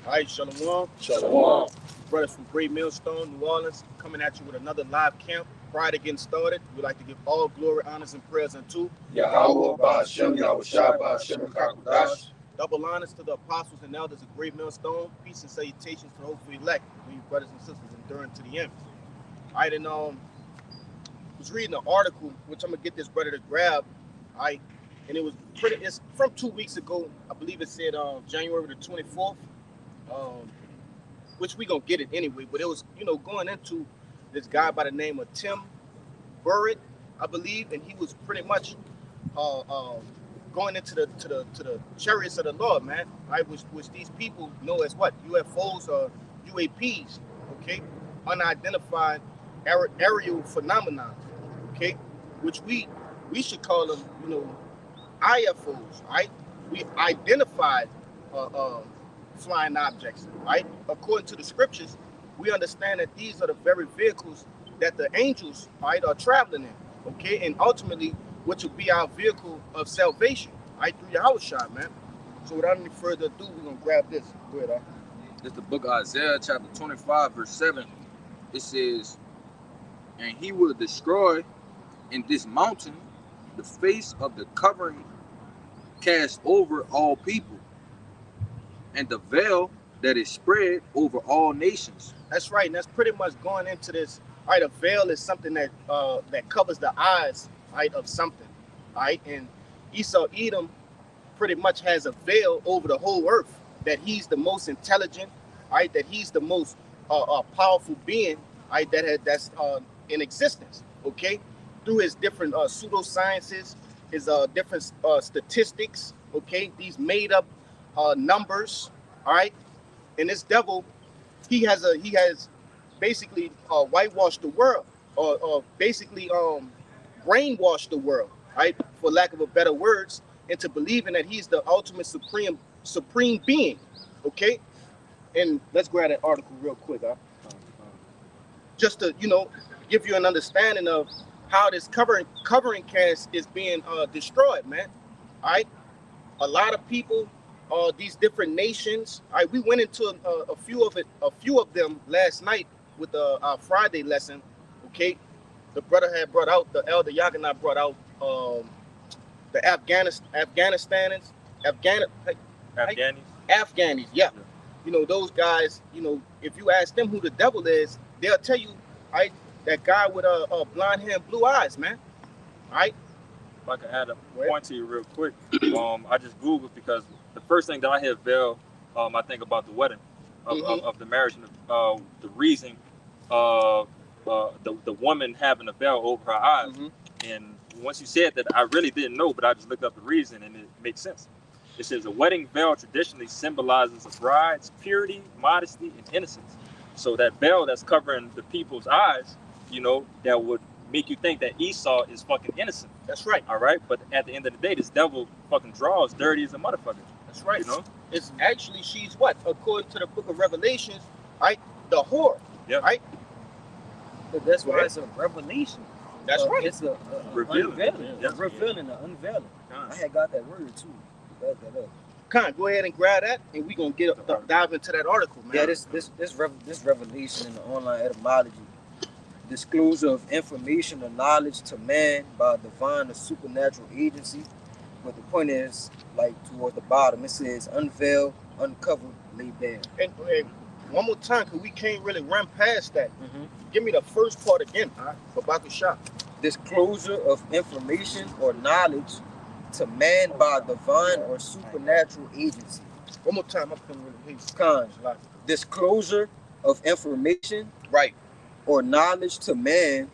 All right, Shalom. Shalom. Brothers from Great Millstone, New Orleans, coming at you with another live camp. Prior to getting started, we'd like to give all glory, honors, and prayers unto Yahweh Ba'Shem, Yahweh Shai Ba'Shem Kakudash. double honors to the apostles and elders of Great Millstone. Peace and salutations to the hopefully elect. We brothers and sisters enduring to the end. All right, and was reading an article, which I'm gonna get this brother to grab. All right, and it's from 2 weeks ago. I believe it said January the 24th. Which we gonna get it anyway, but it was going into this guy by the name of Tim Burritt, I believe, and he was pretty much going into the chariots of the Lord, man. Right, which these people know as what UFOs or UAPs, okay, unidentified aerial phenomenon, okay, which we should call them, IFOs, right? We identified flying objects, right? According to the scriptures, we understand that these are the very vehicles that the angels, right, are traveling in, okay, and ultimately, which will be our vehicle of salvation, right, through Yahushua, man. So without any further ado, we're gonna grab this. Go ahead, It's the book of Isaiah, chapter 25, verse 7. It says, "And he will destroy in this mountain the face of the covering cast over all people, and the veil that is spread over all nations." That's right, and that's pretty much going into this. All right, a veil is something that covers the eyes, right, of something, right? And Esau Edom pretty much has a veil over the whole earth, that he's the most intelligent, right? That he's the most powerful being, right? That's in existence, okay? Through his different pseudosciences, his different statistics, okay? These made up numbers, all right? And this devil, he has basically whitewashed the world, or basically brainwashed the world, right? For lack of a better words, into believing that he's the ultimate supreme being, okay? And let's grab that article real quick, just to give you an understanding of how this covering cast is being destroyed, man. All right, a lot of people, these different nations. All right, we went into a few of them last night with our Friday lesson. Okay, the brother had brought out, the elder Yaganah brought out the Afghanis, yeah. Those guys, if you ask them who the devil is, they'll tell you, right, that guy with a blonde hair and blue eyes, man. All right. If I can add a point to you real quick, I just Googled because the first thing that I hear veil, I think about the wedding of the marriage, and the reason the woman having a veil over her eyes. And once you said that, I really didn't know, but I just looked up the reason and it makes sense. It says a wedding veil traditionally symbolizes a bride's purity, modesty, and innocence. So that veil that's covering the people's eyes, that would make you think that Esau is fucking innocent. That's right. All right. But at the end of the day, this devil fucking draws dirty as a motherfucker. That's right. It's actually, she's what? According to the book of Revelations, right? The whore. Yeah. Right? But that's why it's a revelation. That's right. It's a revealing. Unveiling. Yeah. Revealing, an unveiling. I had got that word too. Back that up. Con, go ahead and grab that, and we're gonna dive into that article, man. Yeah, this revelation in the online etymology, disclosure of information or knowledge to man by a divine or supernatural agency. But the point is, like towards the bottom, it says unveil, uncover, lay bare. And one more time, because we can't really run past that. Give me the first part again, for Bakusha. Disclosure of information or knowledge to man by a divine or supernatural agency. One more time, I couldn't really hear you. Con, disclosure of information, right, or knowledge to man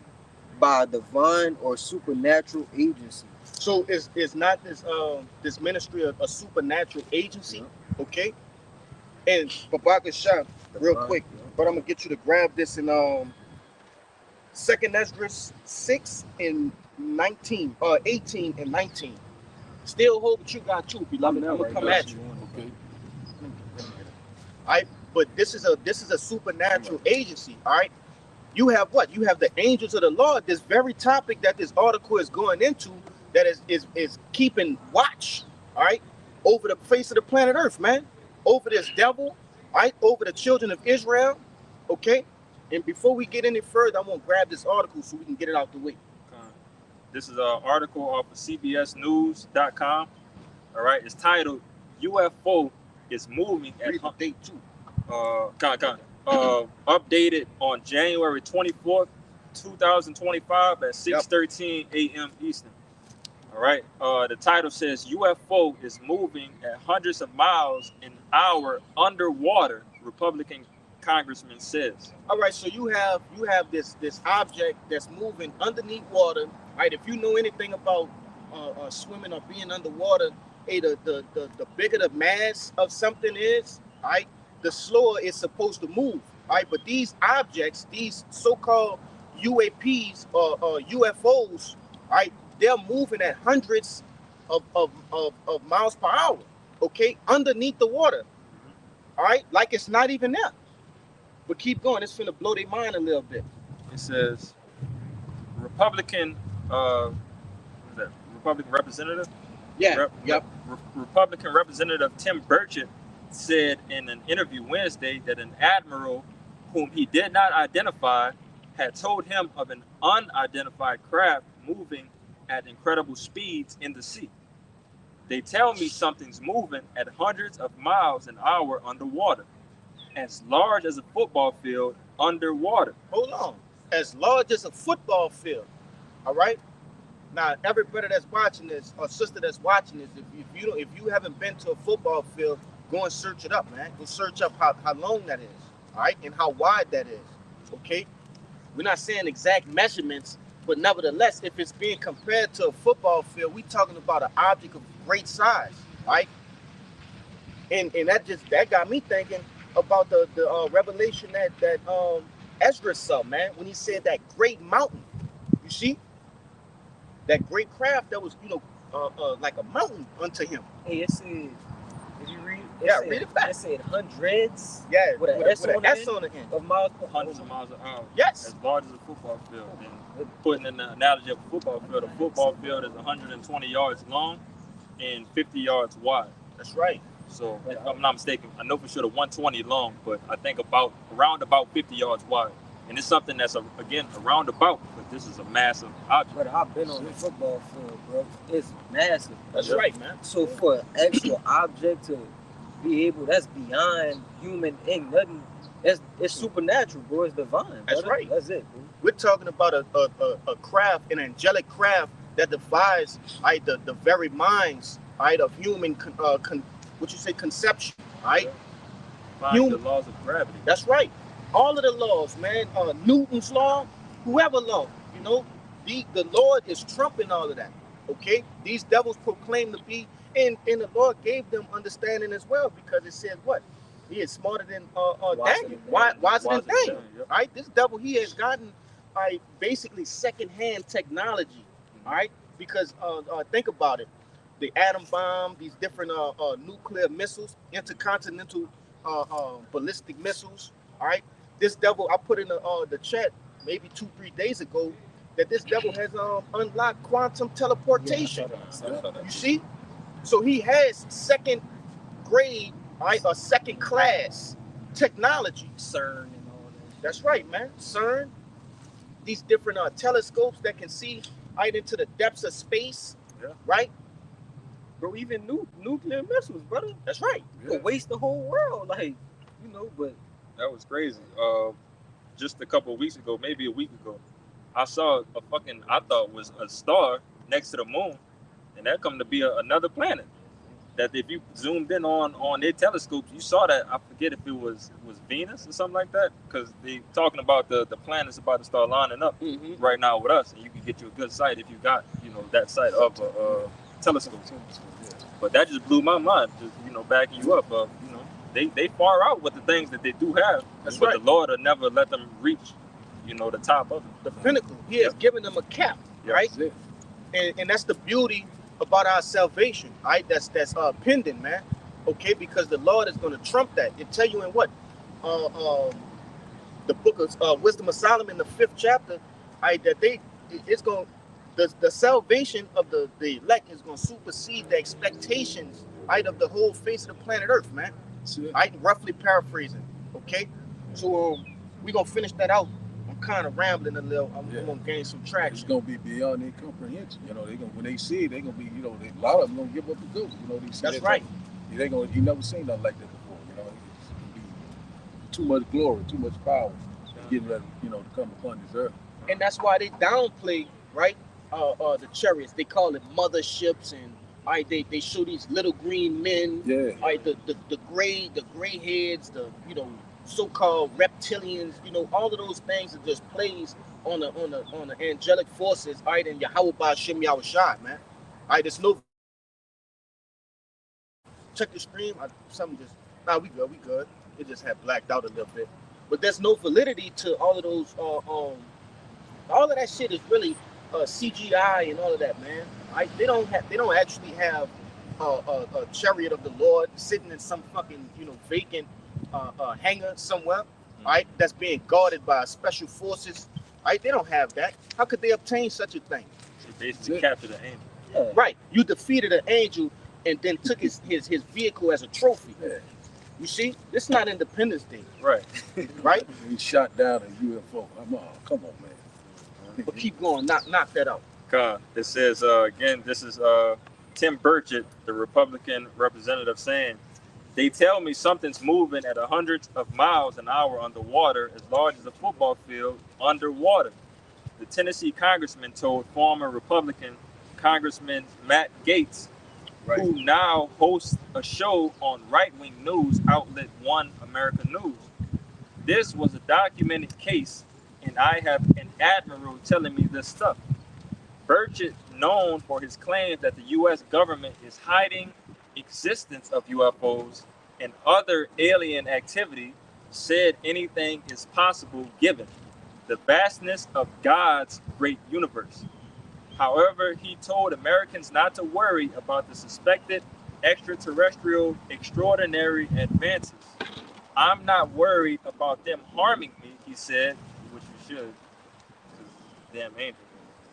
by a divine or supernatural agency. So is not this ministry a supernatural agency, okay? And Babaka Shah, real quick, but I'm gonna get you to grab this in 2nd Esdras 6 and 19, 18 and 19. Still hold what you got too, beloved. I'm gonna come at you. Okay. All right, but this is a supernatural agency. All right. You have what? You have the angels of the Lord. This very topic that this article is going into, that is keeping watch, all right, over the face of the planet Earth, man, over this devil, right, over the children of Israel. Okay, and before we get any further, I want to grab this article so we can get it out the way. This is an article off of CBSNews.com. All right, it's titled "UFO is moving at Read the date too. updated on January 24th, 2025 at 6:13 a.m. Eastern." All right, the title says UFO is moving at hundreds of miles an hour underwater, Republican congressman says. All right, so you have this object that's moving underneath water, right? If you know anything about swimming or being underwater, hey, the bigger the mass of something is, right, the slower it's supposed to move, right? But these objects, these so-called UAPs or UFOs, right, they're moving at hundreds of miles per hour, okay, underneath the water, all right, like it's not even there. But keep going, it's finna blow their mind a little bit. It says Republican, what is that? Republican representative? Republican Representative Tim Burchett said in an interview Wednesday that an admiral whom he did not identify had told him of an unidentified craft moving at incredible speeds in the sea. They tell me something's moving at hundreds of miles an hour underwater, as large as a football field underwater. Hold on, as large as a football field, all right? Now, everybody that's watching this, or sister that's watching this, if you haven't been to a football field, go and search it up, man. Go search up how long that is, all right, and how wide that is, okay? We're not saying exact measurements, but nevertheless, if it's being compared to a football field, we're talking about an object of great size, right? And that got me thinking about the revelation that Ezra saw, man, when he said that great mountain. You see? That great craft that was, like a mountain unto him. Hey, it said, if you read, read it back. It said hundreds. Yeah, with an S on the end. Of miles per Hundreds of miles an hour. Yes. As large as a football field. And putting in the analogy of a football field is 120 yards long and 50 yards wide. That's right. So if I'm not mistaken, I know for sure the 120 long, but I think around about 50 yards wide. And it's something that's again a roundabout, but this is a massive object. But I've been on the football field, bro. It's massive. That's right, man. So for an actual object to be able, that's beyond human thing. Nothing. It's supernatural, bro. It's divine. That's brother. right. That's it, bro. We're talking about a craft, an angelic craft that defies the very minds of human conception, right? Defying the laws of gravity. That's right. All of the laws, man. Newton's law, whoever law, the Lord is trumping all of that. Okay, these devils proclaim to be, and the Lord gave them understanding as well, because it said what? He is smarter than Daniel. Wiser than Daniel. Right? This devil, he has gotten basically secondhand technology. All right, because think about it. The atom bomb, these different nuclear missiles, intercontinental ballistic missiles. All right, this devil, I put in the chat maybe 2-3 days ago that this devil has unlocked quantum teleportation. You see, so he has second grade, or second class technology. CERN and all that. That's right, man. CERN, these different telescopes that can see right into the depths of space. Yeah. Right. Bro, even nuclear missiles, brother. That's right. You could waste the whole world, but That was crazy. Just a couple of weeks ago, maybe a week ago, I saw I thought was a star next to the moon, and that come to be another planet. That if you zoomed in on their telescopes, you saw that. I forget if it was Venus or something like that, because they talking about the planets about to start lining up right now with us, and you can get you a good sight if you got that sight of a telescope. But that just blew my mind, just backing you up. They far out with the things that they do have. That's but right. The Lord will never let them reach, the top of it. The pinnacle. He has given them a cap, right? And that's the beauty about our salvation, right? That's pending, man. Okay, because the Lord is going to trump that. It tell you in what? The book of Wisdom of Solomon, the 5th chapter, the salvation of the elect is going to supersede the expectations, of the whole face of the planet Earth, man. I roughly paraphrasing. Okay, so we gonna finish that out. I'm kind of rambling a little. I'm gonna gain some It's traction. gonna be beyond their comprehension. You know, they gonna when they see it, they gonna be, you know, a lot of them gonna give up the ghost. You know, they see That's that right. They gonna, you never seen nothing like that before. You know, it's gonna be too much glory, too much power, getting ready, you know, to come upon this earth. And that's why they downplay, right? The chariots. They call it motherships, and they show these little green men. Yeah. The gray heads, the so-called reptilians. All of those things are just plays on the angelic forces. And Yahweh Ba'Shem Yahushua, man. There's no. Check the stream. We good. It just had blacked out a little bit, but there's no validity to all of those. All of that shit is really CGI and all of that, man. They don't actually have a chariot of the Lord sitting in some fucking vacant hangar somewhere, right? That's being guarded by special forces. They don't have that. How could they obtain such a thing? They basically captured the angel. Yeah. Right. You defeated an angel and then took his vehicle as a trophy. Yeah. You see, this is not Independence Day, Right. right? He shot down a UFO. Come on, man. But keep going. Knock that out. It says, again, this is Tim Burchett, the Republican representative, saying, they tell me something's moving at hundreds of miles an hour underwater, as large as a football field underwater. The Tennessee congressman told former Republican Congressman Matt Gaetz, who now hosts a show on right-wing news outlet One American News. This was a documented case, and I have an admiral telling me this stuff. Burchett, known for his claims that the U.S. government is hiding existence of UFOs and other alien activity, said anything is possible given the vastness of God's great universe. However, he told Americans not to worry about the suspected extraterrestrial extraordinary advances. I'm not worried about them harming me, he said, which you should, because damn angel.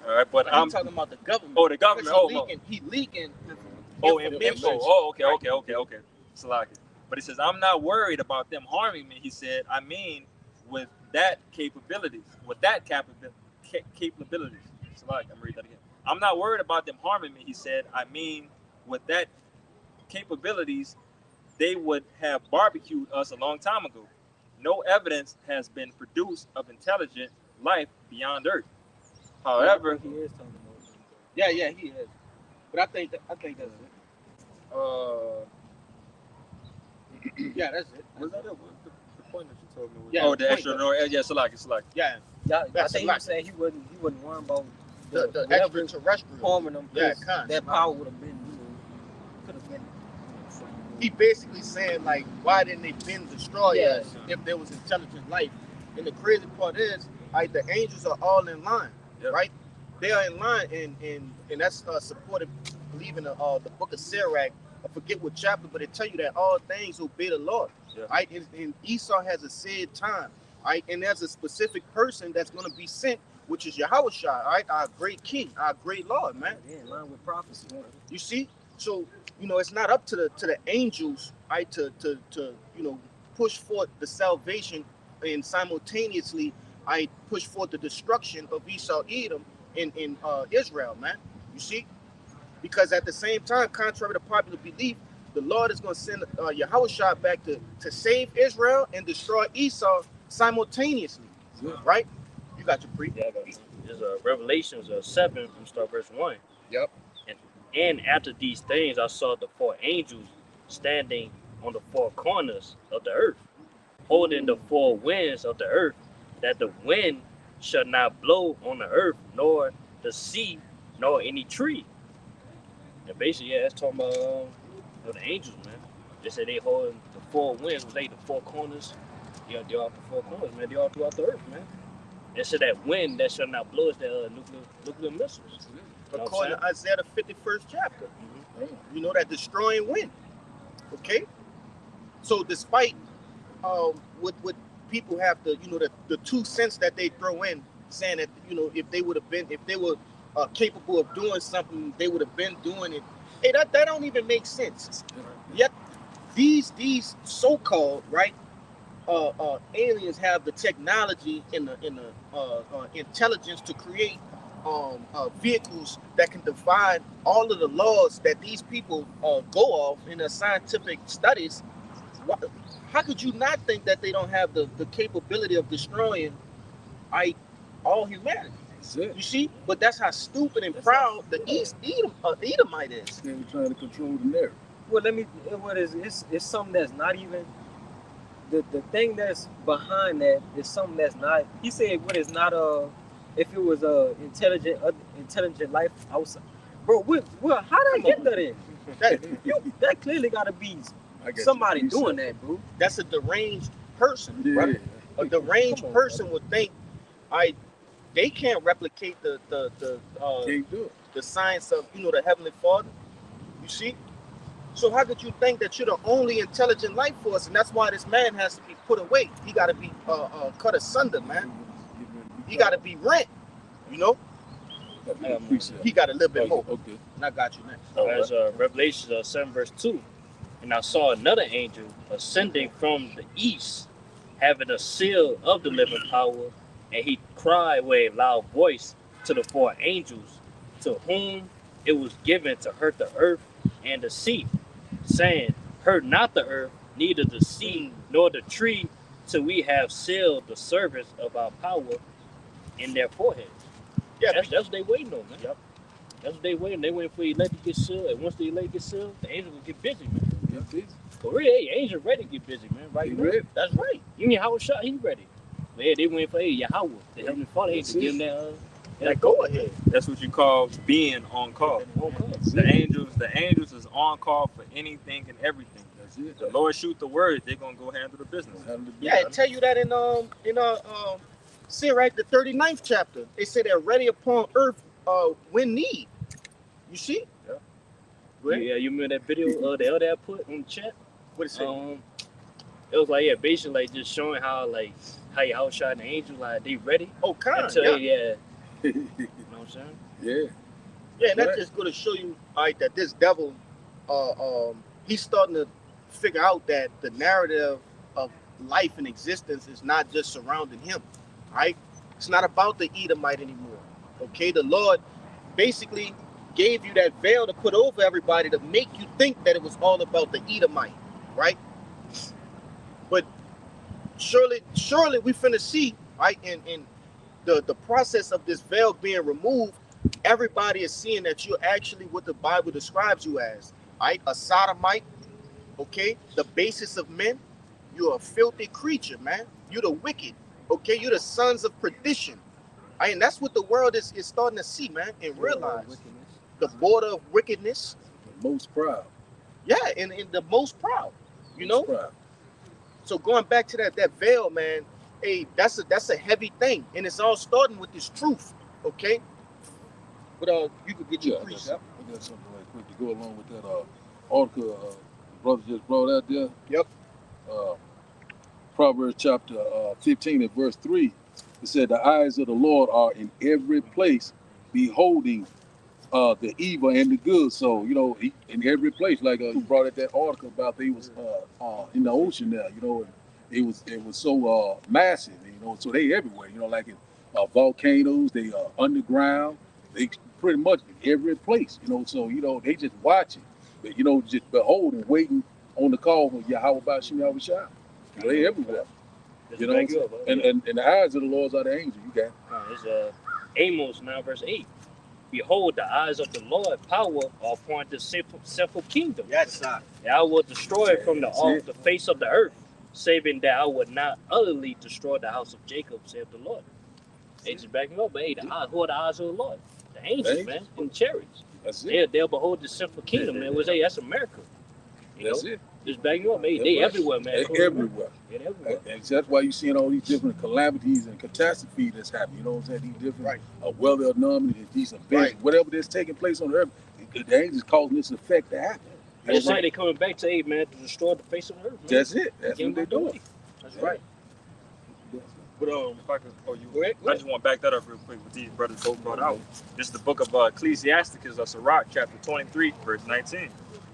All right, but I'm talking about the government. Oh, the government. He leaking. Info. Oh, okay. Salaki. But he says, I'm not worried about them harming me, he said. I mean, with that capabilities. Capabilities. Salaki, I'm reading that again. I'm not worried about them harming me, he said. I mean, with that capabilities, they would have barbecued us a long time ago. No evidence has been produced of intelligent life beyond Earth. However, he is talking about something. Yeah, he is. But I think that's it. Yeah, that's it. Was that it? The point that you told me was Yeah, the extraordinary. Yeah, Salaki. Yeah, Yeah, I That's think a he lot. was saying he wasn't worrying about the whatever extraterrestrial. harming them. Yeah, 'Cause kind. that power would have been, could have been. He basically saying like, why didn't they bend destroy Yeah. us if there was intelligent life? And the crazy part is, the angels are all in line, Yep. right? They are in line, and that's supported, I believe in the book of Sirach. I forget what chapter, but it tell you that all things obey the Lord, Yeah. right? And Esau has a said time, right? And there's a specific person that's going to be sent, which is Yahushua, right? Our great King, our great Lord, man. Yeah, in line with prophecy. You see, so it's not up to the angels, right, to push forth the salvation and simultaneously push forth the destruction of Esau Edom in Israel, man. You see, because at the same time, contrary to popular belief, the Lord is going to send Yahushua back to save Israel and destroy Esau simultaneously, right? You got your pre. Yeah, I got it. There's Revelations 7 from start verse 1. Yep. And after these things, I saw the 4 angels standing on the 4 corners of the earth, holding the 4 winds of the earth, that the wind shall not blow on the earth, nor the sea, nor any tree. And basically, yeah, that's talking about the angels, man. They said they holding the 4 winds, the 4 corners. Yeah, they're all the 4 corners, man. They're all throughout the earth, man. They said that wind that shall not blow is the nuclear missiles. According to Isaiah the 51st chapter, that destroying wind. Okay, so despite what people have to, the 2 cents that they throw in, saying that if they were capable of doing something, they would have been doing it. Hey, that don't even make sense. Yet these so-called right aliens have the technology and the intelligence to create vehicles that can defy all of the laws that these people go off in their scientific studies. How could you not think that they don't have the capability of destroying all humanity? That's it. You see, but that's how stupid and proud the Edomite is. They were trying to control the narrative. Well, it's something that's not even the thing that's behind that is something that's not. He said, "What is not if it was intelligent life outside, bro. How did I get that in? That clearly got to be somebody doing that, bro. That's a deranged person, Yeah. right? A deranged person would think, they can't replicate the Can't do it. the science of the Heavenly Father. You see? So how could you think that you're the only intelligent life force, and that's why this man has to be put away? He got to be cut asunder, man. He got to be rent. You know? He got a little bit more. Okay. And I got you next. As Revelation 7 verse 2, and I saw another angel ascending from the east, having a seal of the living power, and he cried with a loud voice to the 4 angels, to whom it was given to hurt the earth and the sea, saying, hurt not the earth, neither the sea, nor the tree, till we have sealed the service of our power in their foreheads. Yeah, That's what they waiting on, man. Yep. That's what they waiting. They waiting for the elect to get sealed, and once the elect get sealed, the angels will get busy, man. Yeah, busy. For real, hey, angels ready to get busy, man. Right He now. ready. That's right. You mean Howard Shot, he's ready. But yeah, they waiting for Yahweh, the Heavenly Father, That's to give it. them that that go ahead. That's what you call being on call. The angels is on call for anything and everything. That's it. The Lord shoot the word, they're gonna go handle the business. Yeah, I tell you that in Sirach, the 39th chapter. They say they're ready upon earth when need. You see? Yeah. Go ahead. Yeah, you remember that video the elder had put in the chat? What it say? It was like, basically like just showing how Yahweh Shot and the angels, like they ready. Oh, kind. Until, Yeah. You know what I'm saying? Yeah. Yeah, and that's Right. just going to show you, that this devil, he's starting to figure out that the narrative of life and existence is not just surrounding him, right? It's not about the Edomite anymore, okay? The Lord basically gave you that veil to put over everybody to make you think that it was all about the Edomite, right? But surely we finna see, right, in the process of this veil being removed, everybody is seeing that you're actually what the Bible describes you as, right? A sodomite, okay? The basis of men. You're a filthy creature, man. You're the wicked, okay? You're the sons of perdition. Right? And that's what the world is starting to see, man, and realize. The border of wickedness. The most proud. Yeah, and the most proud, you know? Most proud. So going back to that veil, man, hey, that's a heavy thing. And it's all starting with this truth, okay? But you could get your precept. I got something right quick to go along with that article brother just brought out there. Yep. Proverbs chapter 15 and verse 3. It said, the eyes of the Lord are in every place, beholding the evil and the good. So, he, in every place, like you brought out that article about they was in the ocean there, it was so massive, so they everywhere, like in volcanoes, they are underground, they pretty much in every place, so, they just watching, but, just beholding, waiting on the call from Yahweh Bashim Yahweh Shai. They everywhere. And the eyes of the Lord are the angels. You got It's Amos 9 verse 8. Behold, the eyes of the Lord power are upon the sinful kingdom. Yes, sir. And I will destroy it from off the face of the earth, saving that I would not utterly destroy the house of Jacob, saith the Lord. They just backing up, but hey, who are the eyes of the Lord? The angels, man, and the chariots. That's it. They'll behold the sinful kingdom, man. That's America. That's it. Just backing up, hey, they everywhere, man. They everywhere. They're everywhere. And that's why you're seeing all these different calamities and catastrophes that's happening. You know what I'm saying? These different weather anomalies, these events, whatever that's taking place on the earth, the angels causing this effect to happen. That's right. They're coming back to, hey, man, to destroy the face of the earth. Man. That's it. That's what they're doing. That's right. But if I could, Go ahead. I just want to back that up real quick. What these brothers both brought out. This is the book of Ecclesiasticus, Sirach, chapter 23, verse 19.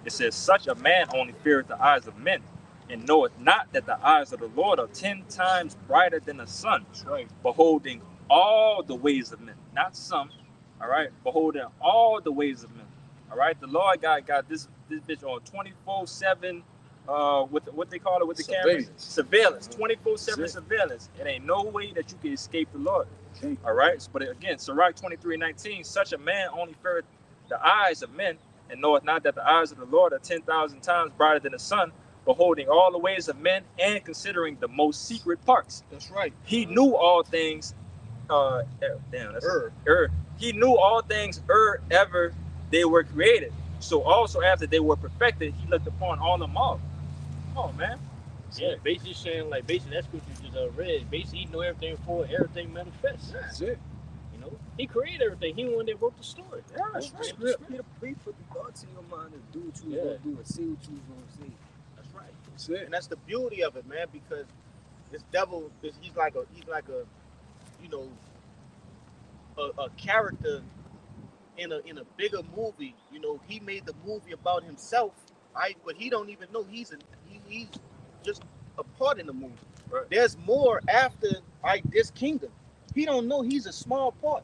It says, such a man only feareth the eyes of men, and knoweth not that the eyes of the Lord are 10 times brighter than the sun, That's right. beholding all the ways of men, not some, all right, beholding all the ways of men, all right. The Lord God got this bitch on 24/7, what they call it with the cameras, surveillance, 24/7 surveillance. It ain't no way that you can escape the Lord, all right. But again, Sirach 23:19, such a man only feareth the eyes of men, and knoweth not that the eyes of the Lord are 10,000 times brighter than the sun, beholding all the ways of men and considering the most secret parts. That's right. He knew all things. He knew all things ever they were created. So also after they were perfected, he looked upon all them all. Come on, man. Yeah, basically saying like basically that's what you just read. Basically, he knew everything before everything manifests. That's it. You know, he created everything. He the one that wrote the story. Yeah, that's right. He put the thoughts in your mind to do what you was gonna do and say what you was gonna say. That's right. That's it. And that's the beauty of it, man, because this devil he's like a you know a character in a bigger movie. You know, he made the movie about himself, right? But he don't even know he's just a part in the movie. Right. There's more after this kingdom. He don't know he's a small part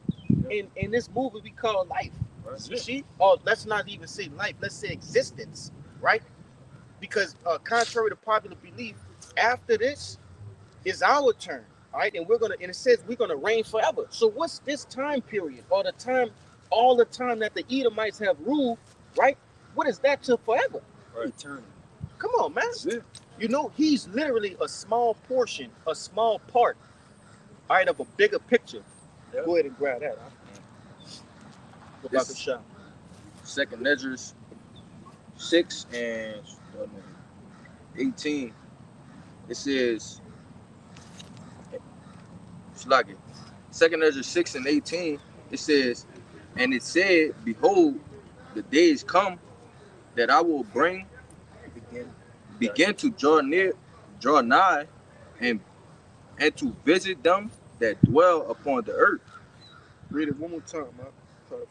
in this movie we call life. Right. You see? Or let's not even say life, let's say existence, right? Because contrary to popular belief, after this is our turn, all right? And it says we're gonna reign forever. So what's this time period or all the time that the Edomites have ruled, right? What is that to forever? Right. Eternal. Come on, man. That's it. You know, he's literally a small portion, a small part, all right, of a bigger picture. Yep. Go ahead and grab that, huh? Go back to shop. Second Esdras 6 and 18. It says, Shlaki. Second Esdras 6 and 18. It says, and it said, behold, the days come that I will begin to draw nigh, and to visit them that dwell upon the earth. Read it one more time, man. Try to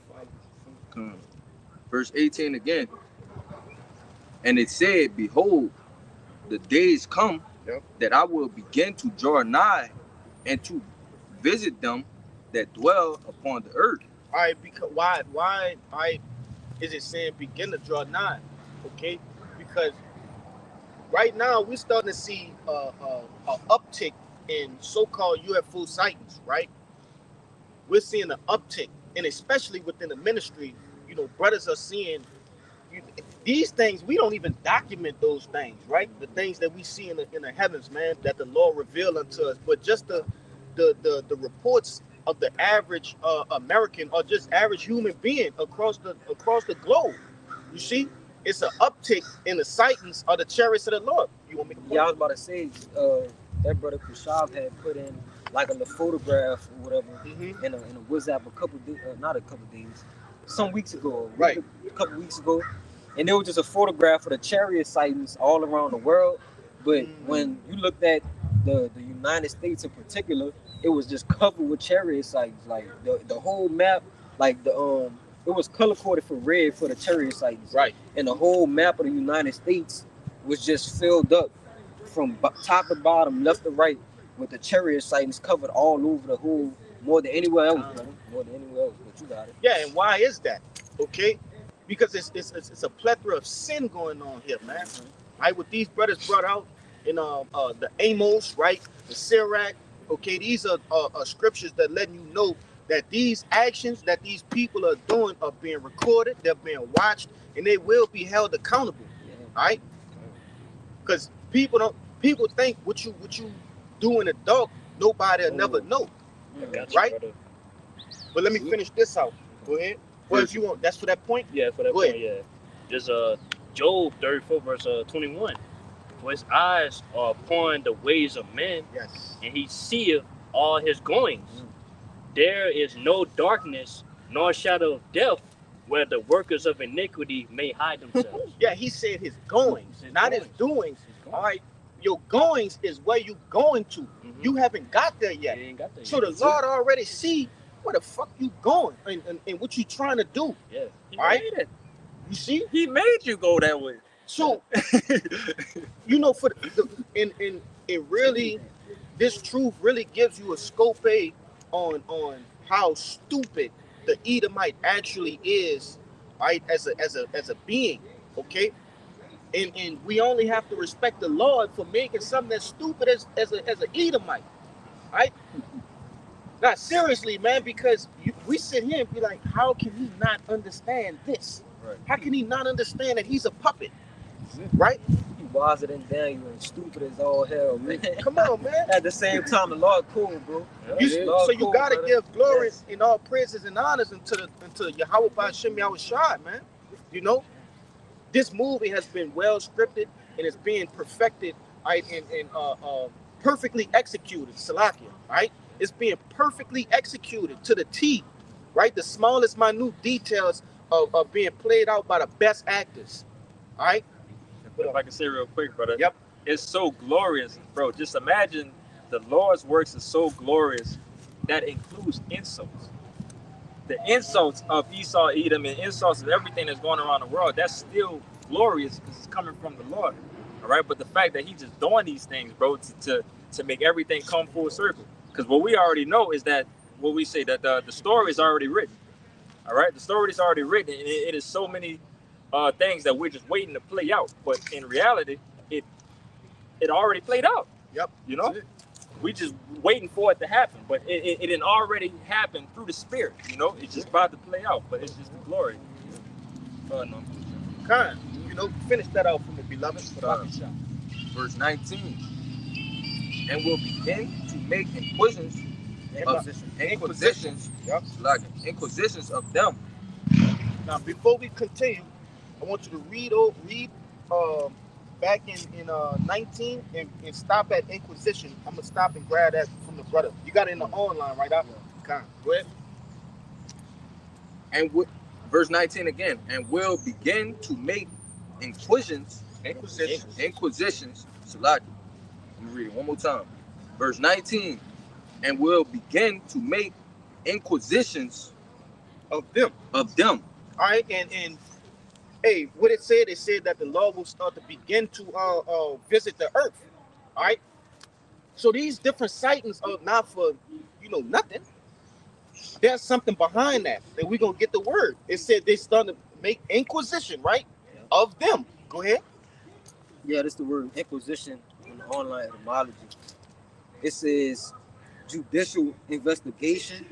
find it. Verse 18 again. And it said, behold, the days come that I will begin to draw nigh, and to visit them that dwell upon the earth. All right, because why is it saying begin to draw nigh? Okay, because right now we're starting to see a uptick in so-called UFO sightings. Right, we're seeing an uptick, and especially within the ministry, you know, brothers are seeing these things. We don't even document those things, right? The things that we see in the heavens, man, that the Lord revealed unto us, but just the reports of the average American or just average human being across the globe. You see, it's an uptick in the sightings of the chariots of the Lord. You want me to? Yeah, I was about to say that brother Kushab had put in like a little photograph or whatever in a WhatsApp some weeks ago, right? A couple weeks ago, and there was just a photograph of the chariot sightings all around the world. But when you looked at the United States in particular, it was just covered with chariot sightings. Like the whole map, like it was color coded for red for the chariot sightings. Right. And the whole map of the United States was just filled up from top to bottom, left to right, with the chariot sightings covered all over the whole, more than anywhere else, brother. More than anywhere else. But you got it. Yeah, and why is that? Okay, because it's a plethora of sin going on here, man. Right, what these brothers brought out in the Amos, right, the Sirach. Okay, these are scriptures that letting you know that these actions that these people are doing are being recorded, they're being watched, and they will be held accountable. All right, because people think what you do in the dark, nobody will never know. Right? Brother. But let me finish this out. Go ahead. Well, if you want, that's for that point. Yeah, for that Go point, ahead. yeah. There's Job 34 verse 21. For his eyes are upon the ways of men, Yes. and he seeth all his goings. There is no darkness nor shadow of death where the workers of iniquity may hide themselves. Yeah, he said his goings, not his doings. All right. Your goings is where you going to. You haven't got there yet. He ain't got that So yet. the Lord already see where the fuck you going and what you trying to do. Yeah. All right. You see? He made you go that way. So, you know, for and it really, this truth really gives you a scope on how stupid the Edomite actually is, right? As a being, okay. And we only have to respect the Lord for making something as stupid as an Edomite, right? Not seriously, man, because we sit here and be like, how can he not understand this? Right. How can he not understand that he's a puppet, right? He wiser than Daniel and stupid as all hell, man. Come on, man. At the same time, the Lord cool, bro. You, Lord so you cool, gotta brother. give glory Yes. and all praises and honors unto Yahweh Ba'ashem Yahushua, man. You know, this movie has been well scripted and it's being perfected, right, and perfectly executed. Salakia, right? It's being perfectly executed to the T, right? The smallest minute details of being played out by the best actors, all right? If I can say real quick, brother. Yep. It's so glorious, bro. Just imagine the Lord's works is so glorious that includes insults. The insults of Esau, Edom, and insults of everything that's going around the world, that's still glorious because it's coming from the Lord. All right. But the fact that he's just doing these things, bro, to make everything come full circle. Because what we already know is that what we say that the story is already written. All right. The story is already written. And it is so many things that we're just waiting to play out. But in reality, it already played out. Yep. You know? We just waiting for it to happen. But it didn't already happen through the spirit. You know? It's just about to play out. But it's just the glory. No. Kind, you know, finish that out for me, beloved. Verse 19. And will begin to make inquisitions Yep. like inquisitions of them. Now, before we continue, I want you to read back in 19 and stop at Inquisition. I'm gonna stop and grab that from the brother. You got it in the online right out. Kind. Go ahead. And verse 19 again. And will begin to make inquisitions. So like, let me read it one more time. Verse 19. And will begin to make inquisitions Of them. of them. All right, and hey, what it said that the Lord will start to begin to visit the earth. All right. So these different sightings are not for nothing. There's something behind that we're gonna get the word. It said they started to make inquisition, right? Of them. Go ahead. Yeah, that's the word inquisition in the online etymology. It says judicial investigation,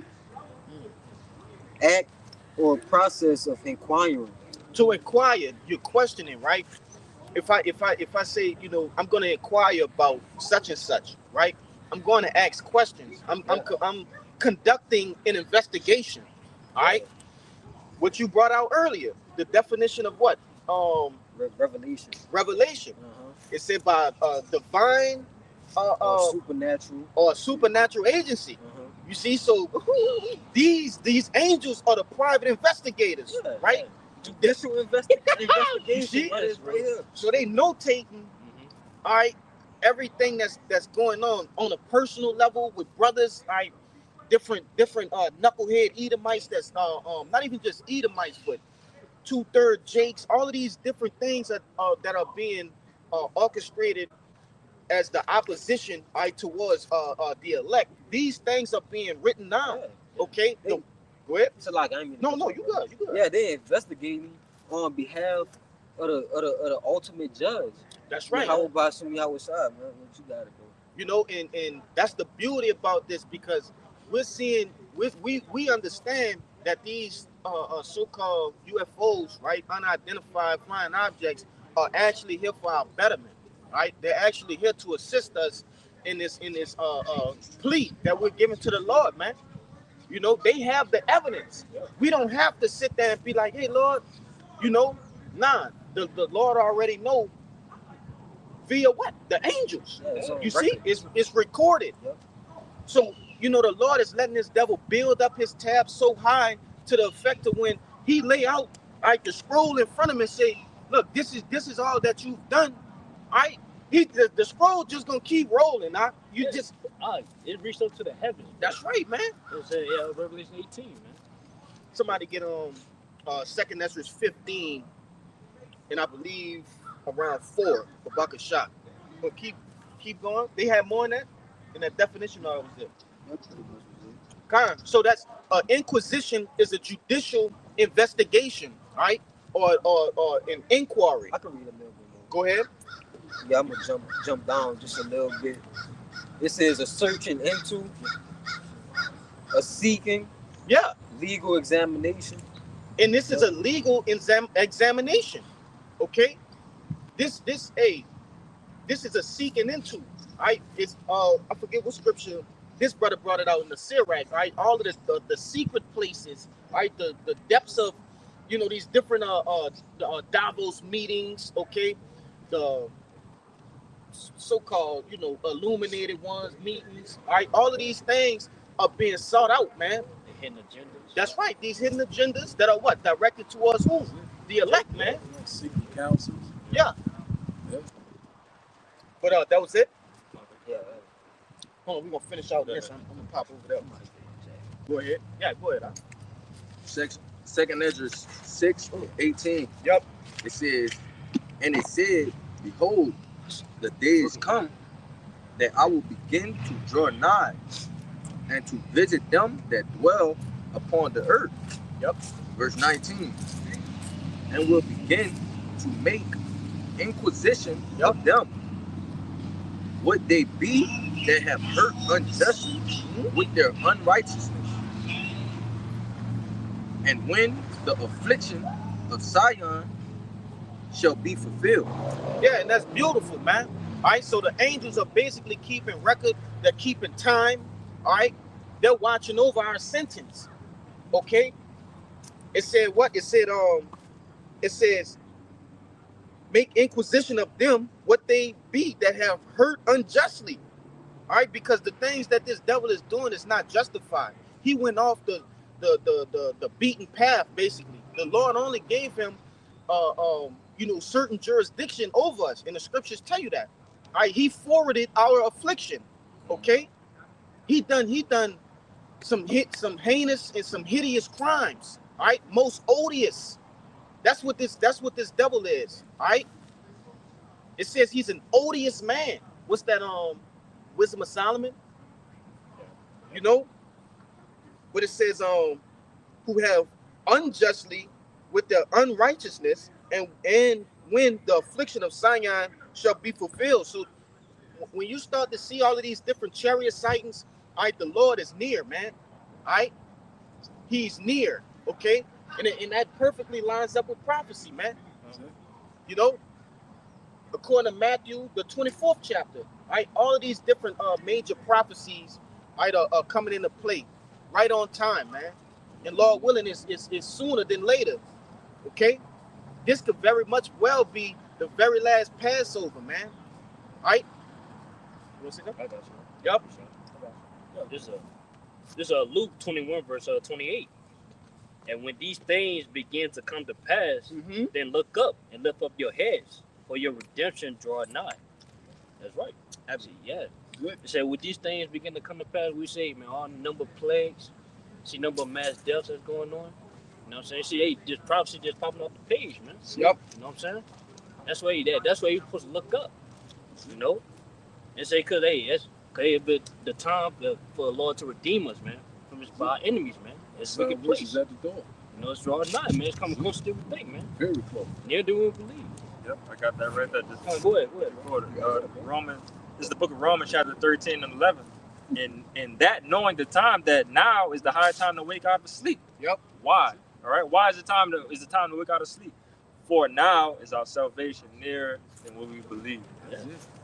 act or process of inquiring. To inquire, you're questioning, right? If I say, I'm going to inquire about such and such, right? I'm going to ask questions. I'm conducting an investigation. All right. What you brought out earlier, the definition of what? Revelation. Revelation. It said by divine Supernatural. Supernatural agency. You see, so these angels are the private investigators, right? Judicial investigation. You see? That is right here. So they notating, all right, everything that's going on a personal level with brothers, all right, different knucklehead Edomites that's not even just Edomites, but 2/3 Jakes, all of these different things that are being orchestrated as the opposition, right, towards the elect. These things are being written down. Okay, no, go ahead. So like I mean, No, you good. Yeah, they investigating on behalf of the ultimate judge. That's right. How about some Yahushua, man? What you gotta do? And that's the beauty about this, because we're seeing, we understand that these so-called UFOs, right, unidentified flying objects, are actually here for our betterment, right? They're actually here to assist us in this plea that we're giving to the Lord, man. They have the evidence. We don't have to sit there and be like, hey, Lord, nah, the Lord already know via what? The angels. You see, it's recorded. So, the Lord is letting this devil build up his tab so high to the effect of when he lay out, right, the scroll in front of him and say, look, this is all that you've done, right? The scroll just gonna keep rolling. It reached up to the heavens. That's right, man. It's Revelation 18, man. Somebody get on 2nd Ezra 15 and I believe around 4 for bucket shot. But keep going. They had more in that definition, or was it? That's pretty much what it is. Kind. So that's inquisition is a judicial investigation, right? Or an inquiry. I can read a little bit more. Go ahead. Yeah, I'm gonna jump down just a little bit. It says a searching into, a seeking, Yeah. legal examination. And this is a legal examination. Okay. This is a seeking into. Right. It's I forget what scripture. This brother brought it out in the Sirach, right? All of the secret places, right? The depths of, these different Davos meetings, okay? The so-called, illuminated ones, meetings, right? All of these things are being sought out, man. The hidden agendas. That's right. These hidden agendas that are what? Directed towards who? The elect, man. Secret councils. Yeah. Yeah. But that was it. Yeah. Hold on, we're gonna finish out this. I'm gonna pop over there. Go ahead. Yeah, go ahead. Second Esdras 6:18. Yep. It says, and it said, behold, the days come that I will begin to draw nigh and to visit them that dwell upon the earth. Yep. Verse 19. And will begin to make inquisition of them. Would they be that have hurt unjustly with their unrighteousness? And when the affliction of Zion shall be fulfilled. Yeah, and that's beautiful, man. All right, so the angels are basically keeping record. They're keeping time. All right, they're watching over our sentence. Okay. It said what? It says make inquisition of them what they be that have hurt unjustly. All right, because the things that this devil is doing is not justified. He went off the beaten path, basically. The Lord only gave him certain jurisdiction over us, and the scriptures tell you that. All right, he forwarded our affliction. Okay, he done some heinous and some hideous crimes. All right, most odious. That's what this devil is. All right, it says he's an odious man. What's that? Wisdom of Solomon. But it says who have unjustly with their unrighteousness, and when the affliction of Zion shall be fulfilled. So when you start to see all of these different chariot sightings, all right, the Lord is near, man. All right, he's near. Okay, and that perfectly lines up with prophecy, man. According to Matthew, the 24th chapter, right? All of these different major prophecies, right, are coming into play right on time, man. And Lord willing, is sooner than later. Okay, this could very much well be the very last Passover, man. Right? You want to say that? I got you. Yep. This is Luke 21 verse 28. And when these things begin to come to pass, then look up and lift up your heads, for your redemption draw nigh. That's right. Absolutely, yeah. Good. It said, when these things begin to come to pass, we say, man, all the number of plagues, see number of mass deaths that's going on. You know what I'm saying? See, hey, this prophecy just popping off the page, man. Yep. You know what I'm saying? That's why you're supposed to look up. And say, cause it's been the time for the Lord to redeem us, man, from by our enemies, man. It's wicked place. Is at the door. It's drawing nigh, man. It's coming closer than we think, man. Very close. Near than we believe. Yep, I got that right there. Just Go ahead. Romans. This is the book of Romans, chapter 13 and 11. And that knowing the time that now is the high time to wake out of sleep. Yep. Why? All right. Why is the time to wake out of sleep? For now is our salvation nearer than what we believe. Yeah.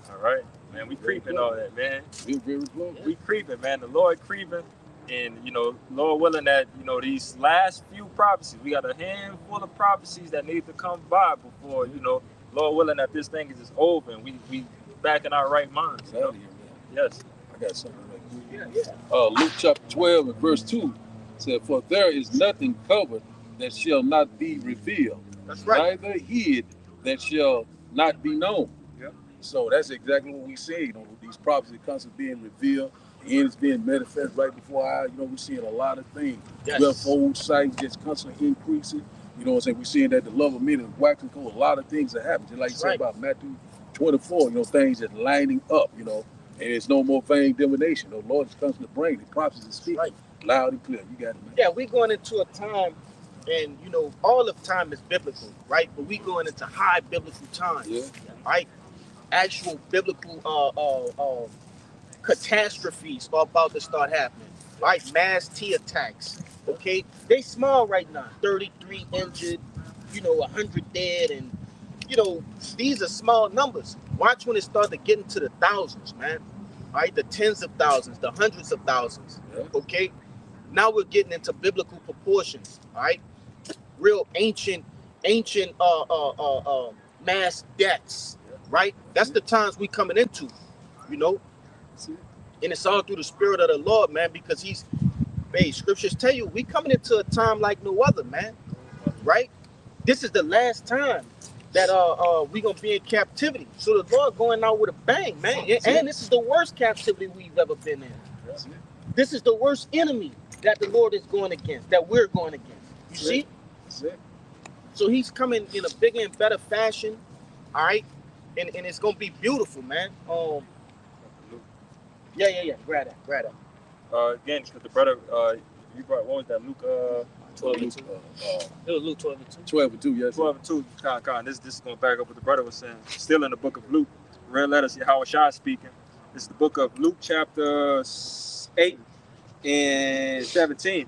All right, man. We creeping all that, man. We're very close. We creeping, man. The Lord creeping, and Lord willing that these last few prophecies, we got a handful of prophecies that need to come by before Lord willing that this thing is just over and we back in our right minds. It's out of here, man. Yes. I got something right here. Luke chapter 12 and verse 2 said, for there is nothing covered that shall not be revealed. That's right. Neither hid that shall not be known. Yep. So that's exactly what we see. These prophecies constantly being revealed, and it's being manifest right before our eyes. We're seeing a lot of things. Yes. UFO sites just constantly increasing. You know what I'm saying? We're seeing that the love of many is waxing cold. A lot of things that happen. Just like you said Right. about Matthew 24, you know, things that lining up, you know, and it's no more vain divination. The Lord is constantly bringing the prophets and speaking Right. loud and clear. You got it, man. Yeah, we going into a time, and you know, all of time is biblical, right? But we going into high biblical times, Yeah. right? Actual biblical catastrophes are about to start happening, right? Mass T attacks, okay? They small right now, 33 injured, you know, 100 dead, and you know, these are small numbers. Watch when it start to get into the thousands, man. Right? The tens of thousands, the hundreds of thousands. Yeah. Okay. Now we're getting into biblical proportions, all right? Real ancient mass deaths, right? That's the times we coming into, you know. And it's all through the spirit of the Lord, man, because he's, hey, scriptures tell you we coming into a time like no other, man. Right? This is the last time that we gonna be in captivity. So the Lord going out with a bang, man. And this is the worst captivity we've ever been in. That's it. This is the worst enemy that the Lord is going against, that we're going against. You see? That's it. So he's coming in a bigger and better fashion, all right? And it's gonna be beautiful, man. Yeah. Grab that. Again, because the brother, you brought, what was that, Luke 12 and 2. It was Luke 12 and 2. 12 and 2, yes. 12 and 2, this is going to back up what the brother was saying. Still in the book of Luke, red letters, Yahweh Shai speaking. This is the book of Luke chapter 8 and 17.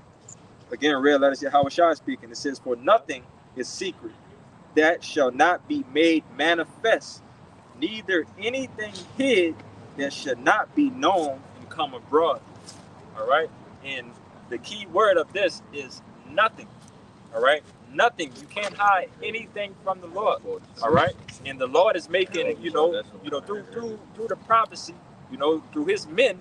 Again, red letters, Yahweh Shai speaking. It says, for nothing is secret that shall not be made manifest, neither anything hid that should not be known and come abroad. All right? And the key word of this is nothing. All right? Nothing. You can't hide anything from the Lord. All right? And the Lord is making, through the prophecy, through his men,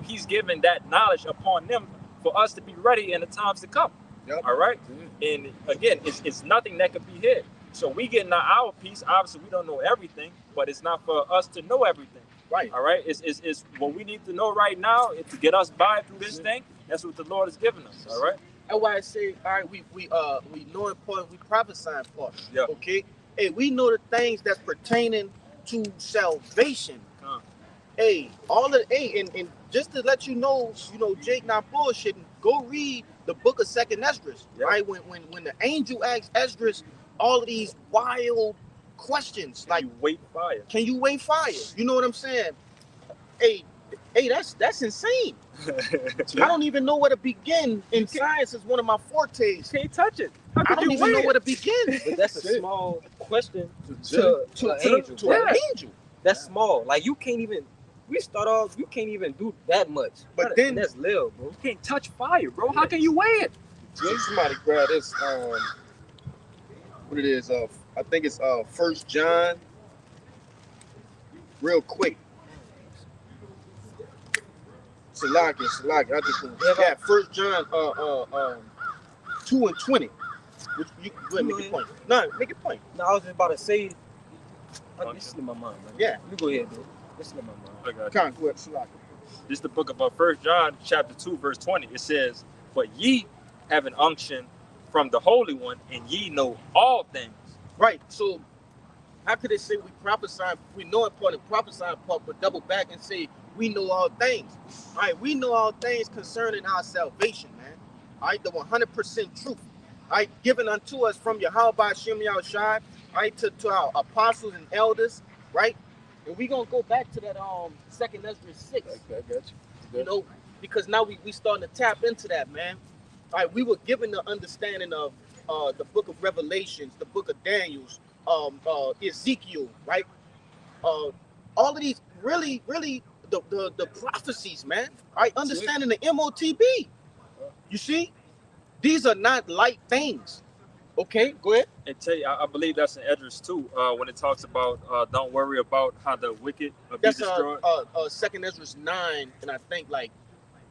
he's giving that knowledge upon them for us to be ready in the times to come. Yep. All right? And again, it's nothing that can be hid. So we getting our piece. Obviously, we don't know everything, but it's not for us to know everything. Right. All right? It's what we need to know right now is to get us by through this thing. That's what the Lord has given us. All right? That's why I say, all right, we know important, we prophesy important. Yeah. Okay. Hey, we know the things that's pertaining to salvation. Hey, and just to let you know, Jake not bullshitting. Go read the book of 2nd Esdras, right? When the angel asked Esdras all of these wild questions, like, you wait fire. Can you wait fire? You know what I'm saying? Hey, that's insane. I don't even know where to begin. In science is one of my fortes. Can't touch it. How I could don't you even know wait? where to begin. But that's a small question to an angel. To an angel. That's small. Like you can't even do that much. But then that's little, bro. You can't touch fire, bro. How can you weigh it? somebody grab this. What it is? I think it's 1 John. Real quick. Salaki. I just yeah. 1 John 2 and 20. Which you go ahead and make your point. No, make your point. No, I was just about to say. This is in my mind, man. Yeah. You go ahead, bro. This is in my mind. Okay. Come on, go ahead, Salaki. This is the book of 1 John chapter 2, verse 20. It says, but ye have an unction from the Holy One, and ye know all things. Right. So how could they say we prophesy, we know important, prophesy part, but double back and say we know all things? All right, we know all things concerning our salvation, man. All right, the 100% truth. All right, given unto us from Yahweh Shem Yahushai, all right, to our apostles and elders, right? And we're gonna go back to that 2nd Esdras 6. I got you. Because now we starting to tap into that, man. All right, we were given the understanding of the book of Revelations, the book of Daniel's, Ezekiel, right? All of these really the prophecies, man. All right, understanding the MOTB. You see, these are not light things. Okay, go ahead. And tell you, I believe that's in Esdras too, when it talks about don't worry about how the wicked will be That's destroyed. 2nd Esdras 9 and I think like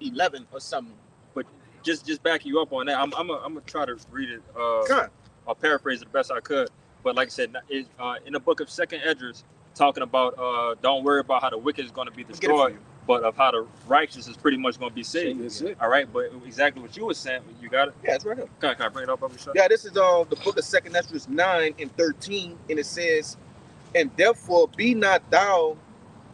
11 or something. But just back you up on that, I'm gonna try to read it Come or paraphrase it the best I could. But like I said, in the book of 2nd Esdras, talking about don't worry about how the wicked is going to be destroyed. but of how the righteous is pretty much going to be saved. That's it. All right, but exactly what you were saying, you got it. Yeah, it's right here. Can I bring it up, Brother Shah? Yeah, this is the book of 2 Esdras 9 and 13, and it says, and therefore be not thou,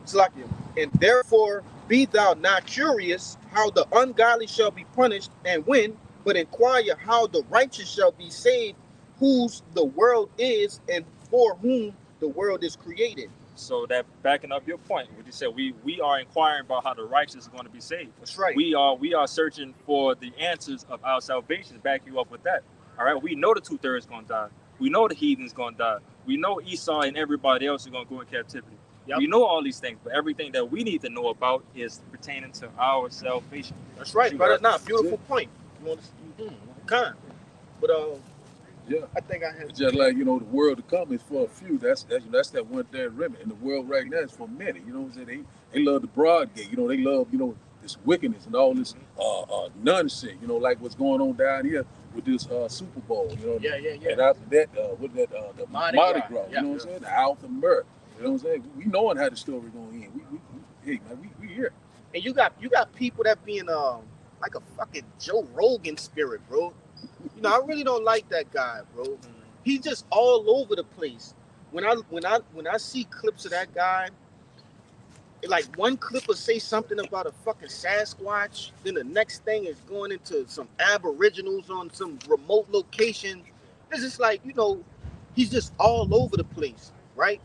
Salakia, and therefore be thou not curious how the ungodly shall be punished and when, but inquire how the righteous shall be saved, whose the world is and for whom the world is created. So that backing up your point, what you said, we are inquiring about how the righteous is going to be saved. That's right. We are searching for the answers of our salvation. Back you up with that. All right. We know the 2/3 is going to die. We know the heathen's going to die. We know Esau and everybody else is going to go in captivity. Yep. We know all these things, but everything that we need to know about is pertaining to our salvation. That's right, You brother. got Nah, beautiful point. You want to kind, but Yeah. I think I have. It's just like, the world to come is for a few. That's that 1/3 remnant. And the world right now is for many. You know what I'm saying? They love the broad gate. They love, this wickedness and all this nonsense, like what's going on down here with this Super Bowl, Yeah. And after that, the Mardi Mardi Gras, Gras, yeah. you know what I'm saying? The Alpha Murder. You know what I'm saying? We knowing how the story going in. Hey man, we here. And you got people that being like a fucking Joe Rogan spirit, bro. I really don't like that guy, bro. He's just all over the place. When I see clips of that guy, like one clip will say something about a fucking Sasquatch, then the next thing is going into some aboriginals on some remote location. It's just like, he's just all over the place, right?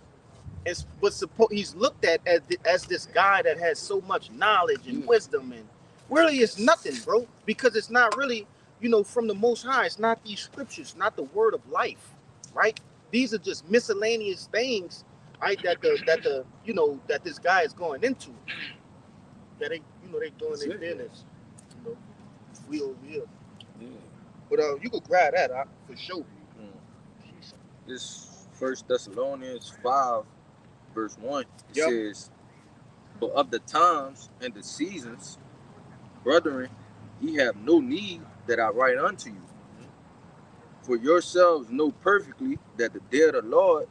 He's looked at as this guy that has so much knowledge and wisdom, and really it's nothing, bro, because it's not really, from the Most High. It's not these scriptures, not the word of life, right? These are just miscellaneous things, right? That this guy is going into. That they doing their business. We over here. Yeah. But you could grab that for sure. This 1 Thessalonians 5, verse 1, it Yep. says, but of the times and the seasons, brethren, ye have no need that I write unto you. For yourselves know perfectly that the day of the Lord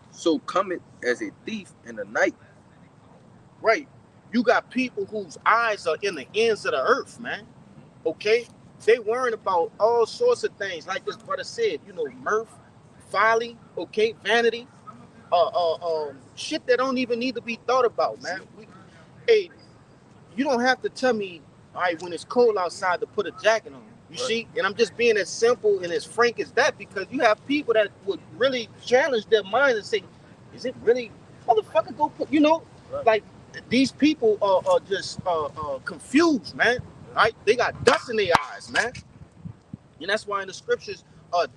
so cometh as a thief in the night. Right. You got people whose eyes are in the ends of the earth, man. Okay? They worrying about all sorts of things, like this brother said, mirth, folly, okay, vanity, shit that don't even need to be thought about, man. Hey, you don't have to tell me, all right, when it's cold outside to put a jacket on. You see? And I'm just being as simple and as frank as that, because you have people that would really challenge their mind and say, is it really, motherfucker, go put, like these people are just confused, man. Right? They got dust in their eyes, man. And that's why in the scriptures,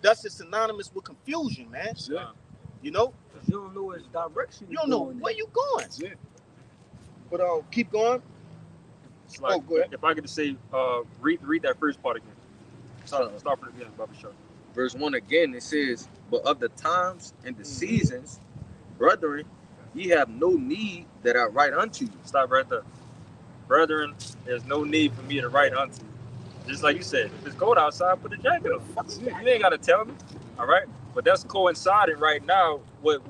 dust is synonymous with confusion, man. Yeah. You don't know which direction You don't know where you going. That's it. But keep going. It's like, go ahead. if I could just say, read that first part again. Start from the beginning, Brother Shah. Verse 1 again, it says, but of the times and the seasons, brethren, ye have no need that I write unto you. Stop right there. Brethren, there's no need for me to write unto you. Just like you said, if it's cold outside, put a jacket on. You ain't got to tell me. All right? But that's coinciding right now with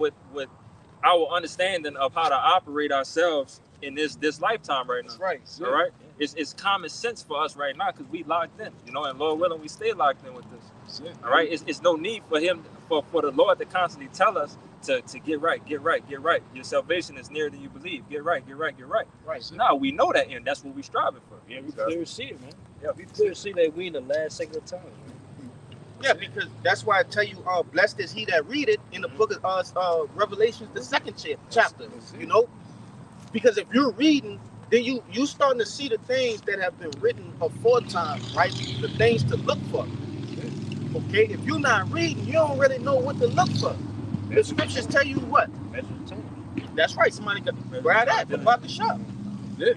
our understanding of how to operate ourselves in this lifetime right now. That's right. All right? It's common sense for us right now because we locked in, and Lord willing, we stay locked in with this. All right? It's no need for the Lord to constantly tell us to get right. Your salvation is nearer than you believe. Get right. Right. So now we know that, and that's what we're striving for. Yeah, we clearly see it, man. Yeah. We clearly see that we in the last second of time, man. Yeah, because that's why I tell you, blessed is he that read it in the book of Revelations, the second chapter. Because if you're reading, then you starting to see the things that have been written aforetime, right? The things to look for. Okay, if you're not reading, you don't really know what to look for. The scriptures tell you what. That's right. Somebody got grab that about the shop. Yeah.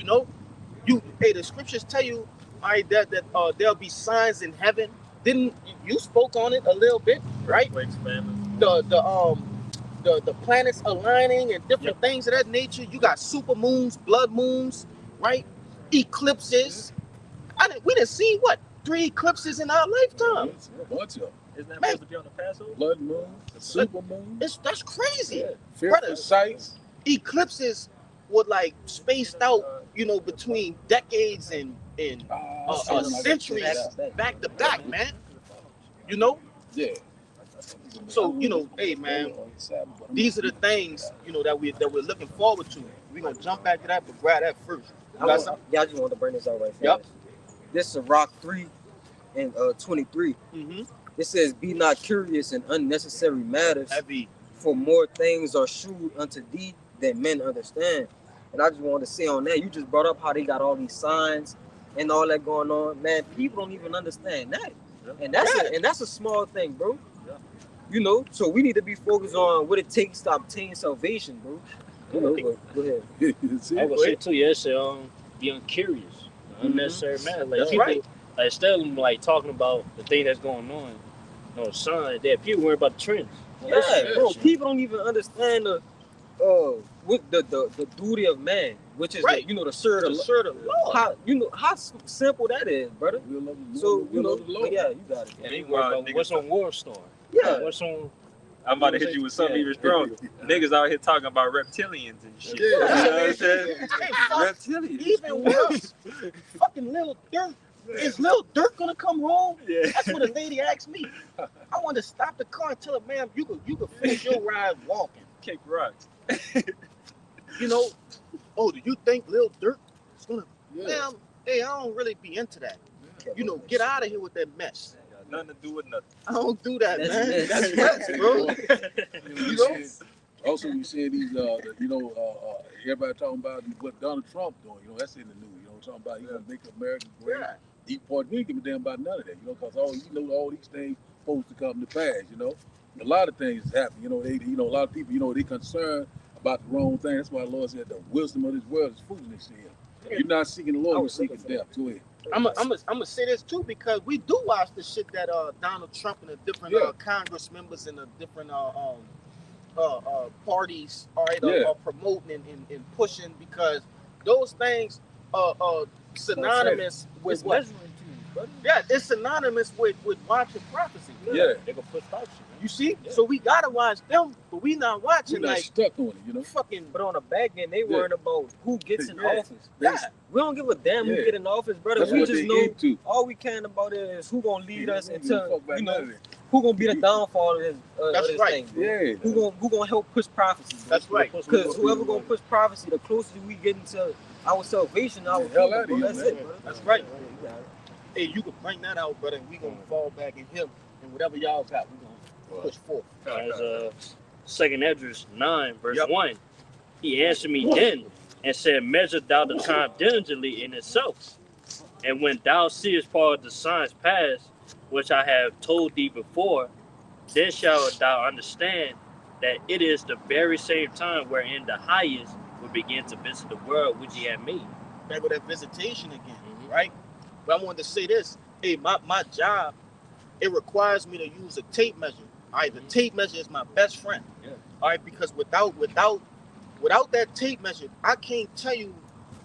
The scriptures tell you, all right, that there'll be signs in heaven. Didn't you spoke on it a little bit, right? Earthquakes, famine. The planets aligning and different things of that nature. You got super moons, blood moons, right? Eclipses. We didn't see 3 eclipses in our lifetime. A bunch of them. Isn't that supposed to be on the Passover? Blood moon, super moon, That's crazy. fearful sights. Eclipses were like spaced out, you know, between decades and centuries back to back, man. You know? Yeah. So, you know, hey man, these are the things, you know, that we're looking forward to. We're gonna jump back to that, but grab that first. You got something? Yeah, I just want to bring this out right fast. Yep. This is Rock 3 and 23. Mm-hmm. It says, "Be not curious in unnecessary matters, Heavy. for more things are shewed unto thee than men understand." And I just wanted to say on that, you just brought up how they got all these signs and all that going on. Man, people don't even understand that. And that's a small thing, bro. You know, so we need to be focused on what it takes to obtain salvation, bro. You know, but go ahead. I would say too, yeah, say being curious, unnecessary matter. Like That's people, right. like instead of like talking about the thing that's going on, you know, signs that people worry about the trends. Yeah, bro. People don't even understand what the duty of man, which is Right. the, you know, the serve The the shirt of Lord. how you know how simple that is, brother. So you know, but yeah, you got it. And they worry about what's on War Star. Yeah, What's on? I'm about to hit you with something even stronger. Niggas out here talking about reptilians and shit. Yeah. You know what I'm saying? Hey, fuck, Reptilians. even worse, fucking Lil Durk. Is Lil Durk gonna come home? Yeah. That's what a lady asked me. I wanted to stop the car and tell her, ma'am, you could finish your ride walking. Kick rocks. You know, oh, do you think Lil Durk is gonna, Yeah. ma'am, hey, I don't really be into that. You know, get out of here with that mess. Got nothing to do with nothing. I don't do that, That's man. mess. That's mess, bro. You know? Also, you see these, everybody talking about what Donald Trump doing. You know, that's in the news. You know, talking about he gonna make America great. Yeah. He part, we ain't give a damn about none of that. You know, because all these things supposed to come to pass. You know, a lot of things is happening. You know, a lot of people, you know, they concerned about the wrong thing. That's why the Lord said the wisdom of this world is foolishness to him. You're not seeking the Lord, you're seeking death. Go ahead. I'm gonna say this too, because we do watch the shit that Donald Trump and the different Congress members and the different parties are promoting and pushing, because those things are synonymous with what? Yeah, it's synonymous with watching prophecy. Yeah. They gonna push out you. You see? So we gotta watch them, but we not We're watching not like stuck on it, you know. fucking. But on the back end, they worrying about who gets in Yeah. office. Yeah. We don't give a damn who Yeah. get in office, brother. That's We what just they know into. all we caring about is who gonna lead us They don't into, give a fuck about you none know, of that. who gonna be the downfall of this, That's of this right. thing. Bro. Yeah. Who gonna help push prophecy? Bro? That's right. Because whoever gonna push prophecy, the closer we get into our salvation, our The hell kingdom, outta bro. here, That's man. it, brother. That's right. You got it. Hey, you can bring that out, brother, and we gonna fall back in him, and whatever y'all got, we gonna push forth. As Second Esdras 9 verse Yep. 1, he answered me then and said, "Measure thou the time diligently in itself, and when thou seest part of the signs pass, which I have told thee before, then shalt thou understand that it is the very same time wherein the highest will begin to visit the world which he had made." Back with that visitation again, right? But I wanted to say this. Hey, my job, it requires me to use a tape measure. All right, the tape measure is my best friend. Yeah. All right, because without that tape measure, I can't tell you,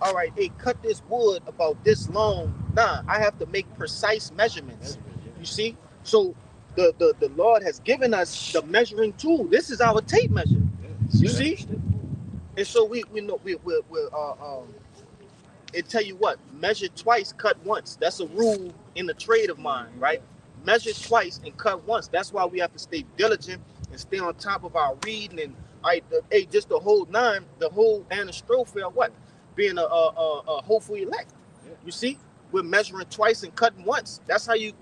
all right, hey, cut this wood about this long. Nah, I have to make precise measurements. You see? So the Lord has given us the measuring tool. This is our tape measure. You see? And so we know it tell you what, measure twice, cut once. That's a rule in the trade of mine, right? Measure twice and cut once. That's why we have to stay diligent and stay on top of our reading and just the whole nine, the whole anastrophe of what? Being a hopeful elect. You see? We're measuring twice and cutting once. That's how you're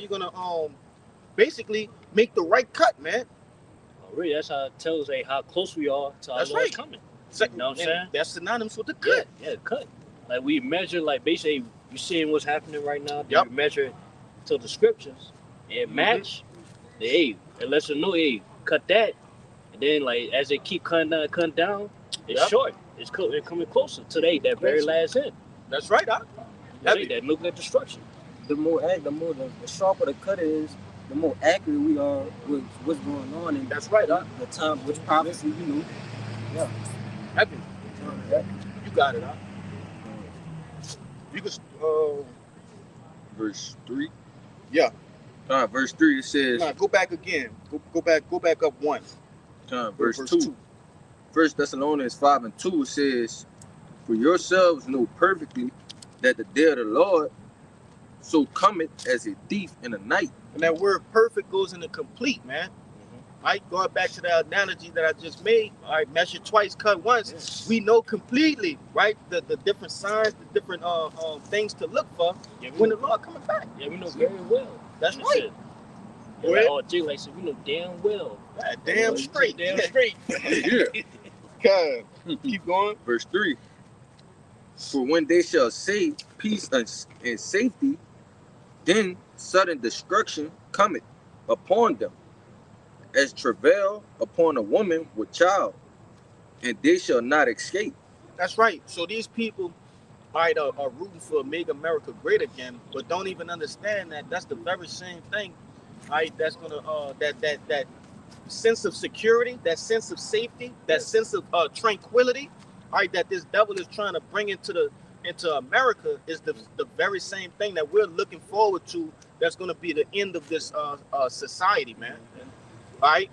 gonna basically make the right cut, man. Really, that's how it tells how close we are to our That's Lord's right. coming. So, You know what I'm and saying? that's synonymous with the Yeah, cut. yeah, cut. Like we measure, like basically, you seeing what's happening right now. Then Yep. you measure it to the scriptures and match. Hey, it lets you know, hey, cut that, and then like as they keep cutting down, it's Yep. short. It's coming closer to that very last end. That's right, Doc. That nuclear destruction. The sharper the cut is, the more accurate we are with what's going on and That's right, Doc. the time, which prophecy, you know. Happy. You got it, Doc. You can Verse 3. Yeah. Verse 3 it says, go back again. Go back up once. verse 2. 1 Thessalonians 5:2 says, For yourselves know perfectly that the day of the Lord so cometh as a thief in the night. And that word perfect goes into complete, man. Right? Going back to the analogy that I just made, all right, measure twice, cut once. Yes. We know completely, right, the different signs, the different things to look for Yeah, we when know, the Lord coming back. yeah, we know very well. That's That's right. it. Go Yeah, ahead. like Jay like said, we know damn well. Damn straight. Damn straight. Yeah. God. Keep going. Verse 3. For when they shall say peace and safety, then sudden destruction cometh upon them, as travail upon a woman with child, and they shall not escape. That's right. So these people, right, are rooting for Make America Great Again, but don't even understand that that's the very same thing, right? That's gonna that sense of security, that sense of safety, that sense of tranquility, right? That this devil is trying to bring into America is the very same thing that we're looking forward to. That's gonna be the end of this society, man. All right.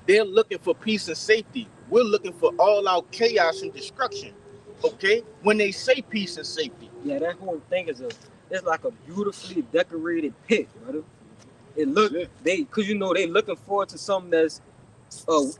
They're looking for peace and safety. We're looking for all out chaos and destruction. Okay? When they say peace and safety. Yeah, that whole thing it's like a beautifully decorated pit, brother. It look cause they looking forward to something that's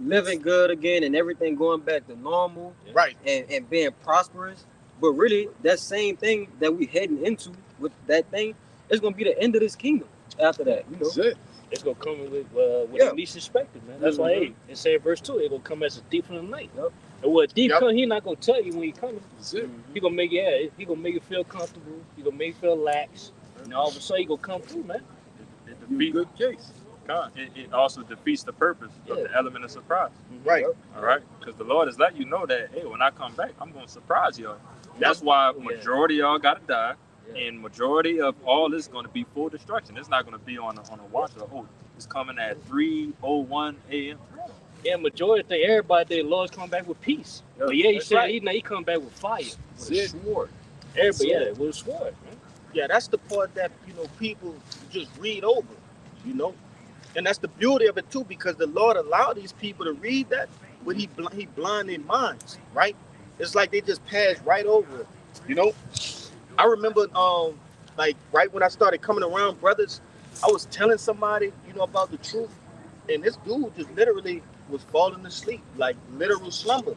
living good again and everything going back to normal Right. and being prosperous. But really, that same thing that we heading into with that thing, it's gonna be the end of this kingdom after that, you know. That's it. It's gonna come with Yeah. the least expected, man. That's why hey, it said verse 2, it gonna come as a thief in the night. Yep. And what thief Yep. come, he not gonna tell you when he coming. That's it. He gonna make he gonna make you feel comfortable. He gonna make you feel lax. And all of a sudden he gonna come through, man. It You defeats, good case. it also defeats the purpose of Yeah. the element of surprise. Right. All right, because the Lord is letting you know that hey, when I come back, I'm gonna surprise y'all. That's why majority of y'all gotta die, Yeah. and majority of all is gonna be full destruction. It's not gonna be on a watch or oh, it's coming at 3:01 a.m. Yeah, majority think everybody think the Lord's coming back with peace. Yeah, But yeah, he that's said right. he come back with fire, with That's a it. sword. Everybody, with a sword, man. Yeah, that's the part that people just read over, and that's the beauty of it too, because the Lord allowed these people to read that, but he blind their minds, right? It's like they just passed right over it, I remember, like right when I started coming around brothers, I was telling somebody, about the truth, and this dude just literally was falling asleep, like literal slumber,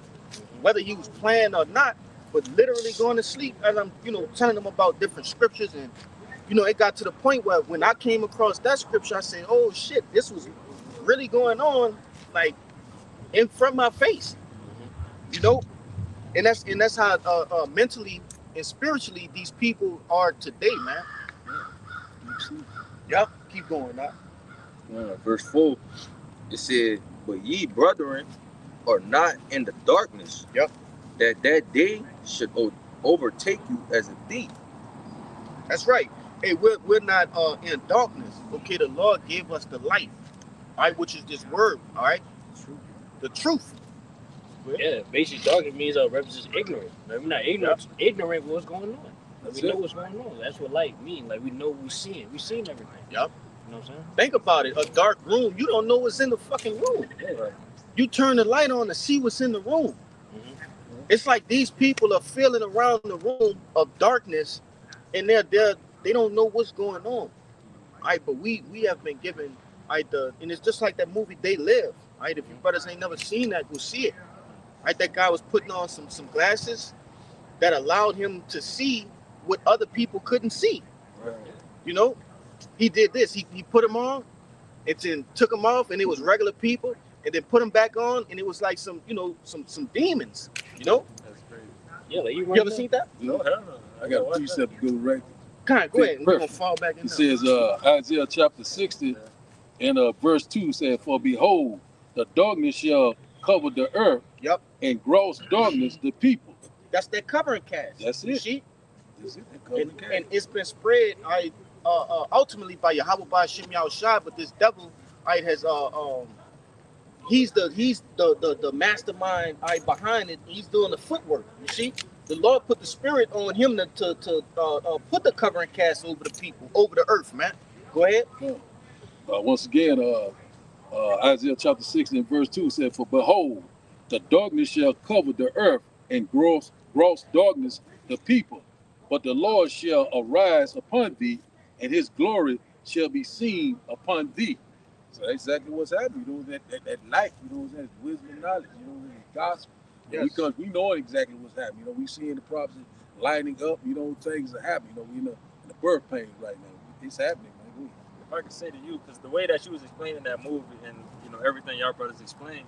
whether he was playing or not, but literally going to sleep as I'm, telling them about different scriptures. And, it got to the point where when I came across that scripture, I said, oh shit, this was really going on, like in front of my face, and that's how mentally and spiritually these people are today, man. Yep, keep going now. Verse 4, it said, but ye brethren are not in the darkness, Yep. that day should overtake you as a thief. That's right. Hey, we're not in darkness. Okay, the Lord gave us the light, all right, which is this word, all right, the truth. Yeah, basically darkness means represents ignorant. Like, we're not ignorant of what's going on. Like, we know what's going on. That's what light means. Like we know we're seeing everything. Yep. You know what I'm saying? Think about it. A dark room, you don't know what's in the fucking room. Yeah. You turn the light on to see what's in the room. It's like these people are feeling around the room of darkness, and they don't know what's going on. All right, but we have been given, and it's just like that movie They Live. All right, if you brothers ain't never seen that, go see it. All right, that guy was putting on some glasses that allowed him to see what other people couldn't see. Right. He did this. He put them on, and then took them off, and it was regular people, and then put them back on, and it was like some demons. That's crazy. Yeah, like You ever seen that? No, hell no. I got a precept to go right. Kind go ahead. We're gonna Perfect. fall back in. It says Isaiah chapter 60 and verse 2 said, for behold, the darkness shall cover the earth, Yep. and gross darkness the people. That's that covering cast. That's You it. see? That's it. That covering cast. And it's been spread, ultimately by Yahweh by Shem Yahushua, but this devil, has he's the mastermind, behind it. He's doing the footwork. You see, the Lord put the spirit on him to put the covering cast over the people, over the earth, man. Go ahead. Once again, Isaiah chapter 60 and verse 2 said, for behold, the darkness shall cover the earth, and gross gross darkness the people. But the Lord shall arise upon thee, and his glory shall be seen upon thee. So that's exactly what's happening. You know, at night, you know, that's wisdom and knowledge, you know, the gospel. Yes. Because we know exactly what's happening. You know, we seeing the prophecy lining up, you know, things are happening. You know, we in the birth pains right now. It's happening, man. If I could say to you, because the way that you was explaining that movie and you know everything y'all brothers explained,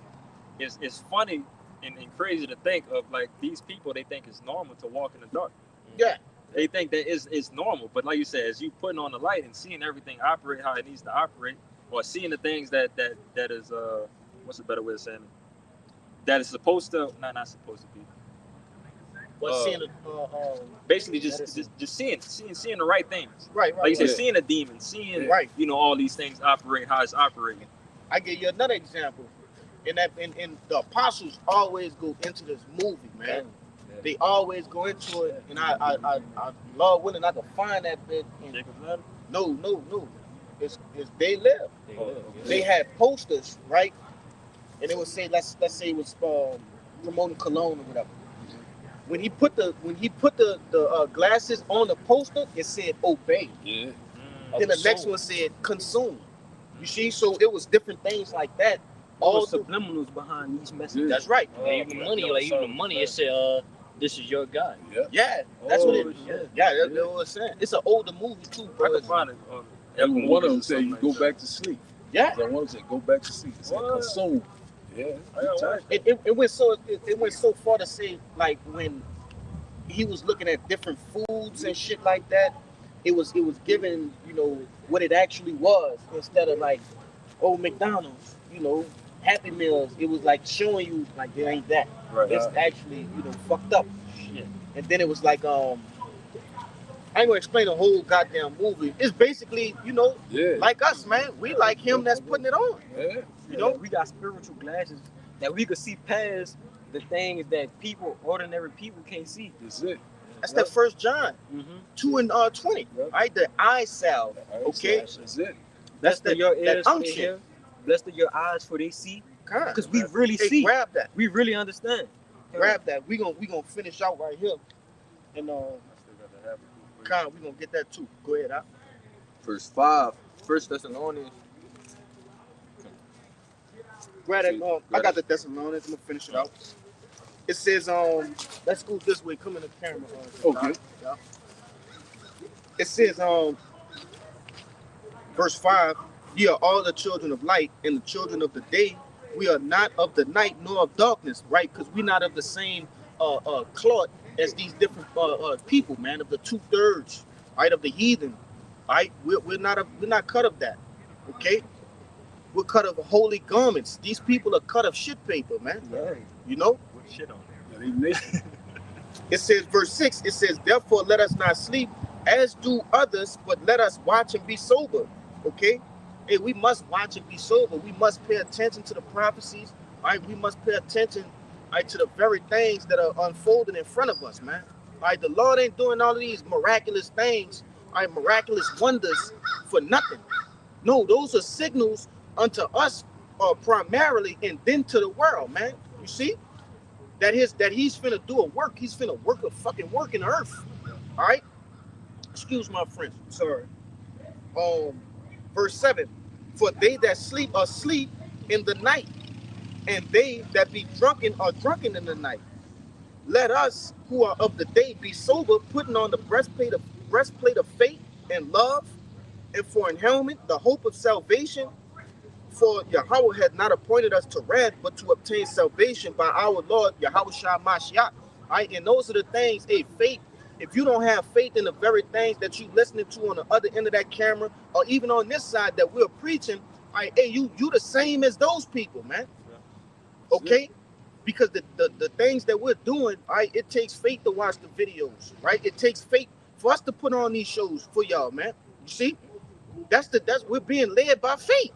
it's funny and crazy to think of like these people. They think it's normal to walk in the dark. Yeah. They think that it's normal, but like you said, as you putting on the light and seeing everything operate how it needs to operate, or seeing the things that is what's a better way of saying it? That is supposed to not supposed to be. But seeing the Basically just seeing the right things. right, Like you said, Yeah. seeing a demon, seeing Right. you know all these things operate how it's operating. I give you another example. In the apostles always go into this movie, man. They always go into it, and I Lord willing, I can find that bit. And Jacob's ladder? no. It's they live. They had posters, right? And it would say, let's say it was promoting cologne or whatever. When he put the glasses on the poster, it said obey. Yeah. Then the next one said consume. You see, so it was different things like that. All All subliminals behind these messages. that's right. Even the money, it said, this is your God. Yeah. Yeah, that's what it. shit. Yeah, that's what it was saying. It's an older movie too, I bro. could find it on And one of them movies or say you something go like back to sleep. Yeah, So one of them say go back to sleep. It said What? consume. Yeah. I gotta watch it went so far to say like when he was looking at different foods and shit like that, it was giving what it actually was instead of like McDonald's, Happy Meals. It was like showing you like it ain't that. Right. It's actually fucked up. Shit. And then it was like I ain't gonna explain the whole goddamn movie. It's basically Yeah. like us, man. We like him that's putting it on. Yeah. We got spiritual glasses that we could see past the things that ordinary people can't see. That's it. That's that First John Mm-hmm. 2 and 20. Yep. Right, the eye salve. Okay, That's it. that's Blessed are your that ears for they unction. hear. Blessed are your eyes for they see. God, Because we really hey, see. grab that. We really understand. Grab that. We gonna finish out right here, and Con, we gonna get that too. Go ahead, out. Verse 5, 1 Thessalonians. Grab that. I got the Thessalonians. I'm gonna finish it out. It says, let's go this way. Come in the camera. Okay. Yeah. It says, verse 5, ye are all the children of light and the children of the day. We are not of the night nor of darkness, right? Because we're not of the same cloth as these different people, man, of the 2/3, right, of the heathen, right? We're not cut of that, okay? We're cut of holy garments. These people are cut of shit paper, man. Yeah. You know? With shit on Yeah, they naked. It says, verse 6, it says, therefore let us not sleep as do others, but let us watch and be sober, okay? Hey, we must watch and be sober. We must pay attention to the prophecies, right? We must pay attention, right, to the very things that are unfolding in front of us, man. Right? The Lord ain't doing all of these miraculous things, right, miraculous wonders for nothing. No, those are signals unto us primarily, and then to the world, man. You see? That he's finna do a work. He's finna work a fucking work in the earth. All right? Excuse my French. Sorry. Verse 7. For they that sleep are asleep in the night, and they that be drunken are drunken in the night. Let us who are of the day be sober, putting on the breastplate of faith and love, and for an helmet the hope of salvation. For Yahweh had not appointed us to wrath, but to obtain salvation by our Lord Yahweh Shah Mashiach. Right? And those are the things, faith. If you don't have faith in the very things that you listening to on the other end of that camera, or even on this side that we're preaching, right, you the same as those people, man. Okay? Because the things that we're doing, right, it takes faith to watch the videos, right? It takes faith for us to put on these shows for y'all, man. You see? That's we're being led by faith.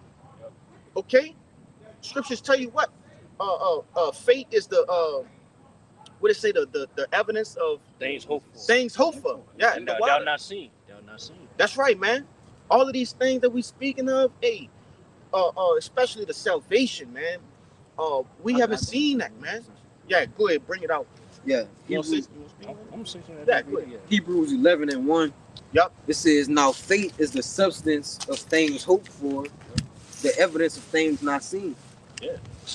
Okay? Scriptures tell you what? Faith is the what it say, the evidence of Things hopeful. things hoped for. Yeah, in the Thou wild. not seen. Thou not seen. That's right, man. All of these things that we speaking of, especially the salvation, man. We haven't seen that, man. Yeah, go ahead, bring it out. Yeah. You know, Hebrews, I'm gonna say something. Yeah, go ahead. Hebrews 11:1. Yup. It says, "Now faith is the substance of things hoped for, the evidence of things not seen." Yeah.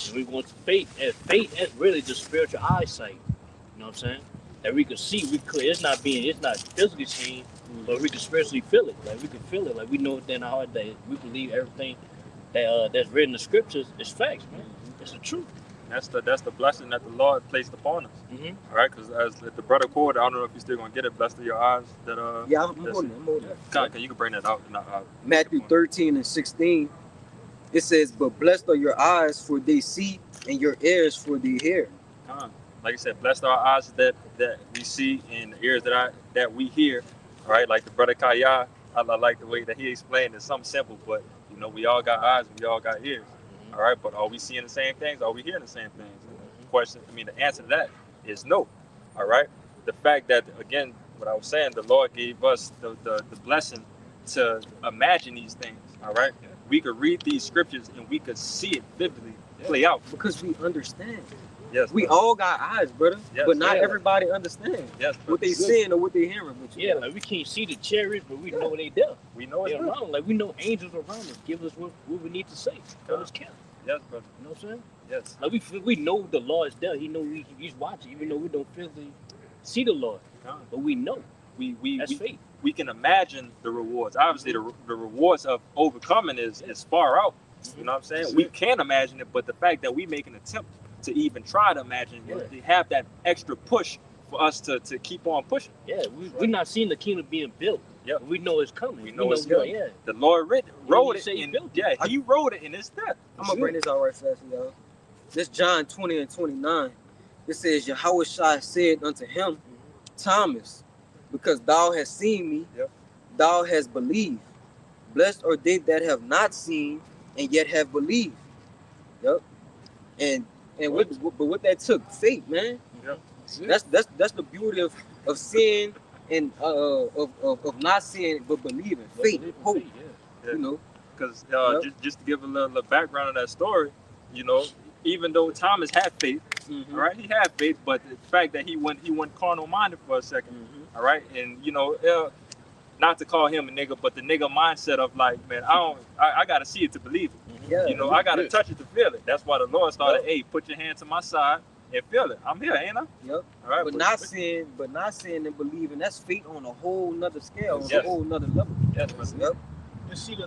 And we want faith. And faith is really the spiritual eyesight. You know what I'm saying? That we can see. It's not physically seen, but we can spiritually feel it. Like we can feel it. Like we know within our heart that we believe everything that that's written in the scriptures is facts, man. It's the truth. That's the blessing that the Lord placed upon us. Mm-hmm. All right, because as the brother quoted, I don't know if you're still gonna get it. Blessed are your eyes that Yeah, I'm that's- holding it. Can you can bring that out? Matthew 13:16. It says, "But blessed are your eyes, for they see, and your ears, for they hear." Like I said, blessed are our eyes that we see and the ears that we hear. All right, like the brother Kaya, I like the way that he explained it. Something simple, but you know, we all got eyes, we all got ears. All right, but are we seeing the same things? Are we hearing the same things? The answer to that is no. All right, the fact that, again, what I was saying, the Lord gave us the blessing to imagine these things. All right, we could read these scriptures and we could see it vividly play out. Because we understand. Yes, We brother. all got eyes, brother. Yes, but not yeah. everybody understands Yes, what they brother. seeing or what they hearing. But Yeah, like we can't see the chariots, but we know they there. We know it's They're real. around. Like we know angels around us, give us what we need to say. Tell us count. Yes, brother. You know what I'm saying? Yes. Like we know the Lord is there. He know he's watching, even though we don't physically see the Lord, but we know. That's faith. We can imagine the rewards. Obviously, the rewards of overcoming is far out. You know what I'm saying? We can imagine it, but the fact that we make an attempt to even try to imagine, they have that extra push for us to keep on pushing. Yeah, we're not seeing the kingdom being built. Yeah. We know it's coming. We know it's coming. Yeah. The Lord wrote it, say he and built it. He wrote it, and it's there. I'm gonna bring this out right fast, y'all. This John 20:29. It says, "Yahushua said unto him, Thomas, because thou hast seen me, Yep. thou hast believed. Blessed are they that have not seen and yet have believed." Yep. And what that took faith, man. That's the beauty of seeing and of not seeing but believing. Faith, hope. Yeah. You know. Because Yep. just to give a little background of that story, you know, even though Thomas had faith, all right, he had faith, but the fact that he went carnal minded for a second, all right, and you know, not to call him a nigga, but the nigga mindset of like, man, I gotta see it to believe it. Yeah. You know, I gotta touch it to feel it. That's why the Lord started, hey, put your hand to my side and feel it. I'm here, ain't I? Yep. All right, But not seeing and believing, that's faith on a whole nother scale, on Yes. a whole nother level. yes, but Yep. You see,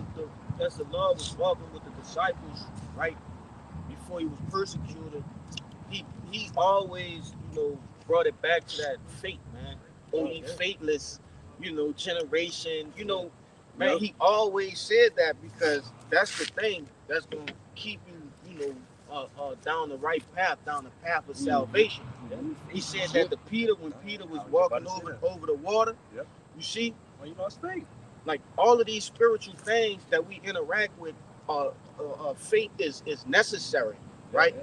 as the Lord was walking with the disciples, right before he was persecuted, he always, brought it back to that faith, man. Only faithless, generation, man. Yep. He always said that because that's the thing that's gonna keep you, down the right path, down the path of salvation. He said that to Peter when Peter was walking over the water. Yep. You see, well, you lost faith. like all of these spiritual things that we interact with, faith is necessary, right?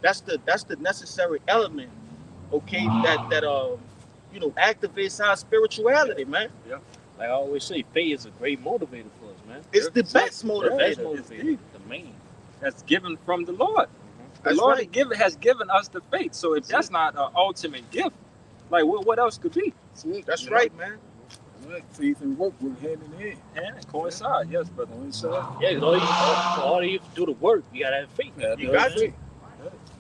That's the necessary element, okay? That activates our spirituality, man. Like I always say, faith is a great motivator for us, man. It's the best The best motivator. motivator, the main. That's given from the Lord. The That's Lord right. has given us the faith. So if that's not an ultimate gift, like what else could be? That's You know? right, man. Right. Faith and work work hand in hand. And coincide, yes, brother. Coincide. Yeah, because all you have to do the work, you gotta have faith. Yeah, You that's got to. it.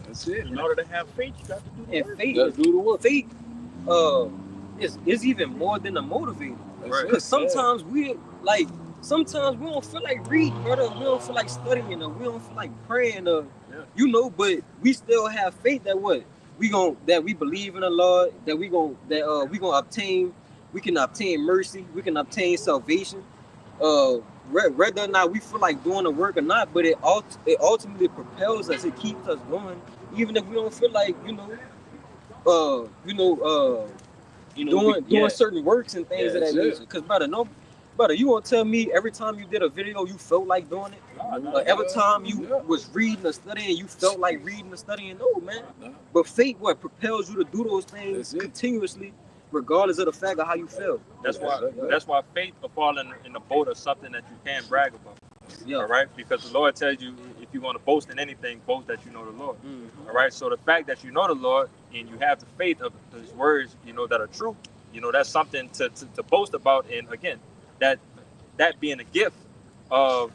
That's it. In order to have faith, you got to do the And work. faith, You gotta do the work. faith, is even more than a motivator. That's Because sometimes we don't feel like reading, brother. We don't feel like studying, or we don't feel like praying, or but we still have faith that we believe in the Lord, that we can obtain mercy, we can obtain salvation. Whether or not we feel like doing the work or not, but it ultimately propels us. It keeps us going, even if we don't feel like doing certain works and things of that that's it. nature. Because brother, you won't tell me every time you did a video you felt like doing it. Every time you was reading or studying, you felt like reading or studying. No, man. But faith, propels you to do those things That's it. continuously, regardless of the fact of how you feel. That's why faith will fall in the boat of something that you can't brag about. Yeah. All right, because the Lord tells you, if you're going to boast in anything, boast that you know the Lord. Mhm. All right. So the fact that you know the Lord and you have the faith of His words, that are true, that's something to boast about. And again, that being a gift of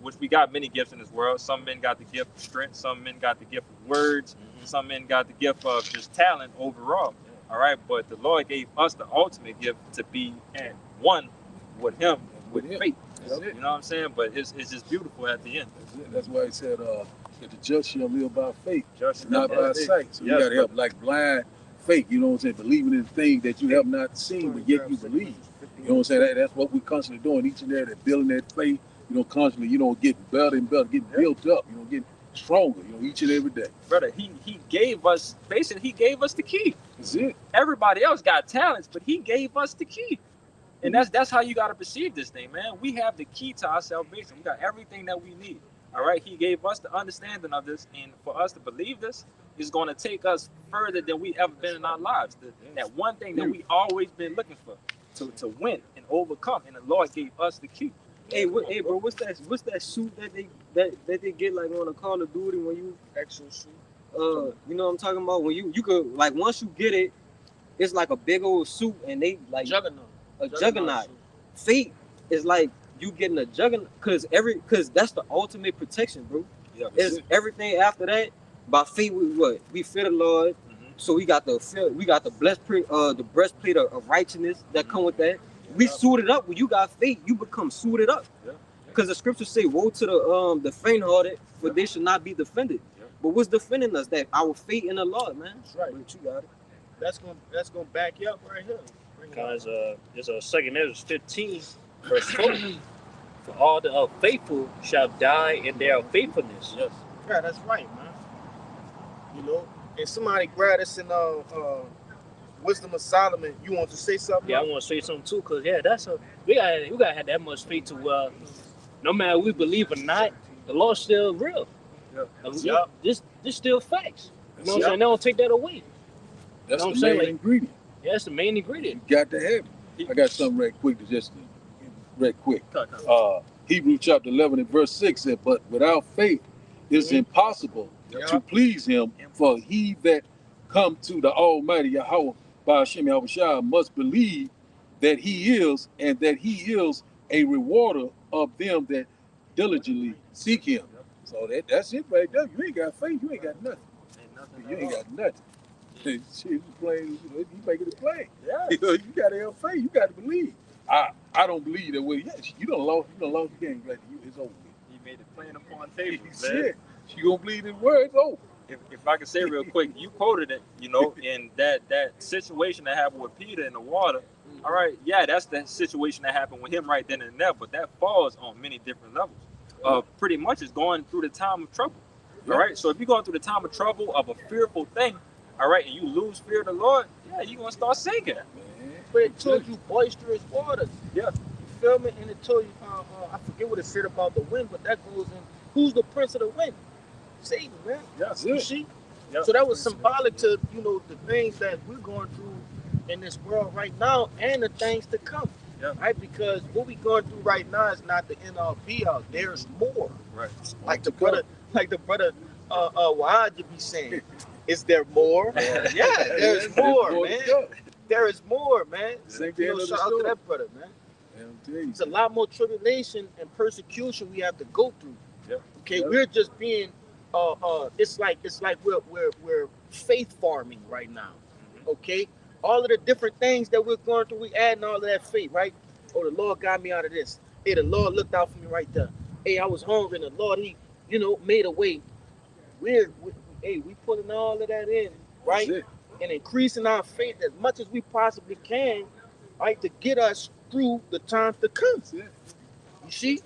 which we got many gifts in this world. Some men got the gift of strength. Some men got the gift of words. Some men got the gift of just talent overall. All right. But the Lord gave us the ultimate gift to be at one with Him with With Him. faith. That's it. You know what I'm saying? But it's just beautiful at the end. That's it. That's why he said that the just shall live by faith, Just not by sight. So you Yes, got to have like blind faith. You know what I'm saying? Believing in things that you have not seen, but yet you believe. You know what I'm saying? That's what we're constantly doing. Each and every day, building that faith. Constantly. Getting better and better, getting built up. Getting stronger. Each and every day. brother. He gave us basically. He gave us the key. That's it. Everybody else got talents, but He gave us the key. And that's how you got to perceive this thing, man. We have the key to our salvation. We got everything that we need. All right. He gave us the understanding of this, and for us to believe this is going to take us further than we ever been in our lives. That one thing that we always been looking for, to win and overcome, and the Lord gave us the key. Hey, bro, what's that suit that they get like on a Call of Duty when you Actual suit. you know what I'm talking about? When you could like once you get it, it's like a big old suit and they like Juggernaut. a juggernaut. Faith is like you getting a juggernaut because that's the ultimate protection, bro. Yeah. It's everything after that. By faith, we fear the Lord. So we got the breastplate of righteousness that come with that. We suited up. When you got faith, you become suited up. Yeah. Because the scriptures say, "Woe to the faint-hearted, for they shall not be defended." Yeah. But what's defending us? That our faith in the Lord, man. That's right. But you got it. That's gonna back you up right here. Because it's a 2 Ezra 15, verse 4. For all the unfaithful shall die in their unfaithfulness. Yes. Yeah, that's right, man. And somebody grabbed us in Wisdom of Solomon. You want to say something? Yeah, I want to say something too, because we gotta have that much faith to no matter we believe or not, the Lord's still real. Yeah. This still facts. You know what I'm Yeah. saying? They don't take that away. That's know what the I'm saying? main Like- ingredient. Yeah, that's the main ingredient. You got to have it. I got something right quick. Hebrews chapter 11 and verse 6 said, "But without faith it's impossible to please Him. For he that come to the Almighty Yahweh by Hashem Yahushua must believe that He is, and that He is a rewarder of them that diligently seek Him." So that's it right there. You ain't got faith. You ain't got nothing. You ain't got nothing. Shit, you playing. You making it plain. Yeah. You gotta have faith. You gotta believe. I don't believe that way. Yes, you don't lost the game. Like it's over. He made it plain upon tables, man. Shit, you gonna believe His word? It's over. If I can say real quick, you quoted it, in that situation that happened with Peter in the water. All right, yeah, that's the situation that happened with him right then and there, but that falls on many different levels. Pretty much it's going through the time of trouble. All right, so if you're going through the time of trouble of a fearful thing, all right, and you lose fear of the Lord, yeah, you're gonna start sinking. But it told you boisterous waters. Yeah. You feel me? And it told you, I forget what it said about the wind, but that goes in. Who's the prince of the wind? Satan, man. That's You it. see? Yeah. So that was symbolic to, the things that we're going through in this world right now and the things to come. Yeah. Right? Because what we're going through right now is not the end all be all. There's more. Right. Like the brother Wa'ad be saying. Is there more? Yeah, there's more, man. There is more, man. Same thing. Shout out to that brother, man. It's a lot more tribulation and persecution we have to go through. Yep. Okay, Yep. we're just being it's like we're faith farming right now. Okay, all of the different things that we're going through, we adding all of that faith, right? Oh, the Lord got me out of this. Hey, the Lord looked out for me right there. Hey, I was hungry, and the Lord, He, made a way. We putting all of that in, right? That's it. And increasing our faith as much as we possibly can, right, to get us through the times to come. That's it. You see?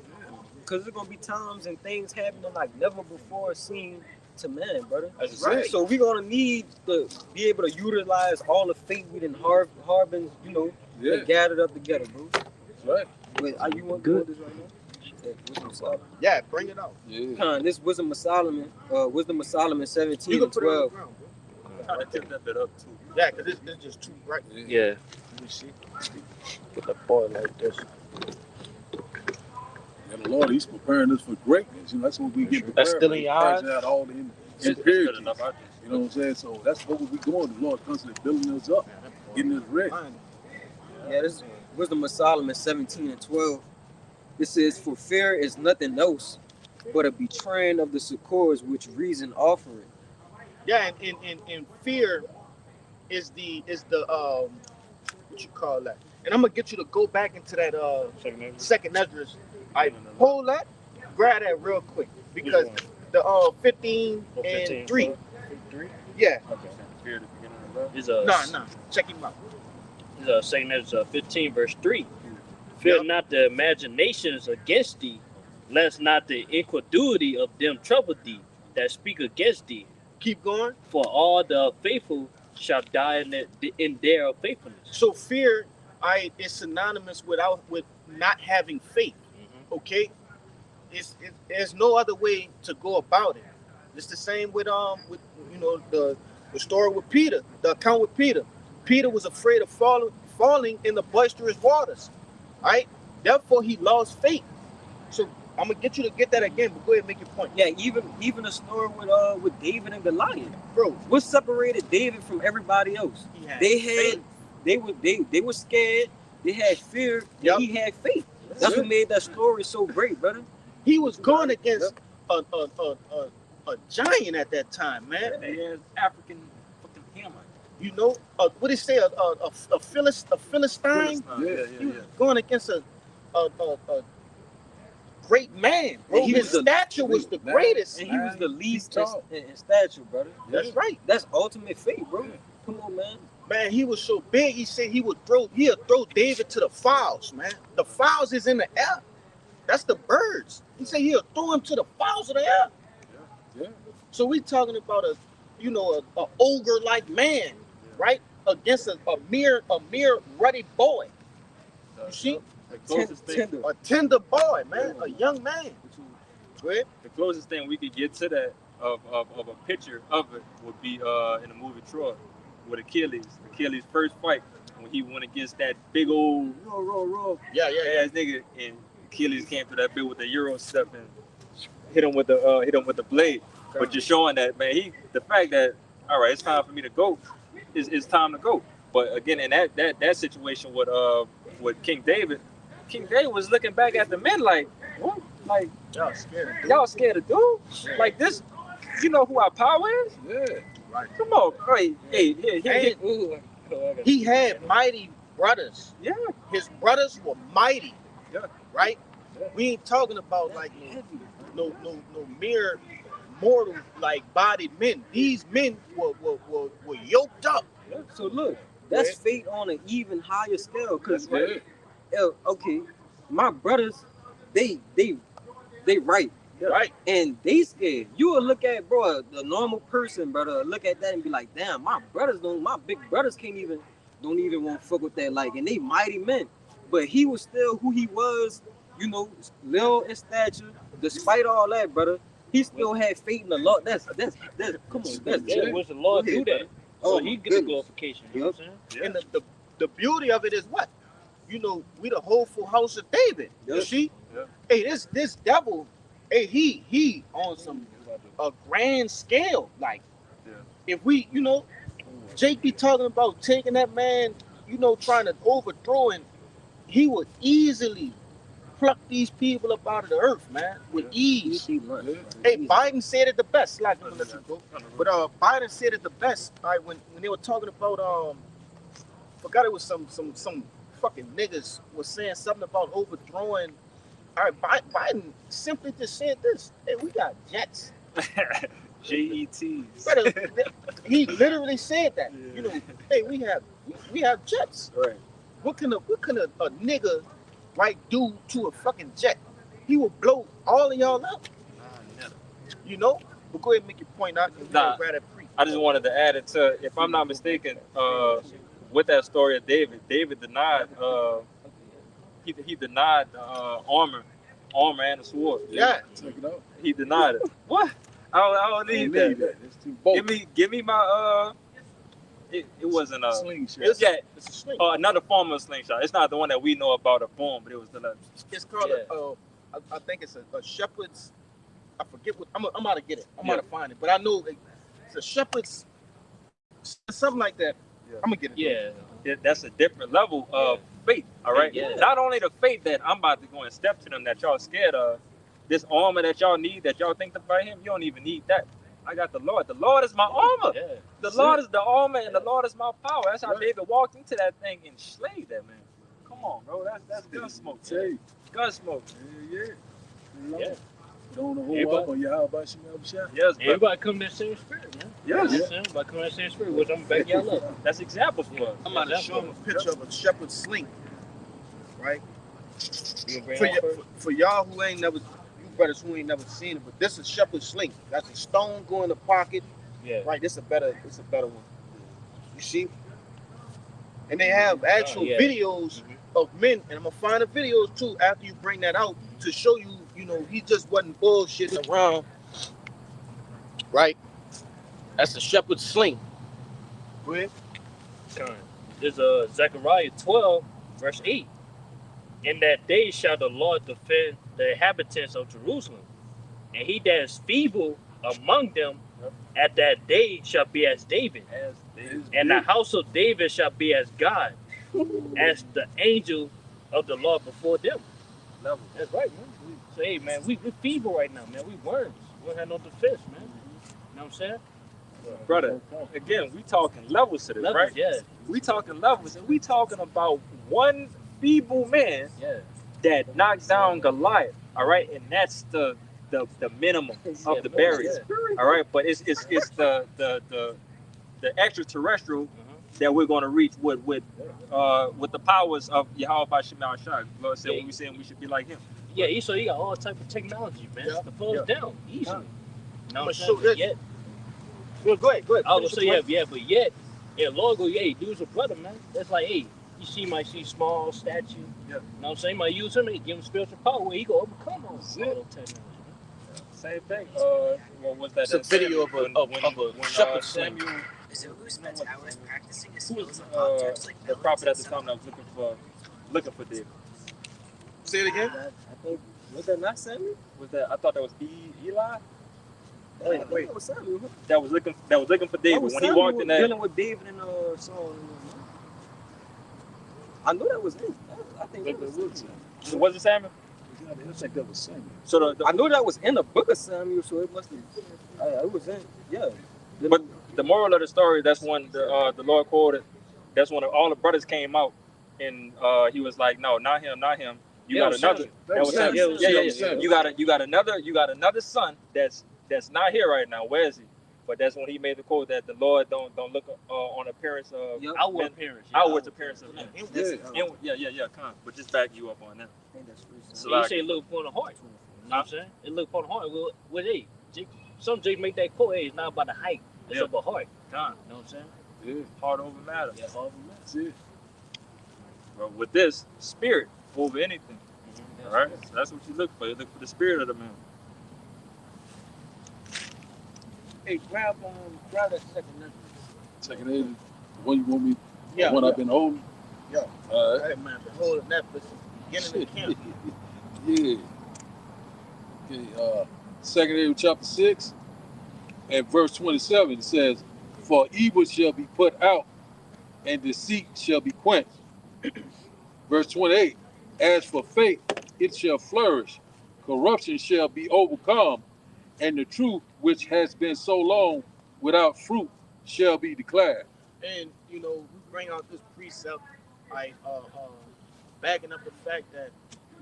Because there's gonna be times and things happening like never before seen to man, brother. That's right. So we're gonna need to be able to utilize all the faith we done harbin, Yeah. and gathered up together, bro. That's right. Wait, are you want to do this right now? Yeah, Wisdom of Solomon. Yeah, bring it out. Yeah. This Wisdom of Solomon, 17 You can and put it on the 12. ground, bro. I'm trying to tip that bit up too. Yeah, because it's just too bright. Yeah. You see? Put the boy like this. And the Lord, He's preparing us for greatness. You know, that's what we get prepared. That's still for. in He's your eyes? pricing out all the It's good impurities. enough out You know what I'm saying? So that's what we going. The Lord constantly building us up, getting us ready. Yeah, this is Wisdom of Solomon 17:12. It says, "For fear is nothing else but a betraying of the succors which reason offereth." Yeah, and fear is the what you call that? And I'm gonna get you to go back into that second Esdras. I hold that, grab that real quick because the 15 and 3. 3? Yeah, Fear at the beginning of love. Is nah, check him out. saying there's 15 verse 3. Fear Yep. not the imaginations against thee, lest not the incredulity of them trouble thee that speak against thee. Keep going. For all the faithful shall die in their faithfulness. So fear, is synonymous with not having faith. Okay, there's no other way to go about it. It's the same with the story with Peter, the account with Peter. Peter was afraid of falling in the boisterous waters, right? Therefore, he lost faith. So I'm gonna get you to get that again, but go ahead and make your point. Yeah, even the story with David and Goliath. Bro, What separated David from everybody else? They were scared. They had fear. Yep. And he had faith. That's what made that story so great, brother. he was going against a giant at that time, man. They had African fucking hammer. You know, what did he say? A Philistine. He was going against a great man. Bro. He His was stature was the greatest. And he was the least tall. in stature, brother. That's right. That's ultimate faith, bro. Come on, man. Man, he was so big. He said he'll throw David to the fowls, man. The fowls is in the air. That's the birds. He said he'll throw him to the fowls of the air. Yeah. So we talking about a ogre-like man, right? Against a mere ruddy boy. You see? The closest thing, Tender. A tender boy, man. A young man. Go ahead. the closest thing we could get to that of a picture of it would be in the movie Troy with Achilles. Achilles' first fight when he went against that big old raw Yeah. ass nigga, and Achilles came through that bit with the Euro step and hit him with the blade. But you're showing that, man, the fact that, all right, it's time for me to go, it's time to go. But again, in that situation with King David was looking back at the men like, what? Like, y'all scared of dude? Like this, you know who our power is? Yeah. Come on, hey, He had mighty brothers. yeah. His brothers were mighty. Yeah. Right? We ain't talking about like no mere mortal like bodied men. These men were yoked up. So look, that's faith on an even higher scale. Cause okay, my brothers, they right. Right. And they scared. You will look at, bro, the normal person, brother, look at that and be like, damn, my big brothers don't even want to fuck with that, like, and they mighty men. But he was still who he was, you know, little in stature, despite all that, brother. He still had faith in the Lord. That's come on, that's Yeah, was the Lord do that? Oh, So he get the glorification. You know what I'm saying? And the beauty of it is what? You know, we the hopeful house of David. You Yeah. see? Yeah. Hey, this devil, hey, he on some a grand scale. Like, Yeah. if we, Jake be talking about taking that man, trying to overthrow him, he would easily pluck these people up out of the earth, man, with ease. Hey, Biden said it the best. Like, I'm gonna let you go. But Biden said it the best. All right, when they were talking about forgot it was some fucking niggas was saying something about overthrowing. All right, Biden simply just said this. Hey, we got jets. JETs. Brother, he literally said that. You know, hey, we have jets. Right. What can a nigga do to a fucking jet? He will blow all of y'all up. You know? But go ahead and make your point out. Nah, I just wanted to add it to, if I'm not mistaken, with that story of David denied he denied the armor and the sword. Yeah. Check it out. He denied it. What? I don't need that. It's too bold. Give me my it wasn't a slingshot. It's a sling. another form of slingshot. It's not the one that we know about a form, but it was the It's called I think it's a shepherd's. I forget what I'm about to get it. I'm about to find it, but I know it's a shepherd's something like that. Yeah. I'm gonna get it. Yeah. That's a different level of faith. All right. Yeah. Not only the faith that I'm about to go and step to them that y'all scared of, this armor that y'all need, that y'all think to fight him, you don't even need that. I got the Lord. The Lord is my armor. Yeah. The Lord is the armor, and the Lord is my power. That's how Right. David walked into that thing and slayed that man. Come on, bro. That's gun smoke. Hey, Gun smoke. yeah. Yeah. Don't hold Everybody- up on your how about Shemal Shah. Yes, bro. Everybody come to that same spirit, man. Yes. Yes. Everybody come to that same spirit, which I'm back y'all up. That's examples for us. I'm about to show him a picture of a shepherd's sling, right? You gonna bring For, it out first? for y'all who ain't never, you brothers who ain't never seen it, but this is shepherd's sling. That's a stone go in the pocket, Yeah. right? It's a better one. You see? And they have actual yeah. videos of men, and I'm gonna find the videos too after you bring that out to show you, you know, he just wasn't bullshitting around, right? That's a shepherd's sling. Go ahead. There's Zechariah 12, verse 8. In that day shall the Lord defend the inhabitants of Jerusalem, and he that is feeble among them at that day shall be as David, and the house of David shall be as God, as the angel of the Lord before them. That's right, man. So, hey, man, we feeble right now, man. We worms. We don't have no defense, man. You know what I'm saying? Brother, again, we talking levels to this, Levels, right? yeah, We talking levels, and we talking about one feeble man yeah. that knocked down Goliath. All right, and that's the minimum of the barrier. All right, but it's the extraterrestrial that we're going to reach with the powers of Yahweh by Shemal Shah. Lord said, when we saying we should be like him. Yeah, so he got all type of technology, man, Yeah. to pull us down easily. You know what I'm But saying? so that- Yet, Well, go ahead. I was Finish gonna your say, yeah, but yet, yeah, Lord go, hey, dude's a brother, man. That's like, hey, might see small statue. Yeah. You know what I'm saying? Might use him and give him spiritual power where he go overcome all those technology. Same thing. What was that? It's a that video Samuel, of a shepherd's sling. Samuel, Who who was the prophet at the time that was looking for David? Say it again. I think, was that not Samuel? Was that? I thought that was Eli. Wait. That was Samuel. That was looking for David when he walked in that. dealing with David and Saul. I knew that was him. I think that was him. Was it Samuel? I think that was Samuel. So I knew that was in the book of Samuel, so it must have. It was in, yeah. But the moral of the story, that's when the Lord quoted. That's when all the brothers came out, and he was like, "No, not him, not him. You Yeah, got another. Samuel. That was Samuel. Samuel. You got another son that's not here right now. Where is he? But that's when he made the quote that the Lord don't look on appearance of Yep. Outward men, appearance. outward appearance of men. Yeah. Yeah. Come, but just back you up on that. I think that's what So you say look upon the heart. You know what I'm saying? It look upon the heart. Well, hey, some Jake make that quote, hey, it's not about the height. It's Yeah. about heart. Come, You know what I'm saying? Yeah, heart over matter. Yeah, heart and that's it. But with this, spirit over anything. mind. All right, so that's what you look for. You look for the spirit of the man. Hey, grab that second. Second aid, the one you want me, Yeah. the one I've been holding. Yeah. All right. Hey man, been holding that for the beginning of the camp. Yeah. Okay, Second Amos chapter 6 and verse 27, it says, "For evil shall be put out, and deceit shall be quenched." Verse 28, "As for faith, it shall flourish, corruption shall be overcome, and the truth which has been so long without fruit shall be declared." And you know, we bring out this precept, like backing up the fact that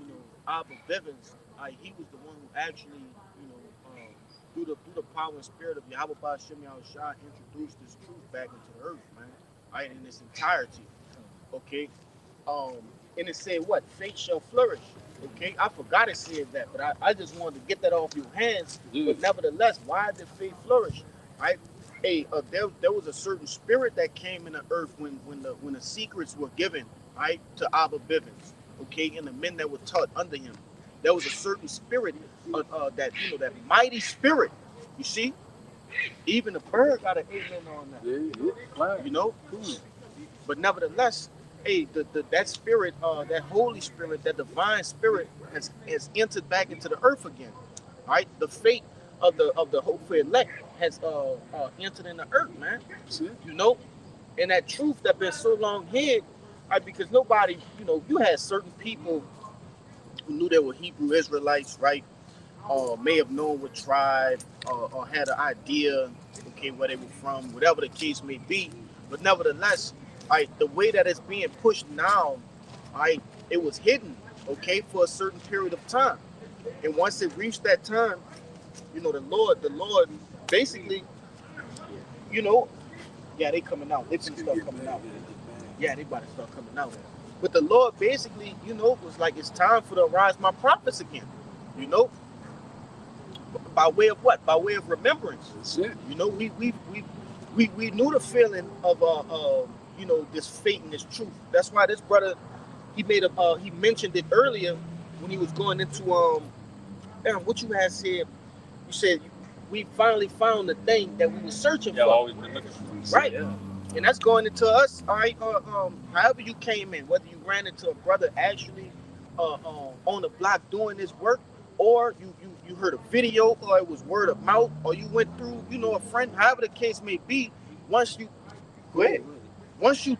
you know Abba Bivens, he was the one who actually, you know, through the power and spirit of Yahweh Shem Shah, introduced this truth back into the earth, man, right, in its entirety. Okay, and it said what? Faith shall flourish. Okay, I forgot it said that, but I just wanted to get that off your hands. Yeah. But nevertheless, why did faith flourish? Right? Hey, there was a certain spirit that came in the earth when the secrets were given, right, to Abba Bivens, okay, and the men that were taught under him. There was a certain spirit that, you know, that mighty spirit. You see, even the bird got an amen on that. Yeah, yeah. You know, but nevertheless, hey, that spirit, that Holy Spirit, that divine spirit has entered back into the earth again. Right? The fate of the hopeful elect has entered in the earth, man. That's it. You know, and that truth that been so long hid, right? Because nobody, you had certain people who knew they were Hebrew Israelites, right? May have known what tribe, or had an idea, okay, where they were from, whatever the case may be. But nevertheless, right, the way that it's being pushed now, right, it was hidden, okay, for a certain period of time. And once it reached that time, the Lord basically, you know, yeah, they coming out. They finna start coming out. Yeah, they about to start coming out. But the Lord basically, was like, it's time for the arise my prophets again. You know, by way of what? By way of remembrance. That's it. We knew the feeling of this fate and this truth. That's why this brother, he mentioned it earlier when he was going into what you had said. You said we finally found the thing that we were searching Yeah, for. always been looking for. Right. Yeah. And that's going into us, all right. However you came in, whether you ran into a brother actually on the block doing this work, or you heard a video, or it was word of mouth, or you went through, a friend. However the case may be, once you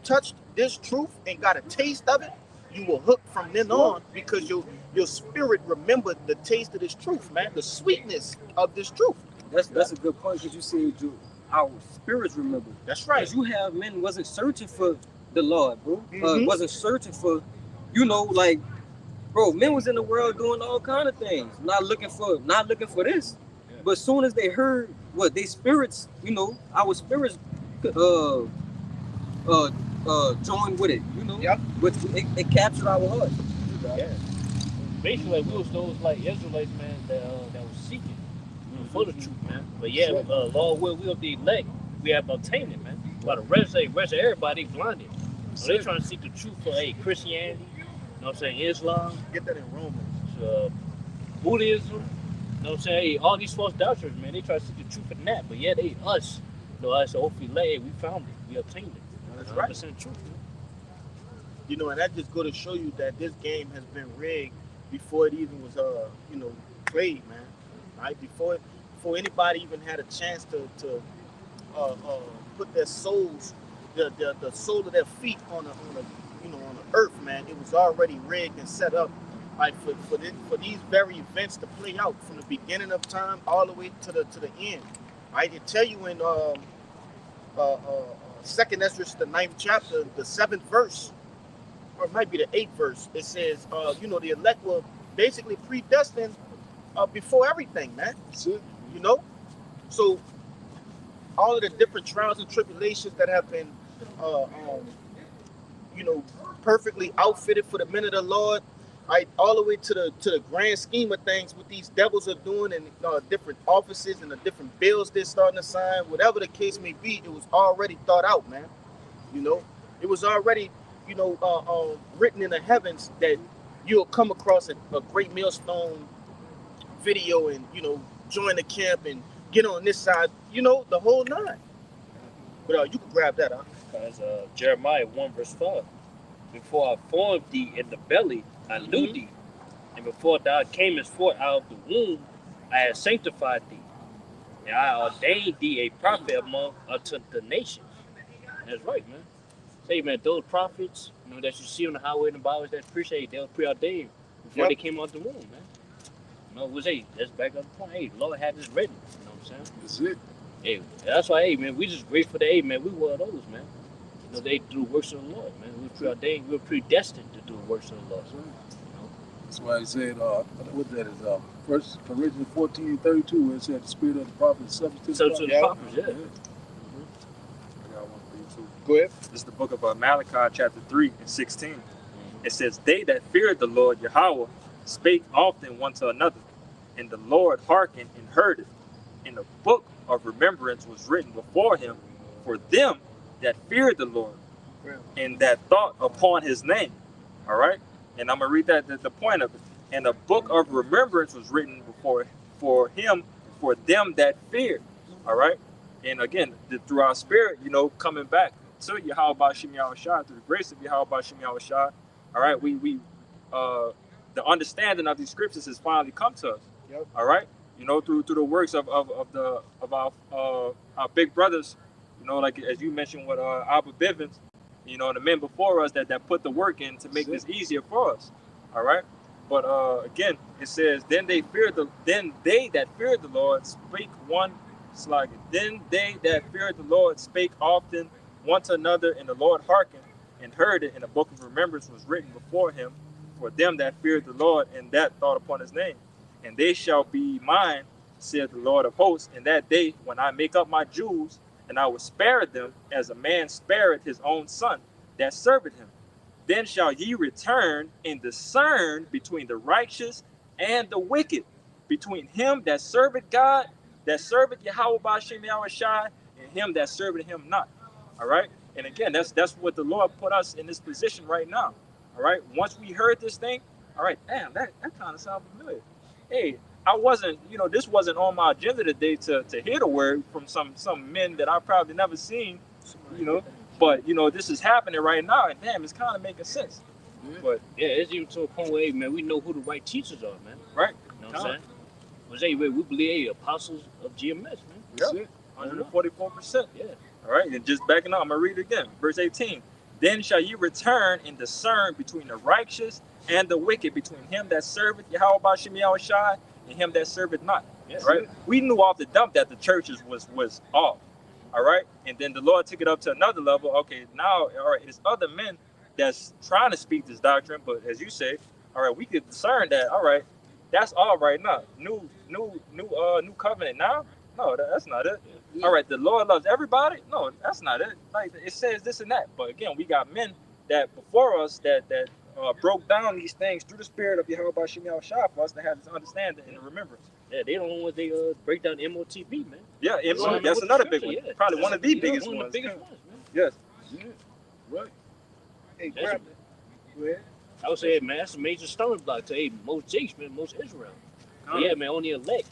touched this truth and got a taste of it, you were hooked from then on, because your spirit remembered the taste of this truth, man, the sweetness of this truth. That's a good point, because you said our spirits remember. That's right. Because you have men wasn't searching for the Lord, bro. Mhm. Wasn't searching for, bro, men was in the world doing all kind of things, not looking for this. Yeah. But as soon as they heard what they spirits, our spirits joined with it, Yep. But it captured our heart. Yeah. Basically, we was those like Israelites, man, that was seeking for the truth, man. But yeah, Lord will the elect, we have obtained it, man. But the rest of everybody blinded. So they trying to seek the truth for Christianity, Islam, Get that in Romans. Buddhism, all these false doctrines, man. They try to seek the truth in that, but yeah, us, hopefully, we found it, we obtained it. That's right. 100% truth. And that just go to show you that this game has been rigged before it even was played, man. Right? Before anybody even had a chance to put their souls, the sole of their feet on the earth, man. It was already rigged and set up, like for these very events to play out from the beginning of time all the way to the end. I can tell you in 2nd Esdras, the 9th chapter, the 7th verse, or it might be the 8th verse. It says, the elect were basically predestined before everything, man. That's it. So all of the different trials and tribulations that have been, perfectly outfitted for the men of the Lord, right, all the way to the grand scheme of things, what these devils are doing, and different offices and the different bills they're starting to sign, whatever the case may be, it was already thought out, man. It was already, written in the heavens that you'll come across a great millstone video and, join the camp and get on this side, the whole nine. But you can grab that, huh? Because Jeremiah 1 verse 5, before I formed thee in the belly, I knew thee, and before thou camest forth out of the womb, I had sanctified thee, and I ordained thee a prophet unto the nations. That's right, man. Say, man, those prophets, that you see on the highway and the byways that appreciate, they were preordained before they came out the womb, man. That's back up the point. Hey, the Lord had this written. You know what I'm saying? That's it. Hey, that's why, man, we just grateful that, man, we were those, man. They do the works of the Lord, man. We were preordained, we were predestined to do the works of the Lord. That's why he said, what that is, 1 Corinthians 14:32, where it said the spirit of the prophet is subject to the So prophet. to the prophets, yeah. I got one for you too. Go ahead. This is the book of Malachi, chapter 3 and 16. It says, they that feared the Lord Yahweh spake often one to another, and the Lord hearkened and heard it. And the book of remembrance was written before him for them that feared the Lord, and that thought upon his name. All right? And I'm going to read that, the point of it. And the book of remembrance was written for him, for them that feared. All right? And again, through our spirit, coming back, to Yahweh Shem Yahushua, through the grace of Yahweh Shem Yahushua, all right, the understanding of these scriptures has finally come to us. Yep. All right, you know, through the works of our big brothers, you know, like as you mentioned with Albert Bivens, you know, the men before us that put the work in to make this easier for us. All right, but again, it says, then they that feared the Lord spake one slogan. Then they that feared the Lord spake often one to another, and the Lord hearkened and heard it, and a book of remembrance was written before him for them that feared the Lord and that thought upon his name. And they shall be mine, saith the Lord of hosts, in that day when I make up my Jews, and I will spare them as a man spareth his own son that serveth him. Then shall ye return and discern between the righteous and the wicked, between him that serveth God, that serveth Yahweh B'Shem Yahushua, and him that serveth him not. All right? And again, that's what the Lord put us in this position right now. All right? Once we heard this thing, all right, damn, that kind of sounds familiar. Hey, I wasn't, you know, this wasn't on my agenda today to hear the word from some men that I've probably never seen, you know, but, you know, this is happening right now, and damn, it's kind of making sense. But Yeah, it's even to a point where, hey, man, we know who the right teachers are, man. right, You know what I'm saying? Because, hey, we believe, hey, apostles of GMS, man. That's it. 144%. Yeah. All right, and just backing up, I'm going to read it again. Verse 18. Then shall you return and discern between the righteous and the wicked, between him that serveth Yahweh B'Shem Yahushua and him that serveth not. Yes, Right? We knew off the dump that the churches was off. All right, and then the Lord took it up to another level. Okay, now, all right, it's other men that's trying to speak this doctrine, but as you say, all right, we could discern that. All right, that's all right now. New covenant now. No, that's not it. All right, the Lord loves everybody. No, that's not it. Like it says this and that. But again, we got men that before us that broke down these things through the spirit of Yahweh B'Shem Yahushua for us to have this understanding and remembrance. Yeah, they don't know what they break down MOTB, man. Yeah, Well, that's with another the big one. scripture, yeah. Probably one of the biggest one ones. of the biggest ones, man. Yes. Yeah. Right. Hey, That's grab Go ahead. I would say, man, that's a major stumbling block to most Jakes, man, most Israel. But yeah, man, on the elect,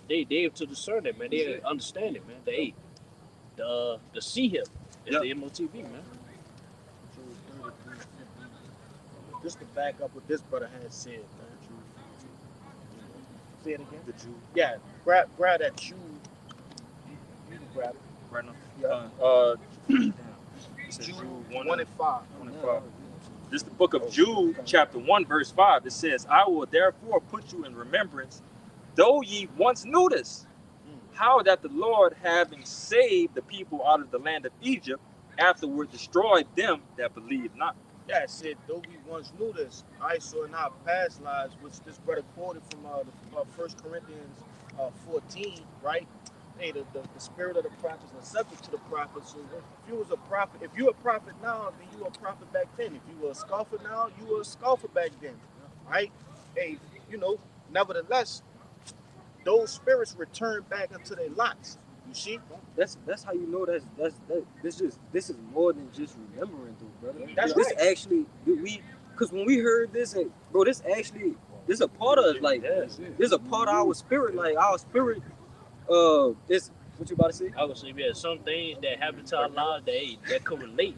they have to discern it, man. They understand it, man. They the see him is Yep. the MOTB, man. Just to back up what this brother has said, man. Say it again. The Jew. Yeah, grab that Jew. You can grab it. Right now. Yeah. It says Jude Jude 1 and 5. 1 and 5. This is the book of Jude, chapter 1, verse 5. It says, I will therefore put you in remembrance, though ye once knew this, how that the Lord, having saved the people out of the land of Egypt, afterward destroyed them that believed not. Yeah, it said, though we once knew this, I saw in our past lives, which this brother quoted from 1 Corinthians 14, right? Hey, the spirit of the prophets are subject to the prophets. So if you was a prophet, if you're a prophet now, then you were a prophet back then. If you were a scoffer now, you were a scoffer back then, right? Hey, you know, nevertheless, those spirits return back into their lots. You see? That's how you know this is more than just remembering, though, brother. That's this right. actually because when we heard this, and bro, this a part of us, like this is a part of our spirit, like our spirit. This what you about to say? I would say, yeah, some things that happen to our lives that could relate,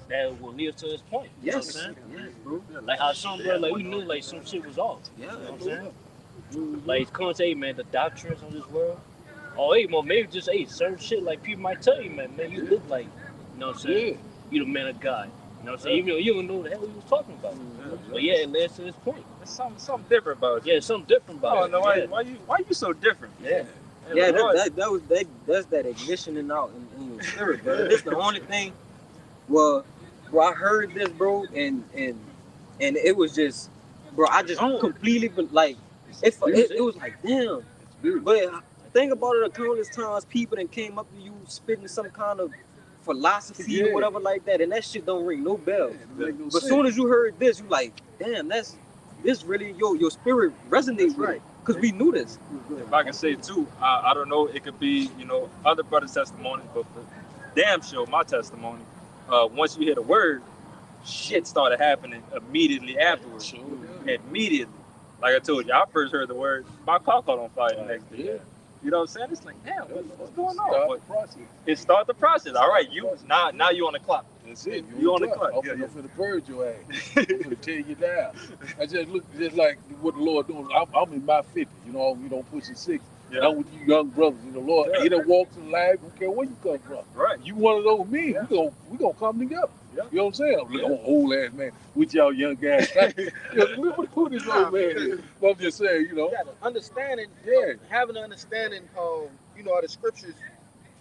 that will lead us to this point. You know what I'm Yes, saying? yes, bro. Like how some bro, like we knew like some shit was off. Yeah, You know what I'm bro. saying? Like come and say, man, the doctrines of this world. Oh, hey, man, maybe just certain shit like people might tell you, man, you look like, you know what I'm saying? You the man of God. You know what I'm saying? Even though you don't know what the hell he was talking about. But yeah, it led to this point. There's something different about you. Yeah, something different I about don't know it. why you so different. Yeah. Yeah, the Lord- that's that ignition and out in your spirit, bro. This the only thing. Well, bro, I heard this, bro, and it was just, bro, I just completely like it was like damn. But think about it, a countless times people that came up to you spitting some kind of philosophy or whatever like that, and that shit don't ring no bell. But as soon as you heard this, you like, damn, this really your spirit resonates with it. Because we knew this. If I can say too, I don't know, it could be, you know, other brothers' testimony, but for damn sure my testimony, once you hear the word, shit started happening immediately afterwards. Immediately. Like I told you, I first heard the word, my car caught on fire the next day. You know what I'm saying? It's like, damn, what's going on? Start But the process. it start the process. All right, you now you on the clock. That's it. You on the clock. I'm Yeah, finna, yeah. I'm finna purge your ass. I'm finna tear you down. I just look just like what the Lord doing. I'm in my 50s, you know, pushing 60. And Yeah. I'm with you young brothers in the Lord. Yeah. Any walks in life, don't care where you come from. Right. You one of those men. Yeah. We gonna come together. Yeah. You know what I'm saying? I'm Yeah. an old ass man with y'all young guys. Look who this old man is. But I'm just saying, you know. Yeah, the understanding, Yeah. having an understanding, of the scriptures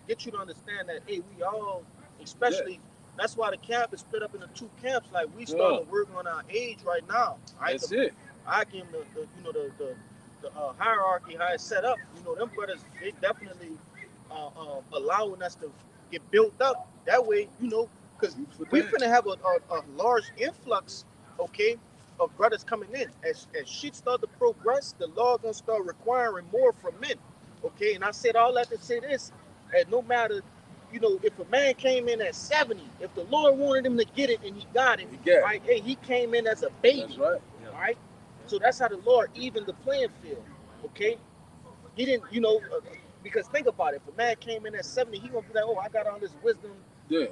get you to understand that, hey, we all, especially, that's why the camp is split up into two camps. Like, we starting to work on our age right now. Right? That's it. I give them the hierarchy, how it's set up. Them brothers, they definitely allowing us to get built up. That way, because we finna have a large influx, okay, of brothers coming in. As shit start to progress, the law gonna start requiring more from men, okay. And I said all that to say this, and no matter, if a man came in at 70, if the Lord wanted him to get it and he got it, right? Hey, he came in as a baby, That's right. all right. So that's how the Lord evened the playing field, okay. He didn't, because think about it. If a man came in at 70, he gonna be like, oh, I got all this wisdom, Yeah.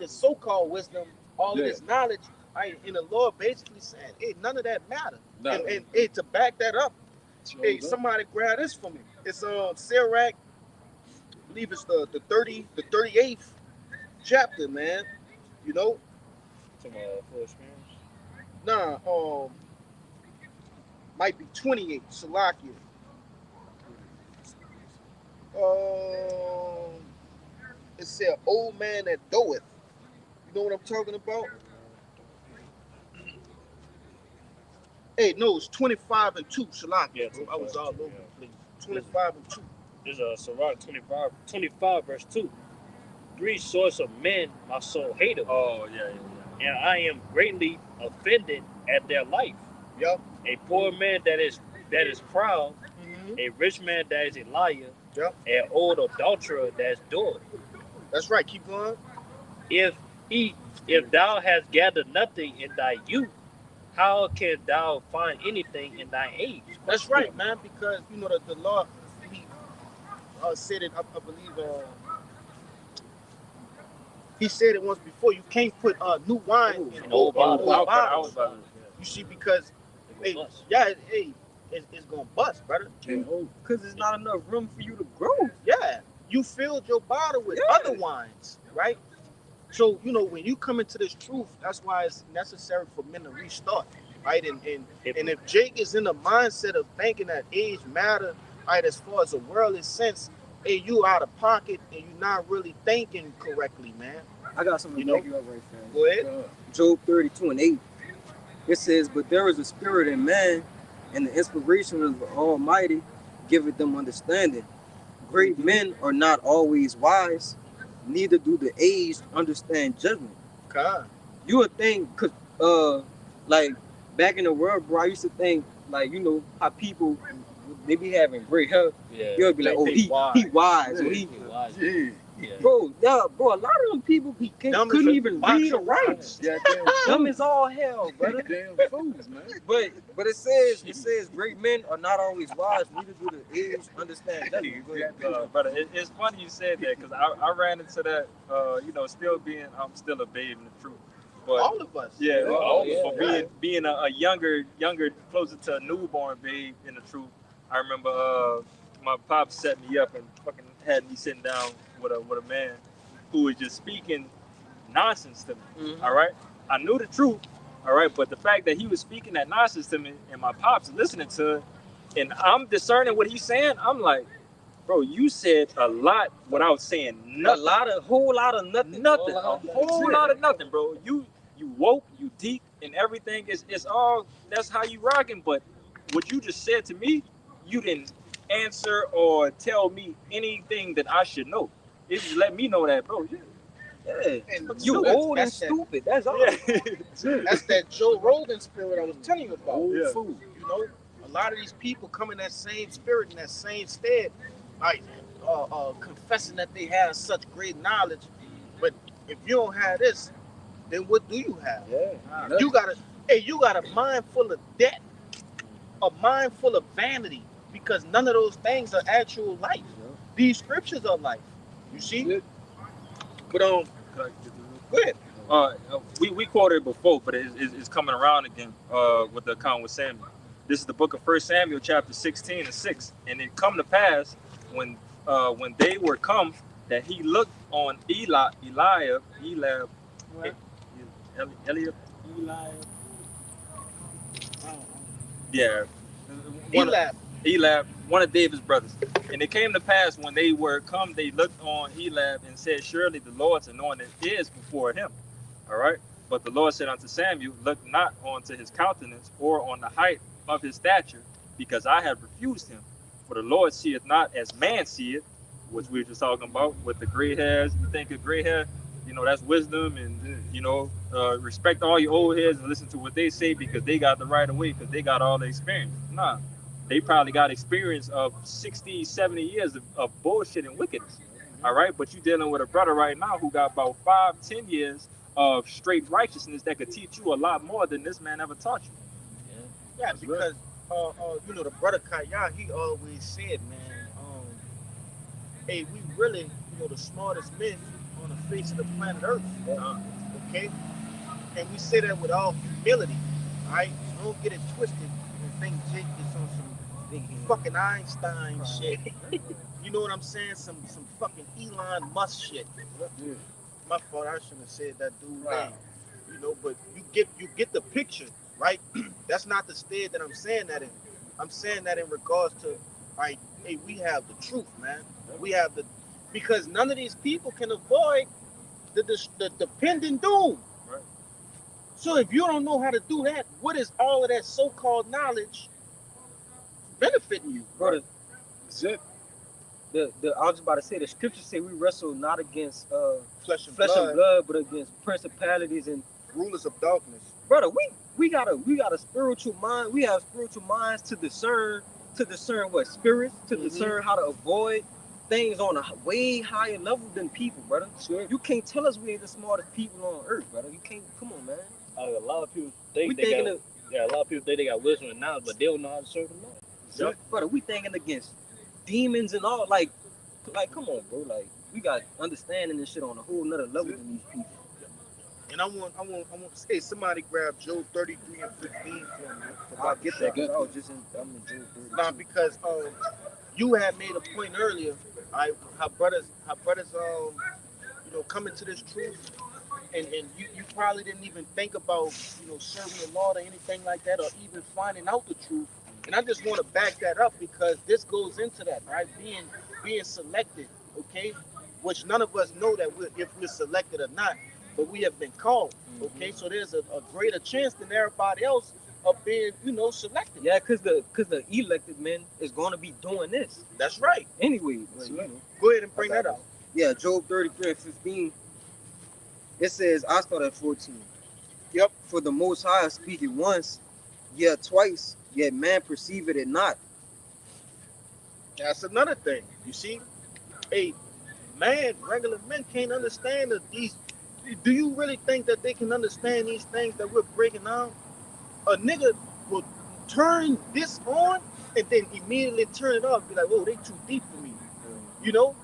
this so-called wisdom, all of Yeah. this knowledge. Right? And the Lord basically said, hey, none of that matter. Nah. And hey, to back that up, Shows hey, up. somebody grab this for me. It's Sirach, I believe it's the 38th chapter, man. Some full experience. Nah, might be 28, Salakia. It said, old man that doeth. You know what I'm talking about? Hey, no, it's 25 and 2, Salakia. Yeah, I was all over the place. 25 and 2. This is Sirach 25 verse 2. 3 sorts of men my soul hateth, Oh yeah. and I am greatly offended at their life. Yup. A poor man that is proud, Mm-hmm. a rich man that is a liar, Yep. an old adulterer that's doing. That's right. Keep going. If thou hast gathered nothing in thy youth, how can thou find anything in thy age? That's right, man. Because the Lord, he said it. I believe he said it once before. You can't put new wine in old bottles. I was about to, You see, because It hey, will bust. yeah, hey, it's gonna bust, brother. Because there's not enough room for you to grow. Yeah, you filled your bottle with other wines, right? So when you come into this truth, that's why it's necessary for men to restart, right? And if Jake is in the mindset of thinking that age matter, right, as far as a worldly sense, hey, you out of pocket and you're not really thinking correctly, man. I got something to back you up right there. Go ahead. Job 32:8. It says, but there is a spirit in man, and the inspiration of the Almighty giveth them understanding. Great men are not always wise, neither do the aged understand judgment. God. You would think, like back in the world, bro, I used to think, like, how people, they be having great hair. Yeah. You'll be like, oh, he wise. Or he, Yeah. Yeah. bro, a lot of them people couldn't even read or write. Goddamn Them is all hell, brother. damn fools, man. But it says great men are not always wise, neither do the aged understand judgment. Go ahead. brother, it's funny you said that because I ran into that. I'm still a babe in the truth. But All of us. yeah, Oh, but being a younger, closer to a newborn babe in the truth. I remember my pops set me up and fucking had me sitting down with a man who was just speaking nonsense to me. Mhm. All right, I knew the truth. All right, but the fact that he was speaking that nonsense to me and my pops listening to it, and I'm discerning what he's saying, I'm like, bro, you said a lot without saying nothing. Whole lot of nothing. Nothing. A whole lot of nothing, bro. You woke, you deep, and everything is all. That's how you rocking. But what you just said to me, you didn't answer or tell me anything that I should know. It just let me know that, bro. Yeah. And You that's- old and that's that- stupid. That's all. That's that Joe Rogan spirit I was telling you about. Old Yeah. fool. A lot of these people come in that same spirit, in that same stead, like confessing that they have such great knowledge. But if you don't have this, then what do you have? Yeah. You got a mind full of debt, a mind full of vanity. because none of those things are actual life. These scriptures are life. You see? Yeah. But Could I get this real quick? go ahead. We quoted it before, but it's coming around again with the account with Samuel. This is the book of 1 Samuel, chapter 16 and 6. And it come to pass when they were come that he looked on Eliab, yeah, Eliab, one of David's brothers. And it came to pass when they were come, they looked on Eliab and said, surely the Lord's anointed is before him. All right. But the Lord said unto Samuel, look not onto his countenance or on the height of his stature, because I have refused him. For the Lord seeth not as man seeth, which we were just talking about with the gray hairs. You think of gray hair, you know, that's wisdom, and you know, respect all your old heads and listen to what they say because they got the right of way, because they got all the experience. Nah, they probably got experience of 60, 70 years of bullshit and wickedness. All right, but you dealing with a brother right now who got about 5, 10 years of straight righteousness that could teach you a lot more than this man ever taught you. Yeah, because you know, the brother Kaya, he always said, man, hey, we really, you know, the smartest men on the face of the planet Earth. Okay? And we say that with all humility. Alright? So don't get it twisted and think Jake is on some fucking Einstein shit. You know what I'm saying? Some fucking Elon Musk shit. Yeah. My fault, I shouldn't have said that dude's name. You know, but you get the picture, right? That's not the stead that I'm saying that in. I'm saying that in regards to, like, hey, we have the truth, man. We have because none of these people can avoid the pending doom. Right. So if you don't know how to do that, what is all of that so-called knowledge benefiting you? Brother, That's it. I was about to say, the scriptures say we wrestle not against Flesh and flesh blood, and blood, but against principalities and rulers of darkness. brother, we got a spiritual mind. We have spiritual minds to discern what spirits, to discern how to avoid things on a way higher level than people, brother. Sure. You can't tell us we ain't the smartest people on earth, brother. You can't. Come on, man. A lot of people think We thinking a lot of people think they got wisdom and knowledge, but they don't know how to serve the Lord. Sure. brother, we thinking against demons and all. Like, come on, bro. Like, we got understanding and shit on a whole nother level than these people. And I want to say, somebody grab Job 33 and 15 for me. I'll get that. 'Cause I was just I'm in Job 32. Nah, because you had made a point earlier, how brothers you know, coming to this truth, and you probably didn't even think about, you know, serving the Lord or anything like that, or even finding out the truth. And I just want to back that up because this goes into that, right? Being selected, okay? Which none of us know that if we're selected or not, but we have been called, okay? So there's a greater chance than everybody else of being, you know, selected. Yeah, cause the elected men is going to be doing this That's right. anyway. But, you know. Go ahead and bring that up. Yeah, Job 33 and 15. It says, I start at 14. Yep. For the Most High speaketh once, yet twice, yet man perceiveth it not. That's another thing. You see, regular men can't understand these. Do you really think that they can understand these things that we're breaking down? A nigga will turn this on and then immediately turn it off. Be like, whoa, they too deep for me. You know?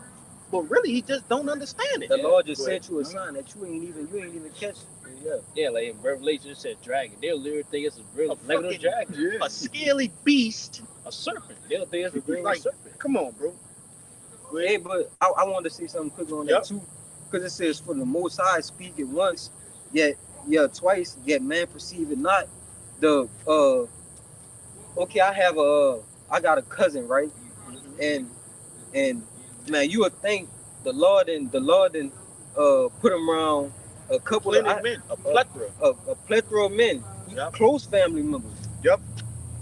But really, he just don't understand it. The Lord just Go ahead. sent you a sign that you ain't even catch. Yeah. Yeah, like in Revelation it said dragon. They'll literally think it's a real A regular fucking- dragon. A scaly beast. A serpent. They'll think it's a regular Like, serpent. come on, bro. Go Hey, ahead. but I wanted to say something quick on Yep. that too, because it says, "For the Most High speaketh once, yet twice, yet man perceive it not." Okay, I got a cousin, right? And man, you would think the Lord and put him around a couple Plenty of of men. A plethora. a plethora of men, Yep. close family members. Yep.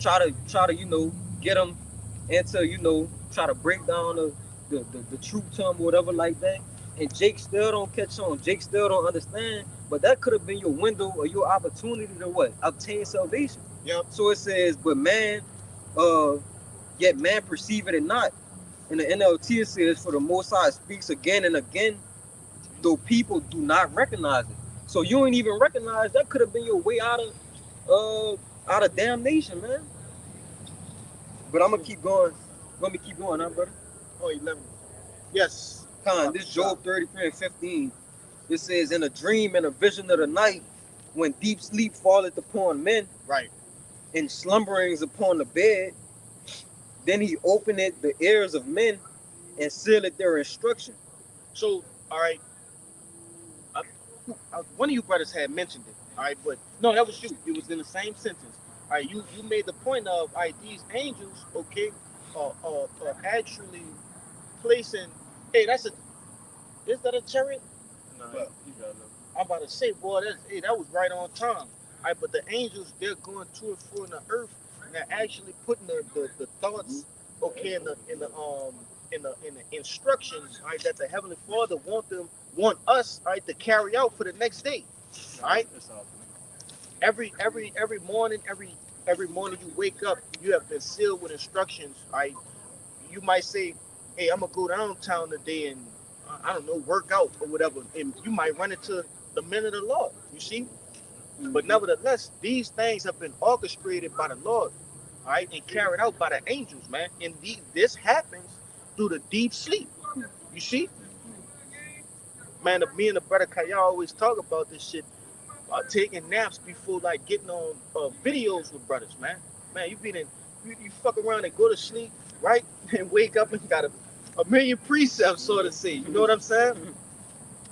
Try to you know get them into, you know, try to break down the truth to him or whatever like that. And Jake still don't catch on. Jake still don't understand. But that could have been your window or your opportunity to what? Obtain salvation. Yep. So it says, but man, yet man perceive it not. In the NLT it says, for the Most High speaks again and again, though people do not recognize it. So you ain't even recognize that could have been your way out of damnation, man. But I'm gonna keep going. Want me to keep going, huh, brother? Oh, 11. Yes. Con, this Job 33 and 15. It says, in a dream and a vision of the night, when deep sleep falleth upon men, Right. and slumberings upon the bed, then he openeth the ears of men and sealeth their instruction. So, all right. One of you brothers had mentioned it. All right, but no, that was you. It was in the same sentence. All right, you made the point of, all right, these angels, okay, are actually placing. Hey, is that a chariot? No, Well, you got it. I'm about to say, boy, that was right on time. All right, but the angels, they're going to and fro in the earth, and they're actually putting the thoughts, okay, in the instructions, all right, that the Heavenly Father want us, all right, to carry out for the next day. All right. It's all Every morning, every morning you wake up, you have been sealed with instructions. All right. You might say, hey, I'm gonna go downtown today and I don't know, work out or whatever, and you might run into the men of the Lord. You see. But nevertheless, these things have been orchestrated by the Lord, all right, and carried out by the angels, man. And this happens through the deep sleep. You see, man. Me and the brother Kaya always talk about this shit, taking naps before like getting on videos with brothers, man. Man, you fuck around and go to sleep, right, and wake up and got a million precepts, sort of say. You know what I'm saying?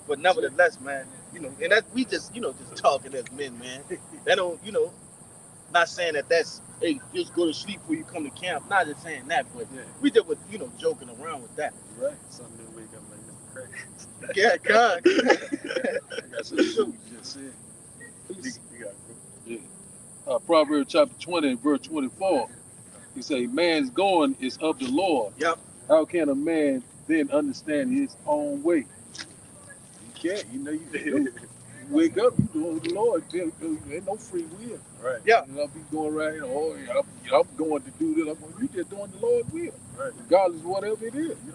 But nevertheless, man, and that we just talking as men, man. That don't, not saying that's, hey, just go to sleep before you come to camp. Not just saying that, but we just was, joking around with that. Right. Some men wake up like this crack. Yeah, God. That's what you just said. You got it, bro. Yeah. Proverbs chapter 20 and verse 24. He say, man's going is of the Lord. Yep. How can a man then understand his own way? You can't. You wake up, you doing the Lord. There ain't no free will. Right. Yeah. I'll be going around here, I'm going to do this. You just doing the Lord's will. Right. Regardless of whatever it is. You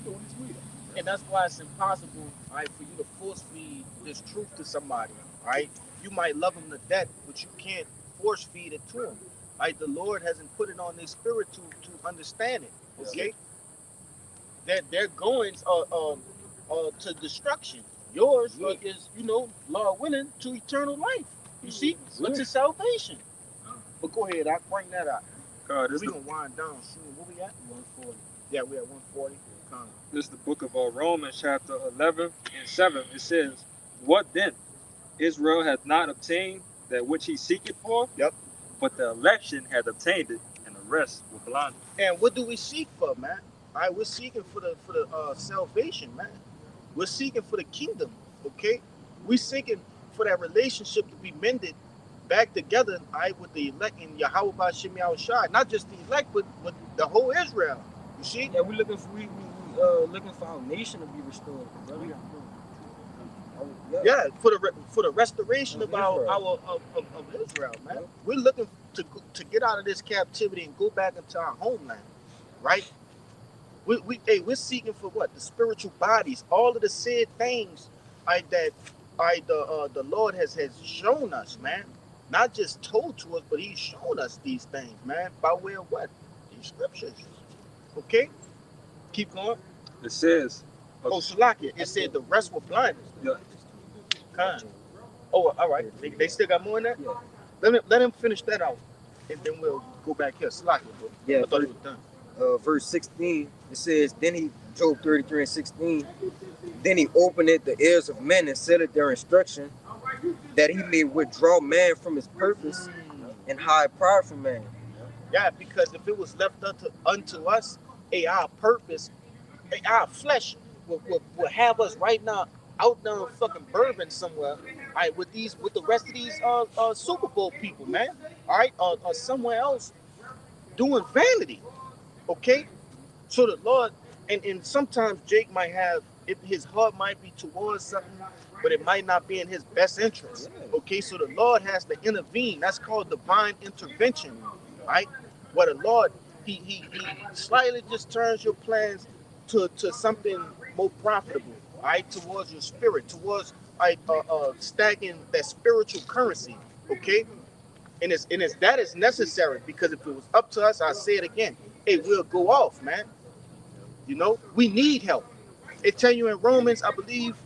doing his will. And that's why it's impossible, all right, for you to force feed this truth to somebody, all right? You might love them to death, but you can't force feed it to them. Right? The Lord hasn't put it on their spirit to understand it, okay? Their goings are to destruction. Yours is, Lord willing, to eternal life. You see? But to salvation. But go ahead, I'll bring that out. God, We're going to wind down soon. Where we at? 140. Yeah, we're at 140. This is the book of Romans, chapter 11 and 7. It says, what then? Israel hath not obtained that which he seeketh for? Yep. But the election hath obtained it, and the rest were blinded. And what do we seek for, man? All right, we're seeking for the salvation, man. We're seeking for the kingdom, okay? We're seeking for that relationship to be mended back together, all right, with the elect in Yahweh B'Shem Yahushua. Not just the elect, but the whole Israel. You see? Yeah, we're looking for our nation to be restored. Brother. Yeah, for the restoration of of Israel, man. Yeah. We're looking to get out of this captivity and go back into our homeland, right? We're seeking for what? The spiritual bodies, all of the said things, that the Lord has shown us, man. Not just told to us, but He's shown us these things, man, by way of what? These scriptures. Okay? Keep going. It says, Oh, Salakia, it said the rest were blinded. Yeah. Kind. Oh, all right. They still got more in that? Yeah. Let him finish that out, and then we'll go back here. Salakia, bro. Yeah, I thought it was done. verse 16, it says, Job 33 and 16, then he opened the ears of men and sealed their instruction, that he may withdraw man from his purpose and hide pride from man. Yeah, because if it was left unto us, our purpose, our flesh will have us right now out down fucking Bourbon somewhere, all right, with the rest of these Super Bowl people, man, all right, or somewhere else doing vanity, okay? So the Lord, and sometimes Jake might have, his heart might be towards something, but it might not be in his best interest, okay? So the Lord has to intervene. That's called divine intervention, right? Where the Lord, he slightly just turns your plans to something more profitable, all right, towards your spirit, towards stacking that spiritual currency, okay? And that is necessary, because if it was up to us, I'll say it again, it will go off, man. You know, we need help. It tell you in Romans, I believe,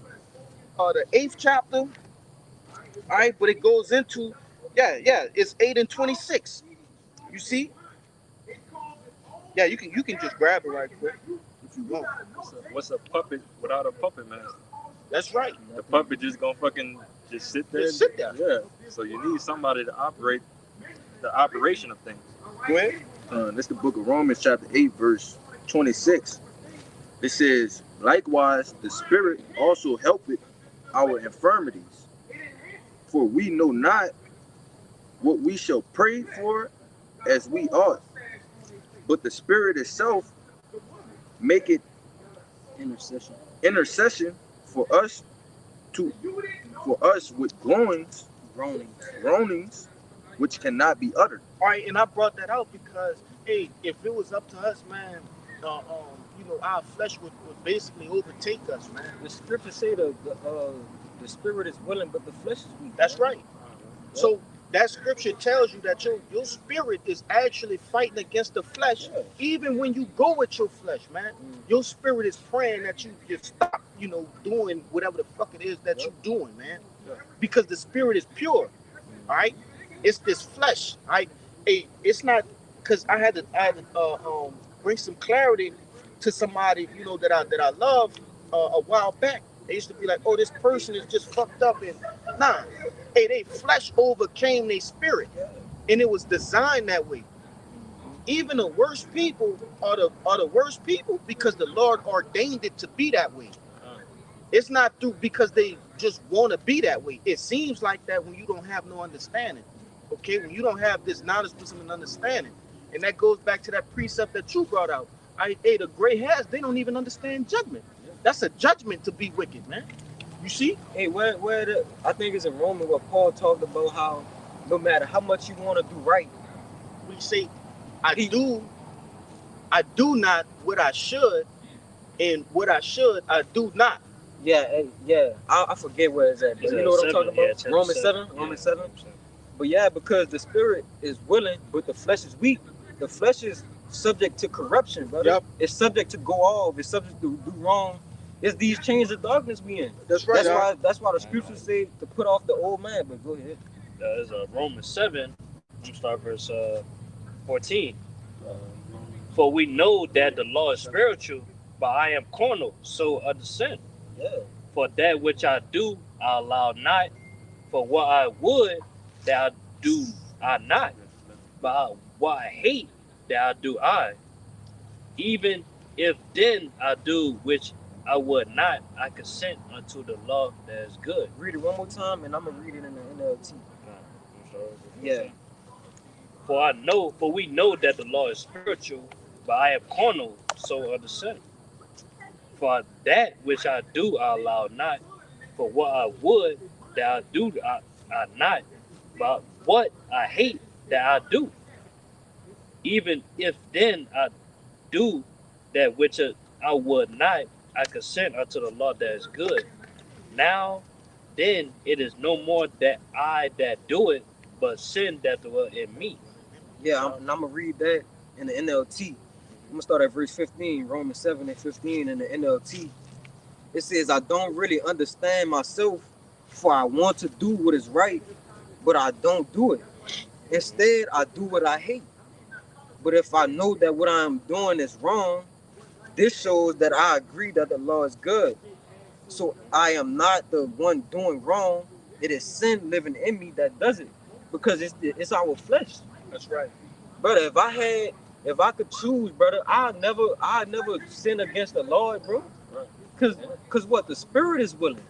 the 8th chapter. All right, but it goes into, it's 8 and 26. You see? Yeah, you can just grab it right quick if you want. What's a puppet without a puppet master? That's right. The puppet just gonna fucking just sit there. Just sit there. Yeah. So you need somebody to operate the operation of things. Go ahead. This is the book of Romans, chapter 8, verse 26. It says, likewise, the Spirit also helpeth our infirmities. For we know not what we shall pray for as we ought. But the Spirit itself maketh intercession for us with groanings which cannot be uttered. All right, and I brought that out because, hey, if it was up to us, man, our flesh would basically overtake us, man. The scriptures say the spirit is willing, but the flesh is weak. That's right. So that scripture tells you that your spirit is actually fighting against the flesh, even when you go with your flesh, man. Your spirit is praying that you just stop, doing whatever the fuck it is that you're doing, man. Because the spirit is pure, all right? It's this flesh, all right? Hey, it's not, because I had to bring some clarity to somebody, that I love a while back. They used to be like, oh, this person is just fucked up. And nah, hey, they flesh overcame their spirit. And it was designed that way. Even the worst people are the worst people because the Lord ordained it to be that way. It's not through because they just want to be that way. It seems like that when you don't have no understanding. Okay, when you don't have this knowledge, wisdom, and understanding. And that goes back to that precept that you brought out. Hey, the gray hairs, they don't even understand judgment. That's a judgment to be wicked, man. You see? Hey, I think it's in Romans where Paul talked about how no matter how much you want to do right, we say, I do not what I should, and what I should, I do not. I forget where it's at. But you know what I'm talking about? Romans 7. Romans 7. But yeah, because the spirit is willing, but the flesh is weak. The flesh is subject to corruption, brother. Yep. It's subject to go off. It's subject to do wrong. It's these chains of darkness we in. That's right. That's why the scriptures say to put off the old man. But go ahead. There's Romans 7. I'm start verse 14. For we know that the law is spiritual, but I am carnal, so of the sin. Yeah. For that which I do, I allow not. For what I would, that I do I not. But what I hate, that I do I. Even if then I do which I would not, I consent unto the law that is good. Read it one more time, and I'm gonna read it in the NLT. Yeah. For we know that the law is spiritual, but I am carnal, so of the sin. For that which I do, I allow not. For what I would, that I do, I not. But what I hate, that I do. Even if then I do that which I would not, I consent unto the law that is good. Now, then it is no more that I that do it, but sin that dwell in me. Yeah, I'm gonna read that in the NLT. I'm gonna start at verse 15, Romans 7 and 15 in the NLT. It says, I don't really understand myself, for I want to do what is right, but I don't do it. Instead, I do what I hate. But if I know that what I'm doing is wrong, this shows that I agree that the law is good. So I am not the one doing wrong. It is sin living in me that does it, because it's our flesh. That's right, brother. If I could choose, brother, I'd never sin against the Lord, bro. Cause what, the spirit is willing,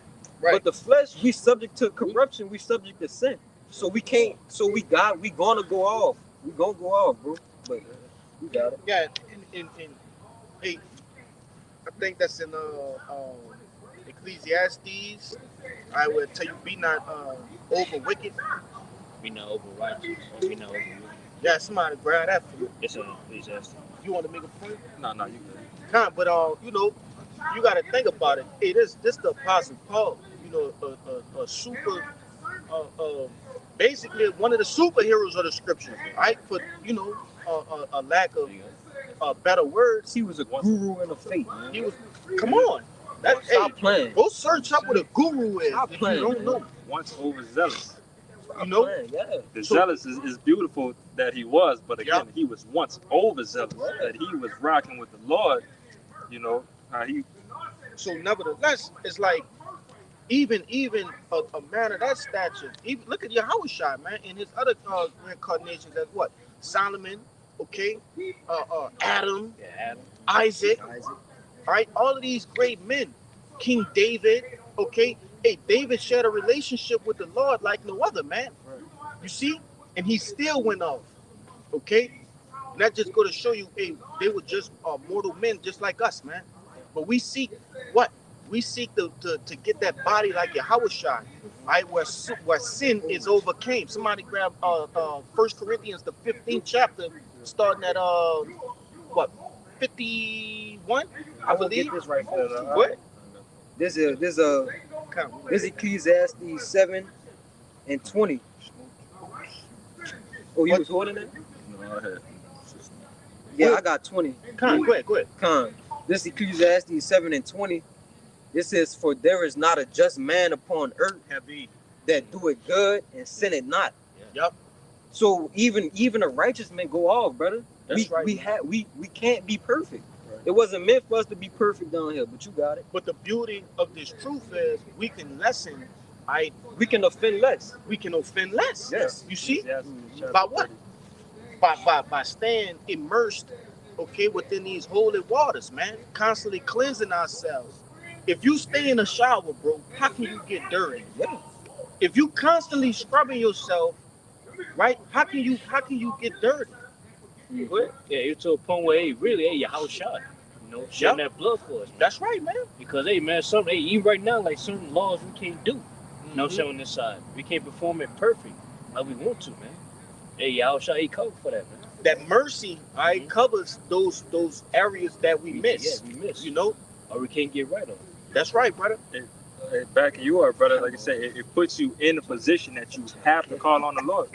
right? But the flesh, we subject to corruption. We subject to sin. So we can't. So we gonna go off. We gonna go off, bro. But we got it. Yeah, in hey, I think that's in Ecclesiastes. I will tell you, be not over wicked. Be not over righteous. Or be not over wicked. Yeah, somebody grab that for you. It's in Ecclesiastes. You want to make a point? No, you good. Nah, but you got to think about it. Hey, this the Apostle Paul. A super basically one of the superheroes of the scripture, right? For a lack of better words, He was a guru in the faith, man. he was. Come on, that hey, Stop playing. go search up what a guru is Stop if you playing, don't man. know. Once overzealous. Stop You know? playing, yeah. The So- zealous is beautiful that he was, but again, he was once overzealous. Yeah. That he was rocking with the Lord. You know how he. So nevertheless, it's like even a man of that stature. Even look at Yahushua, man, and his other reincarnations as what? Solomon, okay, Adam, Isaac, right? All of these great men, King David, okay. Hey, David shared a relationship with the Lord like no other, man. You see, and he still went off, okay. And that just go to show you, hey, they were just mortal men, just like us, man. But we seek what? We seek to get that body like Yahushua, right? Where sin is overcame. Somebody grab 1 Corinthians the 15th chapter, starting at 51, I will believe. get this right for you. What? This Ecclesiastes 7:20. Oh, you was holding it? No, I had. Yeah, I got 20. Go ahead. Con. This Ecclesiastes 7:20. It says, "For there is not a just man upon earth Heavy. that doeth good and sinneth not." Yep. So even a righteous man go off, brother. That's right. We can't be perfect. It wasn't meant for us to be perfect down here, but you got it. But the beauty of this truth is we can lessen, right? We can offend less. We can offend less. Yes. You see? Ecclesiastes By what? By staying immersed, okay, within these holy waters, man. Constantly cleansing ourselves. If you stay in a shower, bro, how can you get dirty? Yeah. If you constantly scrubbing yourself, right? How can you get dirty? What? Yeah, it's to a point where, hey, really, hey, your house shot. You know, shedding that blood for us. That's right, man. Because, hey, man, even right now, like certain laws we can't do. You know what I'm saying, on this side. We can't perform it perfect like we want to, man. Hey, y'all shot, he covered for that, man. That mercy, right, covers those areas that we miss. Yeah, we miss. You know? Or we can't get right on it. That's right, brother. Hey, back you are, brother. Like I said, it puts you in a position that you have to call on the Lord.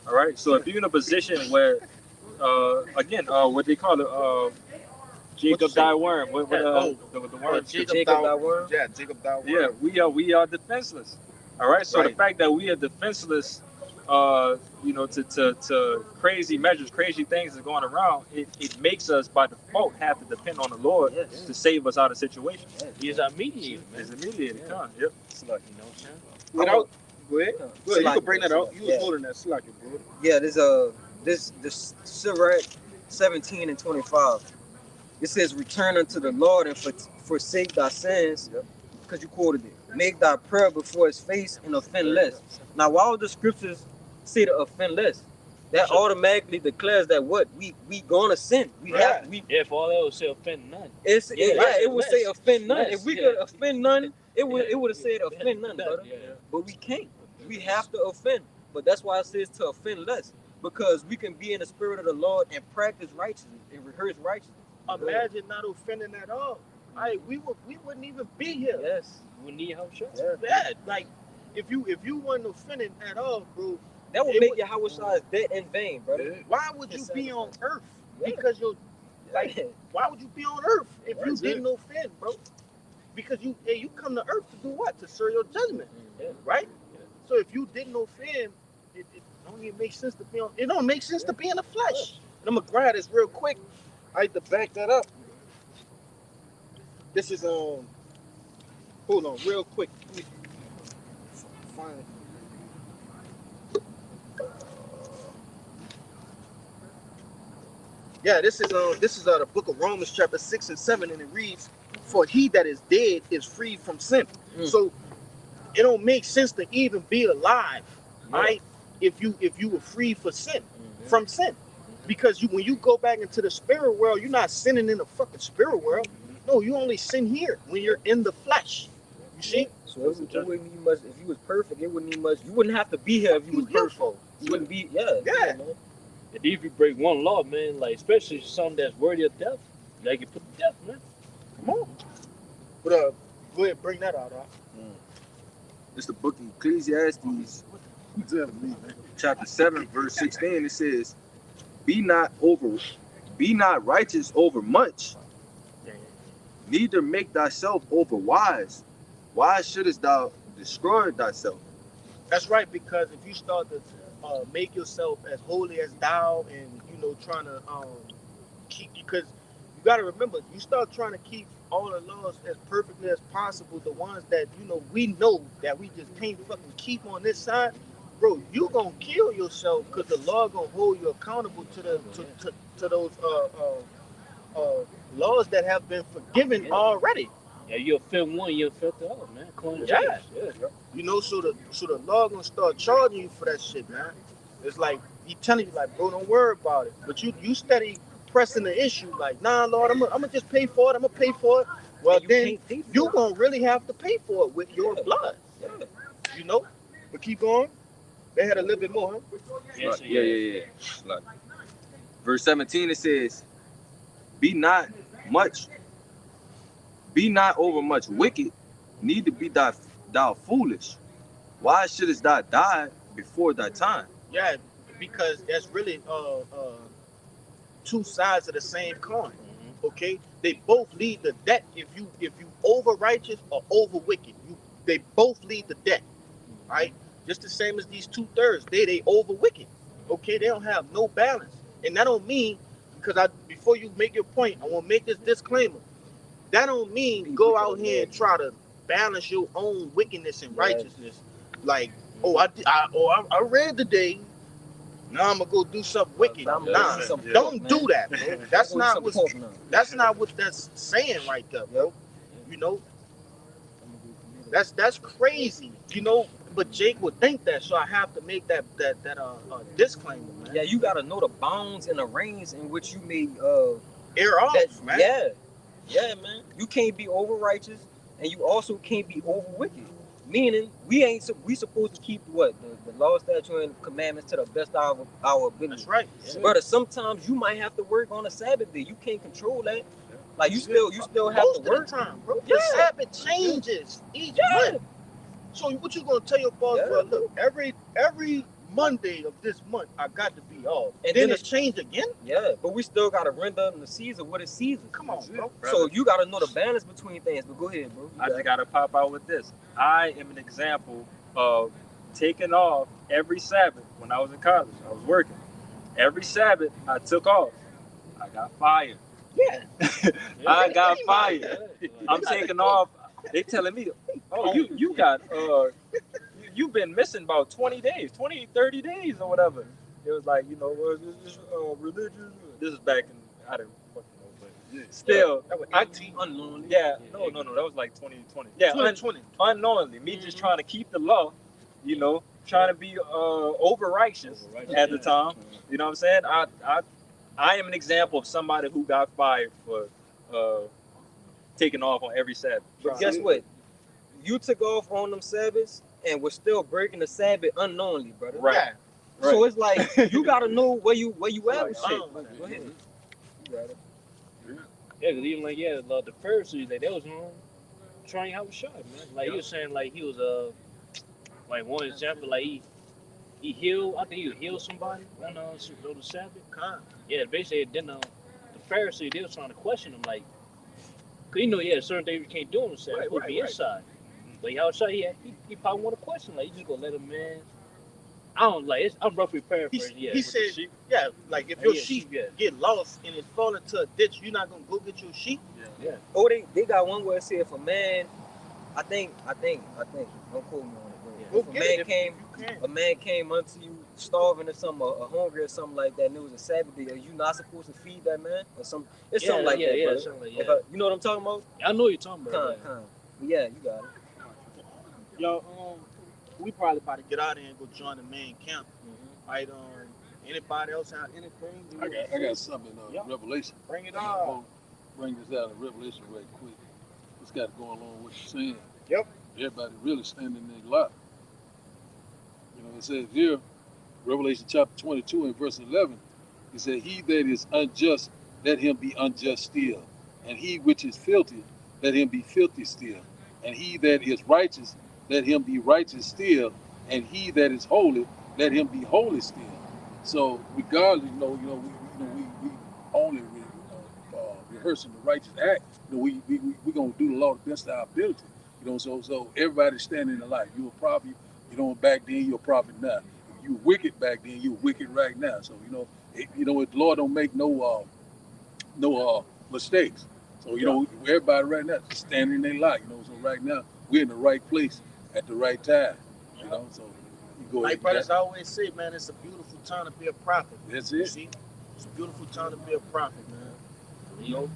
All right. So if you're in a position where, what they call it, Jacob thy worm. What the worm? Jacob thy worm. Yeah, Jacob thy worm. Yeah, we are defenseless. All right. So Right. the fact that we are defenseless, to crazy measures, crazy things that's going around, it makes us by default have to depend on the Lord Yes. to save us out of situations. He is our mediator, man. It's immediate. Yeah. Come, yep. You know what I'm saying? Go ahead. Go ahead. You Slack can bring that out. You was Yeah. holding that slack, bro. Yeah, this Sirach 17:25. It says, "Return unto the Lord and forsake thy sins," because you quoted it. "Make thy prayer before his face and offend less." Now, why would the scriptures say to offend less? That automatically declares that what we gonna sin. Right. Yeah, for all else, say offend none. It would say offend none. Less, If we yeah. could offend none, it would have said offend none, brother. Yeah. But we can't. We have to offend. But that's why it says to offend less. Because we can be in the spirit of the Lord and practice righteousness and rehearse righteousness. Imagine not offending at all. We wouldn't even be here. Yes. We need help shot. Yeah, like if you weren't offending at all, bro, That would It make would- Yahweh dead in vain, brother. why would you be on earth? Yeah. Because you're like, why would you be on earth if you That's it. didn't offend, bro? Because you come to earth to do what? To serve your judgment, right? So if you didn't offend, it don't even make sense to be on. It don't make sense to be in the flesh. And I'm gonna grab this real quick. I had to back that up. This is hold on, real quick. Let me find it. Yeah, this is the book of Romans chapter 6 and 7, and it reads, "For he that is dead is free from sin." So it don't make sense to even be alive, right? If you were free for sin, from sin, because when you go back into the spirit world, you're not sinning in the fucking spirit world. No, you only sin here when you're in the flesh. You see? So it wouldn't need much. If you was perfect, it wouldn't need much. You wouldn't have to be here if you was perfect. You wouldn't be. Yeah. Yeah. Man. And if you break one law, man, like especially something that's worthy of death, like you put to death, man. Come on. But go ahead, bring that out. It's the book of Ecclesiastes Tell me, man. chapter 7, verse 16, it says, Be not righteous over much, neither make thyself over wise. Why shouldest thou destroy thyself? That's right, because if you start to make yourself as holy as thou, and trying to keep, because you got to remember, you start trying to keep all the laws as perfectly as possible, the ones that we know that we just can't fucking keep on this side, bro, you gonna kill yourself, because the law gonna hold you accountable to the to those laws that have been forgiven already. Yeah, you'll feel one, you'll feel the other, man. According to Yeah. James. Yeah. So the law gonna start charging you for that shit, man. It's like he telling you, like, bro, don't worry about it. But you steady pressing the issue, like, nah, Lord, I'm gonna just pay for it. I'm gonna pay for it. Well, And then can't pay for you it. gonna really have to pay for it with your blood, Yeah. But keep going. They had a little bit more, huh? Yes, Yeah. Like, verse 17, it says, Be not over much wicked, neither be thou foolish. Why shouldest thou die before thy time? Yeah, because that's really two sides of the same coin. Okay, they both lead to debt. If you over righteous or over wicked, they both lead to debt. Right? Just the same as these 2/3. They over wicked. Okay, they don't have no balance, and that don't mean, because before you make your point, I want to make this disclaimer. That don't mean go out here and try to balance your own wickedness and righteousness. Like, I read today. Now I'm gonna go do something wicked. I'm Nah, gonna do some don't pork, do man. that, bro. That's not what that's saying right there, bro. That's crazy. But Jake would think that, so I have to make that disclaimer, man. Yeah, you gotta know the bounds and the range in which you may Air off, that, man. yeah, man. You can't be over righteous, and you also can't be over wicked. Meaning, we supposed to keep what the law, statute, and commandments to the best of our ability. That's right. Yeah. Brother, sometimes you might have to work on a Sabbath day. You can't control that. Like you still have Most to of the work. time, bro. Yeah. The Sabbath changes each month. So what you gonna tell your boss? Yeah. Well, look, every Monday of this month I got to be off. And then then it's changed again. Yeah, but we still gotta render in the season what is season. Come on, bro. So you gotta know the balance between things. But go ahead, bro. I just gotta pop out with this. I am an example of taking off every Sabbath when I was in college. I was working. Every Sabbath I took off. I got fired. Yeah. I got fired. I'm taking off. They telling me, oh, you got you've been missing about 20 days, 20, 30 days or whatever. It was like, this religion. This is back in, I didn't fucking know, but still, That was I 18. Unknowingly. yeah, no, that was like 2020. Yeah, 2020. unknowingly, me just trying to keep the law, trying to be over righteous at the time. You know what I'm saying? I am an example of somebody who got fired for taking off on every Sabbath. But guess what? You took off on them Sabbaths and was still breaking the Sabbath unknowingly, brother. Right. Yeah. So it's like you gotta know where you at with shit. Go ahead. You got it. Yeah, because even like the Pharisees, they was trying how to shot, man. Like he was saying, like he was like one example, like he healed. I think he healed somebody on the Sabbath. Yeah, basically then the Pharisees, they was trying to question him, like, cause certain things you can't do on the Sabbath. Right, be inside. But he outside, he probably want to question, like, you just gonna let him, man. I don't like it. I'm roughly paraphrasing. He said, yeah, like if your sheep get lost and it fall into a ditch, you're not gonna go get your sheep. Yeah. Oh, they got one where it said if a man, I think, don't quote me on it, but if a man came unto you starving or something, or hungry or something like that, and it was a Sabbath day, are you not supposed to feed that man or something? It's something like that, brother. Something If you know what I'm talking about? I know what you're talking about. But yeah, you got it. Yo, we probably about to get out of here and go join the main camp. Right? Anybody else have anything? I got something in Revelation. Bring it I'm on. gonna bring this out of Revelation right quick. It's got to go along with what you're saying. Yep. Everybody really standing in lot. It says here, Revelation chapter 22 and verse 11, it said, he that is unjust, let him be unjust still. And he which is filthy, let him be filthy still. And he that is righteous, let him be righteous still. and he that is holy, let him be holy still. So regardless, we only rehearsing the righteous act. We gonna do the law the best of our ability. So everybody standing in the light. You were prophet, back then you're a prophet now. If you were wicked back then, you're wicked right now. So the Lord don't make no mistakes. So everybody right now just standing in their light. So right now we're in the right place at the right time. So you go Like brothers always say, man, it's a beautiful time to be a prophet. That's You it. see, it's a beautiful time to be a prophet, man.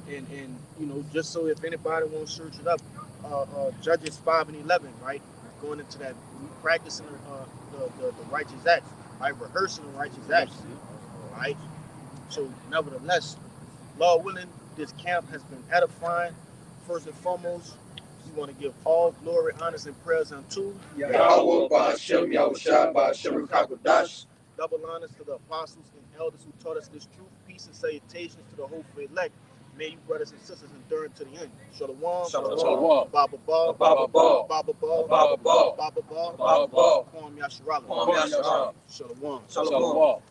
And just so if anybody wants to search it up, Judges 5:11, right? Going into that, practicing the righteous acts, right? Rehearsing the righteous acts, right? So, nevertheless, Lord willing, this camp has been edifying. First and foremost, we want to give all glory, honors, and prayers unto Yahweh Ba'ashem, Yahushua Ba'ashem Rukakadash. double honors to the apostles and elders who taught us this truth. Peace and salutations to the hopeful elect. May you brothers and sisters endure to the end. Shalom. Shalom. Baba Ba. Baba Ba. Baba Ba. Baba Ba. Baba Ba. Baba Ba. Kwam Yasharala. Kwam Yasharala. Shalom. Shalom. Shalom.